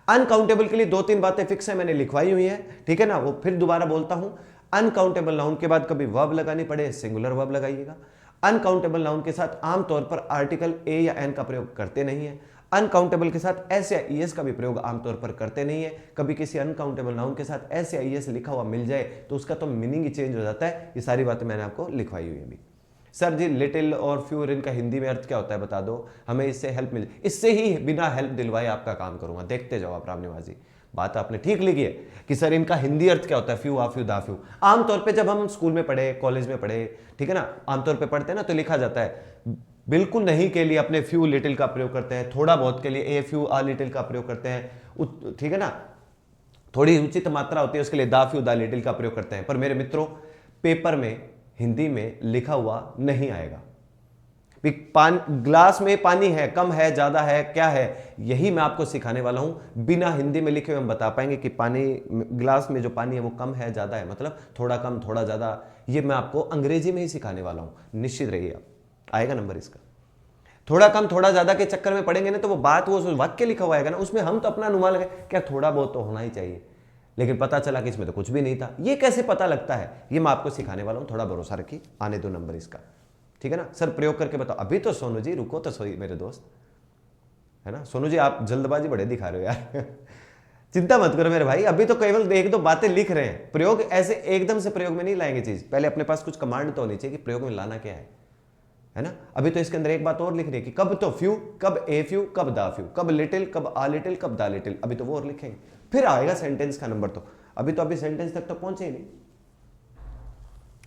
अनकाउंटेबल के लिए 2-3 बातें फिक्स है, मैंने लिखवाई हुई है, ठीक है ना, वो फिर दोबारा बोलता हूं। अनकाउंटेबल नाउन के बाद कभी वर्ब लगानी पड़े, सिंगुलर वर्ब लगाइएगा। अनकाउंटेबल नाउन के साथ आमतौर पर आर्टिकल ए या एन का प्रयोग करते नहीं है। अनकाउंटेबल के साथ एस या ईएस का भी प्रयोग आमतौर पर करते नहीं है। कभी किसी अनकाउंटेबल नाउन के साथ एस या ईएस लिखा हुआ मिल जाए तो उसका तो मीनिंग ही चेंज हो जाता है। ये सारी बातें मैंने आपको लिखवाई हुई है अभी। सर जी लिटिल और फ्यू इनका हिंदी में अर्थ क्या होता है बता दो, हमें इससे हेल्प मिल, इससे ही बिना हेल्प दिलवाए आपका काम करूंगा, देखते जाओ आप रामनिवाजी। बात आपने ठीक लिखी है कि सर इनका हिंदी अर्थ क्या होता है, फ्यू, आ फ्यू, दा फ्यू। आमतौर पे जब हम स्कूल में पढ़े, कॉलेज में पढ़े, ठीक है ना, आमतौर पे पढ़ते हैं ना, तो लिखा जाता है बिल्कुल नहीं के लिए अपने फ्यू लिटिल का प्रयोग करते हैं, थोड़ा बहुत के लिए ए फ्यू आ लिटिल का प्रयोग करते हैं, ठीक है ना, थोड़ी उचित मात्रा होती है उसके लिए दा फ्यू दा लिटिल का प्रयोग करते हैं। पर मेरे मित्रों पेपर में हिंदी में लिखा हुआ नहीं आएगा। ग्लास में पानी है, कम है, ज्यादा है, क्या है, यही मैं आपको सिखाने वाला हूं। बिना हिंदी में लिखे हुए हम बता पाएंगे कि पानी, ग्लास में जो पानी है वो कम है, ज्यादा है, मतलब थोड़ा कम, थोड़ा ज्यादा, ये मैं आपको अंग्रेजी में ही सिखाने वाला हूं, निश्चित रहिए आप, आएगा नंबर इसका। थोड़ा कम थोड़ा ज्यादा के चक्कर में पढ़ेंगे ना तो वो बात, वो वाक्य लिखा हुआ है ना, उसमें हम तो अपना अनुमान लगे क्या थोड़ा बहुत तो होना ही चाहिए, लेकिन पता चला कि इसमें तो कुछ भी नहीं था। ये कैसे पता लगता है, ये मैं आपको सिखाने वाला हूं, थोड़ा भरोसा रखिए, आने दो नंबर इसका, ठीक है ना। सर प्रयोग करके बताओ, अभी तो सोनू जी रुको तो सोई मेरे दोस्त, है ना। सोनू जी आप जल्दबाजी बड़े दिखा रहे हो यार चिंता मत करो मेरे भाई, अभी तो केवल एक दो बातें लिख रहे हैं, प्रयोग ऐसे एकदम से प्रयोग में नहीं लाएंगे चीज, पहले अपने पास कुछ कमांड तो होनी चाहिए कि प्रयोग में लाना क्या है ना। अभी तो इसके अंदर एक बात और लिख रही है कि कब तो फ्यू, कब ए फ्यू, कब दा फ्यू, कब लिटिल, कब आ लिटिल, कब दा लिटिल, अभी तो वो और लिखेंगे, फिर आएगा सेंटेंस का नंबर। तो अभी सेंटेंस तक तो पहुंचे ही नहीं,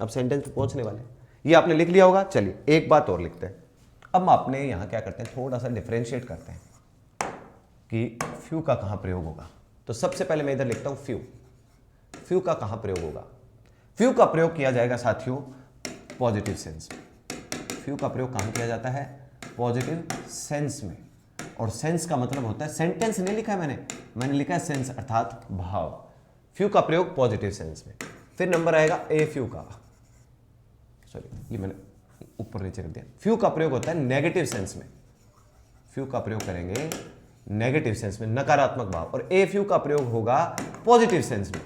अब सेंटेंस पे पहुंचने वाले। ये आपने लिख लिया होगा। चलिए एक बात और लिखते हैं। अब आपने यहां क्या करते हैं, थोड़ा सा डिफरेंशिएट करते हैं कि फ्यू का कहां प्रयोग होगा। तो सबसे पहले मैं इधर लिखता हूं फ्यू, फ्यू का कहां प्रयोग होगा। फ्यू का प्रयोग किया जाएगा साथियों पॉजिटिव सेंस में। फ्यू का प्रयोग कहां किया जाता है, पॉजिटिव सेंस में। और सेंस का मतलब होता है, सेंटेंस नहीं लिखा है मैंने लिखा है सेंस अर्थात भाव। फ्यू का प्रयोग पॉजिटिव सेंस में। फिर नंबर आएगा ए फ्यू का, सॉरी ये मैंने ऊपर नीचे कर दिया। फ्यू का प्रयोग होता है नेगेटिव सेंस में। फ्यू का प्रयोग करेंगे नेगेटिव सेंस में, नकारात्मक भाव। और ए फ्यू का प्रयोग होगा पॉजिटिव सेंस में।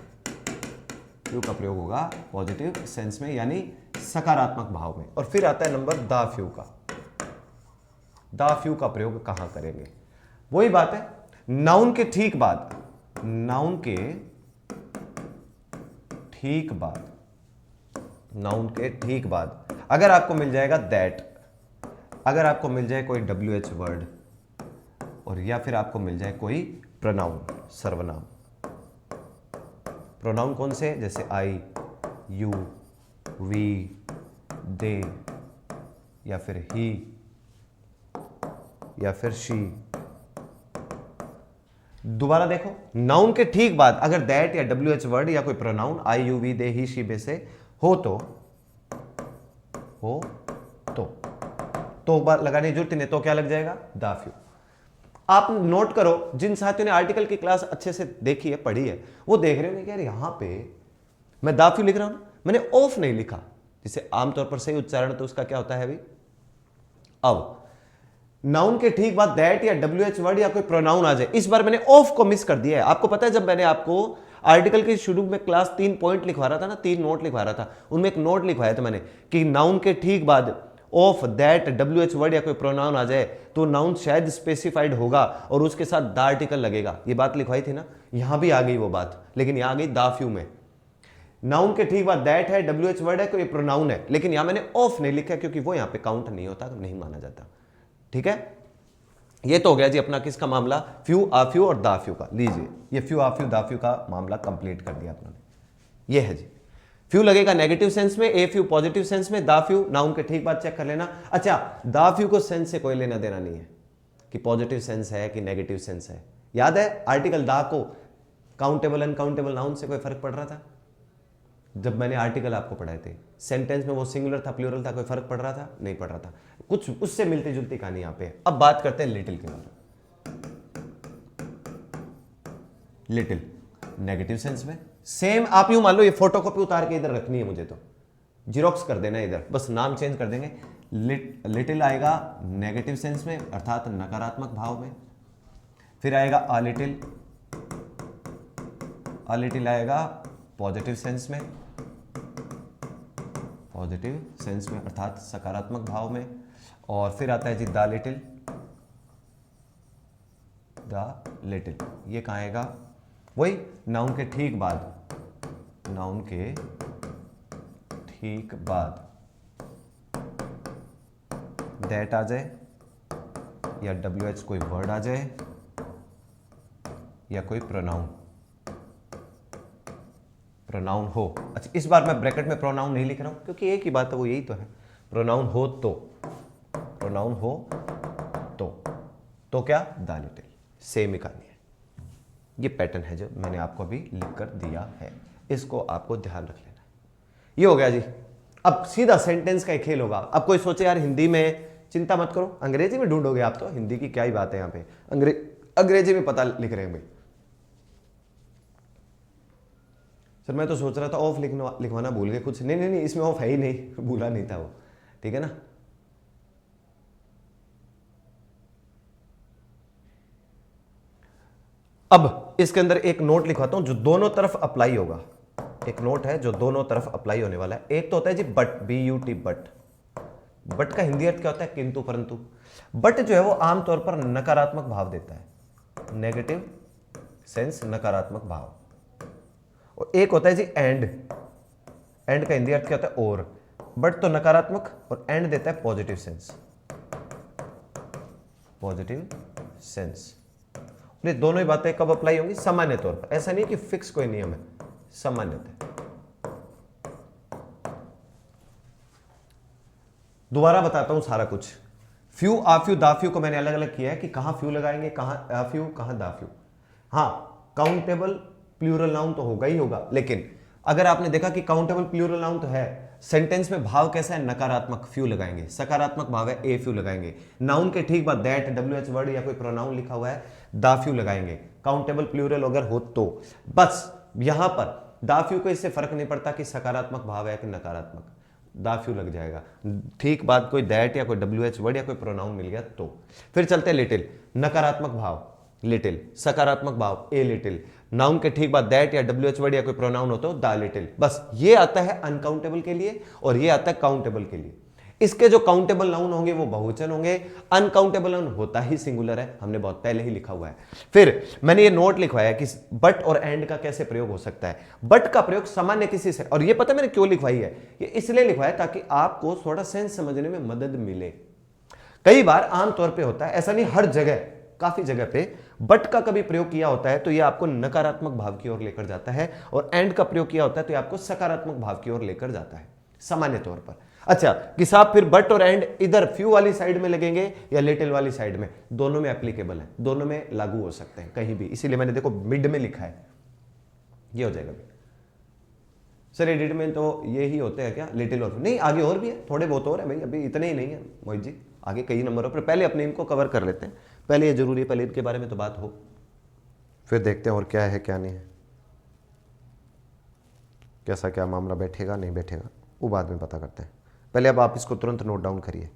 फ्यू का प्रयोग होगा पॉजिटिव सेंस में यानी सकारात्मक भाव में। और फिर आता है नंबर दा फ्यू का। दा फ्यू का प्रयोग कहां करेंगे, वही बात है नाउन के ठीक बाद, नाउन के ठीक बाद, नाउन के ठीक बाद अगर आपको मिल जाएगा दैट, अगर आपको मिल जाए कोई WH वर्ड, और या फिर आपको मिल जाए कोई प्रोनाउन, सर्वनाम। प्रोनाउन कौन से, जैसे आई, यू, वी, दे, या फिर ही, या फिर शी। दोबारा देखो, नाउन के ठीक बाद अगर दैट या WH वर्ड या कोई pronoun I, you, we, they, he, she में से हो तो बार लगाने की जरूरत नहीं, तो क्या लग जाएगा, दा फ्यू। आप नोट करो, जिन साथियों ने आर्टिकल की क्लास अच्छे से देखी है, पढ़ी है, वो देख रहे हो कि यार यहां पे मैं दा फ्यू लिख रहा हूं ना, मैंने ऑफ नहीं लिखा, जिसे आमतौर पर सही उच्चारण तो उसका क्या होता है अभी। अब नाउन के ठीक बाद दैट या WH वर्ड या कोई प्रोनाउन आ जाए, इस बार मैंने ऑफ को मिस कर दिया है। आपको पता है जब मैंने आपको आर्टिकल के शुरू में क्लास 3 पॉइंट लिखवा रहा था ना, 3 नोट लिखवा रहा था, उनमें एक नोट लिखवाया था मैंने कि नाउन के ठीक बाद ऑफ, दैट, WH वर्ड या कोई प्रोनाउन आ जाए तो नाउन शायद स्पेसिफाइड होगा और उसके साथ द आर्टिकल लगेगा। ये बात लिखवाई थी ना, यहां भी आ गई वो बात, लेकिन यहां आ गई दा फ्यू में। नाउन के ठीक बाद दैट है, WH वर्ड है, कोई प्रोनाउन है, लेकिन यहां मैंने ऑफ नहीं लिखा क्योंकि वो यहां पे काउंट नहीं होता, नहीं माना जाता। ठीक है, ये तो हो गया जी अपना किसका मामला, फ्यू, आ फ्यू और दा फ्यू का। लीजिए ये फ्यू, आ फ्यू, दा फ्यू का मामला कंप्लीट कर दिया अपने। ये है जी, फ्यू लगेगा नेगेटिव सेंस में, ए फ्यू पॉजिटिव सेंस में, दा फ्यू नाउन के ठीक बाद चेक कर लेना। अच्छा, दा फ्यू को सेंस से कोई लेना देना नहीं है कि पॉजिटिव सेंस है कि नेगेटिव सेंस है। याद है आर्टिकल दा को काउंटेबल अनकाउंटेबल नाउन से कोई फर्क पड़ रहा था जब मैंने आर्टिकल आपको पढ़ाए थे। सेंटेंस में वो सिंगुलर था, प्लूरल था, कोई फर्क पड़ रहा था, नहीं पड़ रहा था। कुछ उससे मिलती जुलती कहानी यहां पे है। अब बात करते हैं लिटिल के बारे में। लिटिल नेगेटिव सेंस में, सेम आप यूं मान लो, ये फोटोकॉपी उतार के इधर रखनी है मुझे, तो जीरोक्स कर देना इधर, बस नाम चेंज कर देंगे। लिटिल आएगा नेगेटिव सेंस में अर्थात नकारात्मक भाव में, फिर आएगा अ लिटिल आएगा पॉजिटिव सेंस में, पॉजिटिव सेंस में अर्थात सकारात्मक भाव में, और फिर आता है जी द लिटिल, ये कहाँ आएगा, वही नाउन के ठीक बाद, नाउन के ठीक बाद दैट आ जाए या WH कोई वर्ड आ जाए या कोई प्रोनाउन हो। अच्छा, इस बार मैं ब्रैकेट में प्रोनाउन नहीं लिख रहा हूं क्योंकि एक ही बात है, वो यही तो है, प्रोनाउन हो तो क्या द लिटिल, सेम ही कहानी है। ये पैटर्न है जो मैंने आपको अभी लिख कर दिया है, इसको आपको ध्यान रख लेना है। ये हो गया जी। अब सीधा सेंटेंस का एक खेल होगा। अब कोई सोचे यार हिंदी में, चिंता मत करो, अंग्रेजी में ढूंढोगे आप, तो हिंदी की क्या ही बात है यहाँ पे, अंग्रेजी में पता लिख रहे हैं भाई। सर मैं तो सोच रहा था ऑफ लिखवाना भूल गए कुछ, नहीं, इसमें ऑफ है ही नहीं, भूला नहीं था वो, ठीक है ना। अब इसके अंदर एक नोट लिखवाता हूं जो दोनों तरफ अप्लाई होगा, एक नोट है जो दोनों तरफ अप्लाई होने वाला है। एक तो होता है जी बट, BUT, बट का हिंदी अर्थ क्या होता है, किंतु परंतु। बट जो है वो आमतौर पर नकारात्मक भाव देता है, नेगेटिव सेंस, नकारात्मक भाव। और एक होता है जी एंड का हिंदी अर्थ क्या होता है, और। बट तो नकारात्मक और एंड देता है पॉजिटिव सेंस। ये दोनों ही बातें कब अप्लाई होंगी, सामान्य तौर पर, ऐसा नहीं कि फिक्स कोई नियम है, सामान्यतः। दोबारा बताता हूं सारा कुछ। फ्यू, आ फ्यू, दा फ्यू को मैंने अलग अलग किया है कि कहां फ्यू लगाएंगे, कहां आ फ्यू, कहां दा फ्यू। हां, काउंटेबल प्लूरल नाउन तो होगा ही होगा, लेकिन अगर आपने देखा कि काउंटेबल प्लूरल नाउन तो है, सेंटेंस में भाव कैसा है, नकारात्मक, फ्यू लगाएंगे। सकारात्मक भाव है, ए फ्यू लगाएंगे। नाउन के ठीक बाद दैट, WH वर्ड या कोई प्रोनाउन लिखा हुआ है, दा फ्यू लगाएंगे। काउंटेबल प्लूरल अगर हो तो बस यहां पर दा फ्यू को इससे फर्क नहीं पड़ता कि सकारात्मक भाव है कि नकारात्मक, दा फ्यू लग जाएगा। ठीक बात कोई दैट या कोई WH वर्ड या कोई प्रोनाउन मिल गया तो। फिर चलते हैं लिटिल, नकारात्मक भाव लिटिल, सकारात्मक भाव ए लिटिल, नाउन के ठीक बाद दैट या WH वर्ड या कोई प्रोनाउन हो तो द लिटिल। बस ये आता है अनकाउंटेबल के लिए और ये आता है काउंटेबल के लिए। इसके जो काउंटेबल नाउन होंगे वो बहुवचन होंगे, अनकाउंटेबल नाउन होता ही सिंगुलर है, हमने बहुत पहले ही लिखा हुआ है। फिर मैंने ये नोट लिखवाया कि बट और एंड का कैसे प्रयोग हो सकता है। बट का प्रयोग सामान्य किसी से, और ये पता मैंने क्यों लिखवाई है, ये इसलिए लिखवाया ताकि आपको थोड़ा सेंस समझने में मदद मिले। कई बार आमतौर पर होता है, ऐसा नहीं हर जगह, काफी जगह पे बट का कभी प्रयोग किया होता है तो ये आपको नकारात्मक भाव की ओर लेकर जाता है, और एंड का प्रयोग किया होता है तो ये आपको सकारात्मक भाव की ओर लेकर जाता है सामान्य तौर पर। अच्छा, कि साहब फिर बट और एंड इधर फ्यू वाली साइड में लगेंगे या लिटिल वाली साइड में, दोनों में एप्लीकेबल है, दोनों में लागू हो सकते हैं कहीं भी, इसीलिए मैंने देखो मिड में लिखा है, ये हो जाएगा। सर एडिट में तो ये ही होते हैं क्या, लिटिल और नहीं, आगे और भी है, थोड़े बहुत और है भाई, अभी इतने ही नहीं है मोहित जी, आगे कई नंबरों पर। पहले अपने इनको कवर कर लेते हैं, पहले ये जरूरी है, पहले इनके बारे में तो बात हो, फिर देखते हैं और क्या है क्या नहीं है, कैसा क्या मामला बैठेगा नहीं बैठेगा वो बाद में पता करते हैं। पहले अब आप इसको तुरंत नोट डाउन करिए।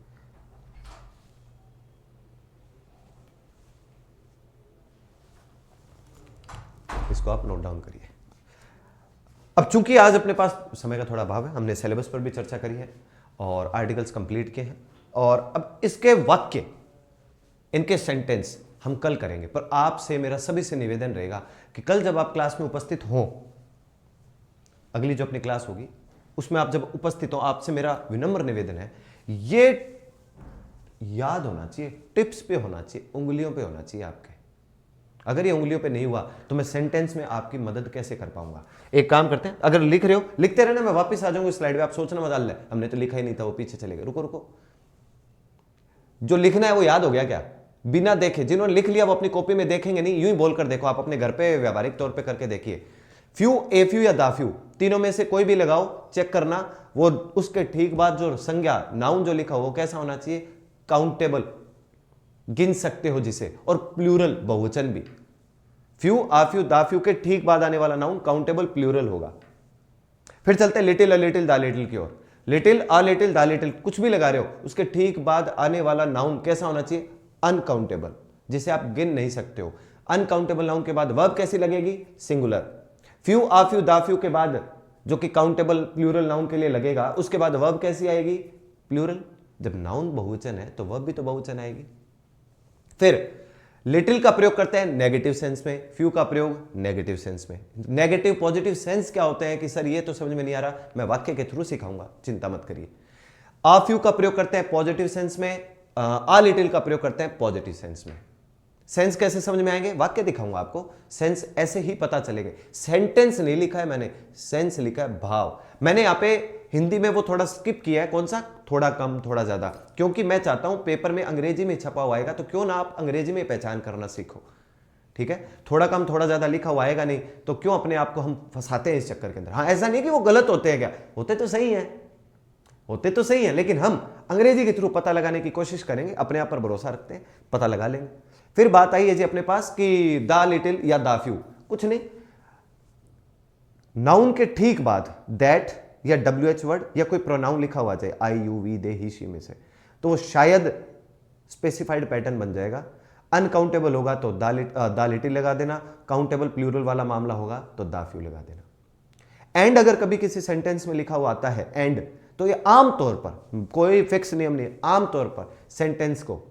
इसको आप नोट डाउन करिए। अब चूंकि आज अपने पास समय का थोड़ा अभाव है, हमने सिलेबस पर भी चर्चा करी है और आर्टिकल्स कंप्लीट किए हैं, और अब इसके वाक्य, इनके सेंटेंस हम कल करेंगे। पर आपसे मेरा सभी से निवेदन रहेगा कि कल जब आप क्लास में उपस्थित हो, अगली जो अपनी क्लास होगी उसमें आप जब उपस्थित हो, आपसे मेरा विनम्र निवेदन है, ये याद होना चाहिए, टिप्स पे होना चाहिए, उंगलियों पे होना चाहिए आपके। अगर ये उंगलियों पे नहीं हुआ तो मैं सेंटेंस में आपकी मदद कैसे कर पाऊंगा। एक काम करते हैं, अगर लिख रहे हो लिखते रहना, मैं वापस आ जाऊंगा स्लाइड पे, आप सोचना मत, डाल हमने तो लिखा ही नहीं था, वो पीछे चले गए। रुको रुको, जो लिखना है वो याद हो गया क्या, बिना देखे? जिन्होंने लिख लिया वो अपनी कॉपी में देखेंगे नहीं, यूं ही बोलकर देखो, आप अपने घर पे व्यावहारिक तौर पे करके देखिए। फ्यू, ए फ्यू या दा फ्यू, तीनों में से कोई भी लगाओ, चेक करना वो उसके ठीक बाद जो संज्ञा नाउन जो लिखा हो वो कैसा होना चाहिए, काउंटेबल, गिन सकते हो जिसे, और प्लूरल बहुवचन भी। फ्यू, आ फ्यू, दा फ्यू के ठीक बाद आने वाला नाउन काउंटेबल प्लूरल होगा। फिर चलते हैं लिटिल, अ लिटिल, दा लिटिल की ओर। लिटिल, अ लिटिल, दा लिटिल कुछ भी लगा रहे हो, उसके ठीक बाद आने वाला नाउन कैसा होना चाहिए? अनकाउंटेबल, जिसे आप गिन नहीं सकते हो। अनकाउंटेबल नाउन के बाद वर्ब कैसी लगेगी? सिंगुलर। फ्यू, आ फ्यू, दा फ्यू के बाद जो कि काउंटेबल प्लूरल नाउन के लिए लगेगा, उसके बाद वर्ब कैसी आएगी? प्लूरल। जब नाउन बहुवचन है तो वर्ब भी तो बहुवचन आएगी। फिर लिटिल का प्रयोग करते हैं नेगेटिव सेंस में, फ्यू का प्रयोग नेगेटिव सेंस में। नेगेटिव पॉजिटिव सेंस क्या होते हैं कि सर ये तो समझ में नहीं आ रहा, मैं वाक्य के थ्रू सिखाऊंगा, चिंता मत करिए। आ फ्यू का प्रयोग करते हैं पॉजिटिव सेंस में, आ लिटिल का प्रयोग करते हैं पॉजिटिव सेंस में। सेंस कैसे समझ में आएंगे? वाक्य दिखाऊंगा आपको, सेंस ऐसे ही पता चलेंगे। सेंटेंस नहीं लिखा है मैंने, सेंस लिखा है भाव। मैंने यहां पे हिंदी में वो थोड़ा स्किप किया है, कौन सा? थोड़ा कम थोड़ा ज्यादा, क्योंकि मैं चाहता हूं पेपर में अंग्रेजी में छपा हुआ आएगा, तो क्यों ना आप अंग्रेजी में पहचान करना सीखो। ठीक है, थोड़ा कम थोड़ा ज्यादा लिखा हुआ आएगा नहीं, तो क्यों अपने आप को हम फंसाते हैं इस चक्कर के अंदर। हाँ, ऐसा नहीं कि वो गलत होते हैं, क्या होते तो सही है, होते तो सही है, लेकिन हम अंग्रेजी के थ्रू पता लगाने की कोशिश करेंगे, अपने आप पर भरोसा रखते हैं, पता लगा लेंगे। फिर बात आई है जी अपने पास कि दा लिटिल या दा फ्यू, कुछ नहीं, नाउन के ठीक बाद दैट या WH वर्ड या कोई प्रोनाउन लिखा हुआ जाए, I you we they he she में से, तो वो शायद स्पेसिफाइड पैटर्न बन जाएगा। अनकाउंटेबल होगा तो दा लिटिल लगा देना, काउंटेबल प्लूरल वाला मामला होगा तो दा फ्यू लगा देना। एंड अगर कभी किसी सेंटेंस में लिखा हुआ आता है एंड, तो ये आमतौर पर, कोई फिक्स नियम नहीं, आमतौर पर सेंटेंस को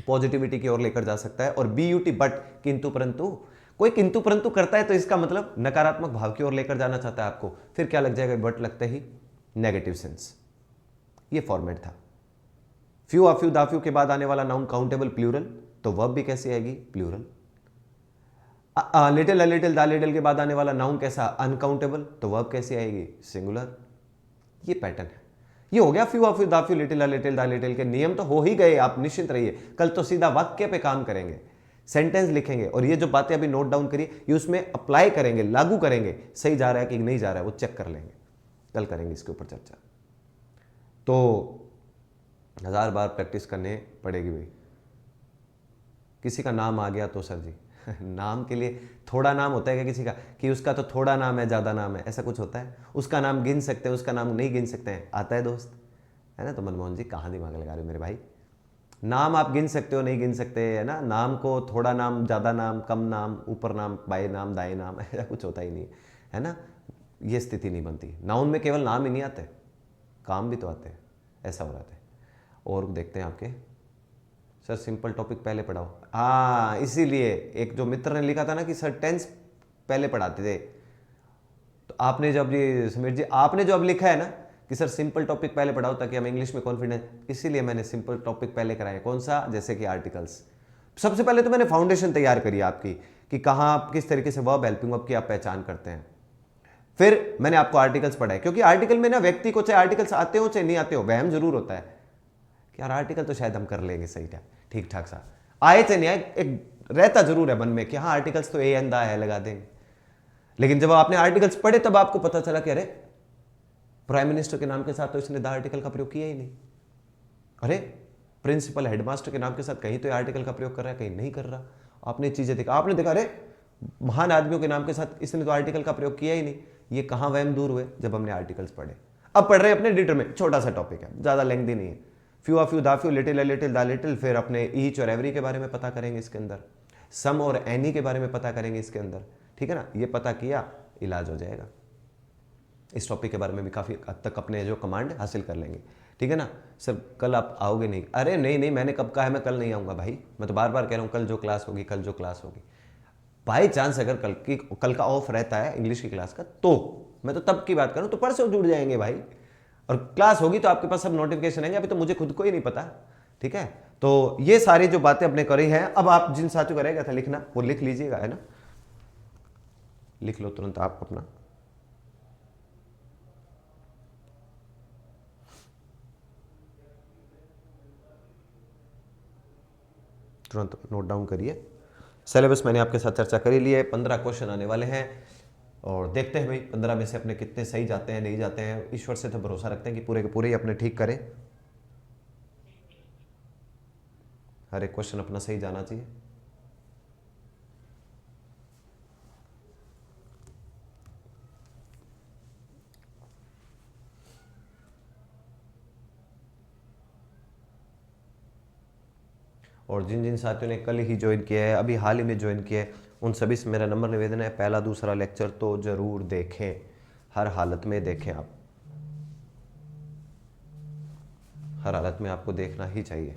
पॉजिटिविटी की ओर लेकर जा सकता है। और BUT बट, किंतु परंतु, कोई किंतु परंतु करता है तो इसका मतलब नकारात्मक भाव की ओर लेकर जाना चाहता है आपको, फिर क्या लग जाएगा? बट लगते ही नेगेटिव सेंस। ये फॉर्मेट था। फ्यू, आ फ्यू, दा फ्यू के बाद आने वाला नाउन काउंटेबल प्लूरल, तो वर्ब भी कैसी आएगी? प्लूरल। लिटिल, अ लिटिल, दा लिटिल के बाद आने वाला नाउन कैसा? अनकाउंटेबल, तो वर्ब कैसी आएगी? सिंगुलर। ये पैटर्न है। ये हो गया फ्यू, आ फ्यू, दा फ्यू, लिटिल, अ लिटिल, दा लिटिल के नियम तो हो ही गए, आप निश्चिंत रहिए। कल तो सीधा वाक्य पे काम करेंगे, सेंटेंस लिखेंगे, और ये जो बातें अभी नोट डाउन करिए, ये उसमें अप्लाई करेंगे, लागू करेंगे, सही जा रहा है कि नहीं जा रहा है वो चेक कर लेंगे, कल करेंगे इसके ऊपर चर्चा। तो 1000 बार प्रैक्टिस करने पड़ेगी भाई। किसी का नाम आ गया तो सर जी नाम के लिए थोड़ा नाम होता है क्या किसी का, कि उसका तो थोड़ा नाम है, ज़्यादा नाम है, ऐसा कुछ होता है? उसका नाम गिन सकते हैं, उसका नाम नहीं गिन सकते हैं, आता है दोस्त, है ना? तो मनमोहन जी कहाँ दिमाग लगा रहे हो मेरे भाई? नाम आप गिन सकते हो, नहीं गिन सकते, है ना? नाम को थोड़ा नाम, ज़्यादा नाम, कम नाम, ऊपर नाम, बाएं नाम, दाएं नाम, ऐसा कुछ होता ही नहीं है ना? ये स्थिति नहीं बनती। नाउन में केवल नाम ही नहीं आते, काम भी तो आते हैं, ऐसा हो जाता है। और देखते हैं आपके सर, सिंपल टॉपिक पहले पढ़ाओ। हाँ, इसीलिए एक जो मित्र ने लिखा था ना कि सर टेंस पहले पढ़ाते थे, तो आपने जब ये समीर जी, आपने जो अब लिखा है ना कि सर सिंपल टॉपिक पहले पढ़ाओ ताकि हम इंग्लिश में कॉन्फिडेंस, इसीलिए मैंने सिंपल टॉपिक पहले कराया। कौन सा? जैसे कि आर्टिकल्स। सबसे पहले तो मैंने फाउंडेशन तैयार करी आपकी कि कहाँ आप किस तरीके से वर्ब, हेल्पिंग वर्ब की आप पहचान करते हैं। फिर मैंने आपको आर्टिकल्स पढ़ाए, क्योंकि आर्टिकल में ना व्यक्ति को चाहे आर्टिकल्स आते हो चाहे नहीं आते हो, वहम जरूर होता है कि यार आर्टिकल तो शायद हम कर लेंगे सही ठीक ठाक सा, आए चाहे नहीं आए, एक रहता जरूर है मन में कि हाँ आर्टिकल्स तो ए एन दा है, लगा देंगे। लेकिन जब आपने आर्टिकल्स पढ़े तब आपको पता चला कि अरे प्राइम मिनिस्टर के नाम के साथ तो इसने द आर्टिकल का प्रयोग किया ही नहीं, अरे प्रिंसिपल हेडमास्टर के नाम के साथ कहीं तो आर्टिकल का प्रयोग कर रहा है, कहीं नहीं कर रहा। आपने चीजें देखा, आपने देखा अरे महान आदमियों के नाम के साथ इसने तो आर्टिकल का प्रयोग किया ही नहीं। ये कहां वहम दूर हुए? जब हमने आर्टिकल्स पढ़े। अब पढ़ रहे हैं अपने डिटरमिन, छोटा सा टॉपिक है, ज्यादा लेंथी नहीं है। फ्यू, आ फ्यू, दा फ्यू, लिटिल, अ लिटिल, दा लिटिल, फिर अपने ईच और एवरी के बारे में पता करेंगे इसके अंदर, सम और एनी के बारे में पता करेंगे इसके अंदर, ठीक है ना? ये पता किया, इलाज हो जाएगा। इस टॉपिक के बारे में भी काफ़ी हद तक अपने जो कमांड हासिल कर लेंगे, ठीक है ना? सर कल आप आओगे नहीं? अरे नहीं, मैंने कब कहा है मैं कल नहीं आऊँगा भाई, मैं तो बार बार कह रहा हूँ कल जो क्लास होगी, कल जो क्लास होगी। बाई चांस अगर कल का ऑफ रहता है इंग्लिश की क्लास का, तो मैं तो तब की बात करूँ तो परसों जुड़ जाएंगे भाई, और क्लास होगी तो आपके पास सब नोटिफिकेशन आएंगे। अभी तो मुझे खुद को ही नहीं पता, ठीक है? तो ये सारी जो बातें अपने करी हैं, अब आप जिन साथियों का रहेगा था लिखना, वो लिख लीजिएगा, है ना? लिख लो तुरंत आप अपना। तुरंत नोट डाउन करिए। सिलेबस मैंने आपके साथ चर्चा करी ली है, 15 क्वेश्चन आने वाले हैं, और देखते हैं भाई 15 में से अपने कितने सही जाते हैं, नहीं जाते हैं। ईश्वर से तो भरोसा रखते हैं कि पूरे के पूरे ही अपने ठीक करें, हर एक क्वेश्चन अपना सही जाना चाहिए। और जिन जिन साथियों ने कल ही ज्वाइन किया है, अभी हाल ही में ज्वाइन किया है, उन सभी से मेरा नंबर निवेदन है, पहला दूसरा लेक्चर तो ज़रूर देखें, हर हालत में देखें। आप हर हालत में आपको देखना ही चाहिए।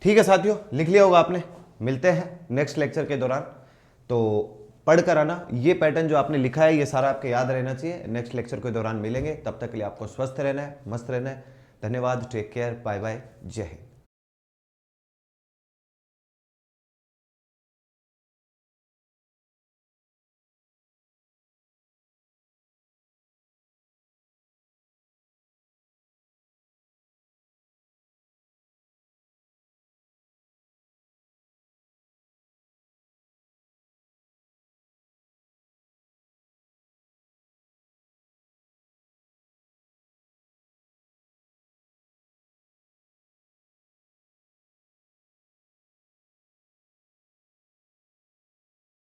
ठीक है साथियों, लिख लिया होगा आपने। मिलते हैं नेक्स्ट लेक्चर के दौरान, तो पढ़ कर आना। ये पैटर्न जो आपने लिखा है ये सारा आपके याद रहना चाहिए। नेक्स्ट लेक्चर के दौरान मिलेंगे, तब तक के लिए आपको स्वस्थ रहना है, मस्त रहना है। धन्यवाद, टेक केयर, बाय बाय, जय हिंद।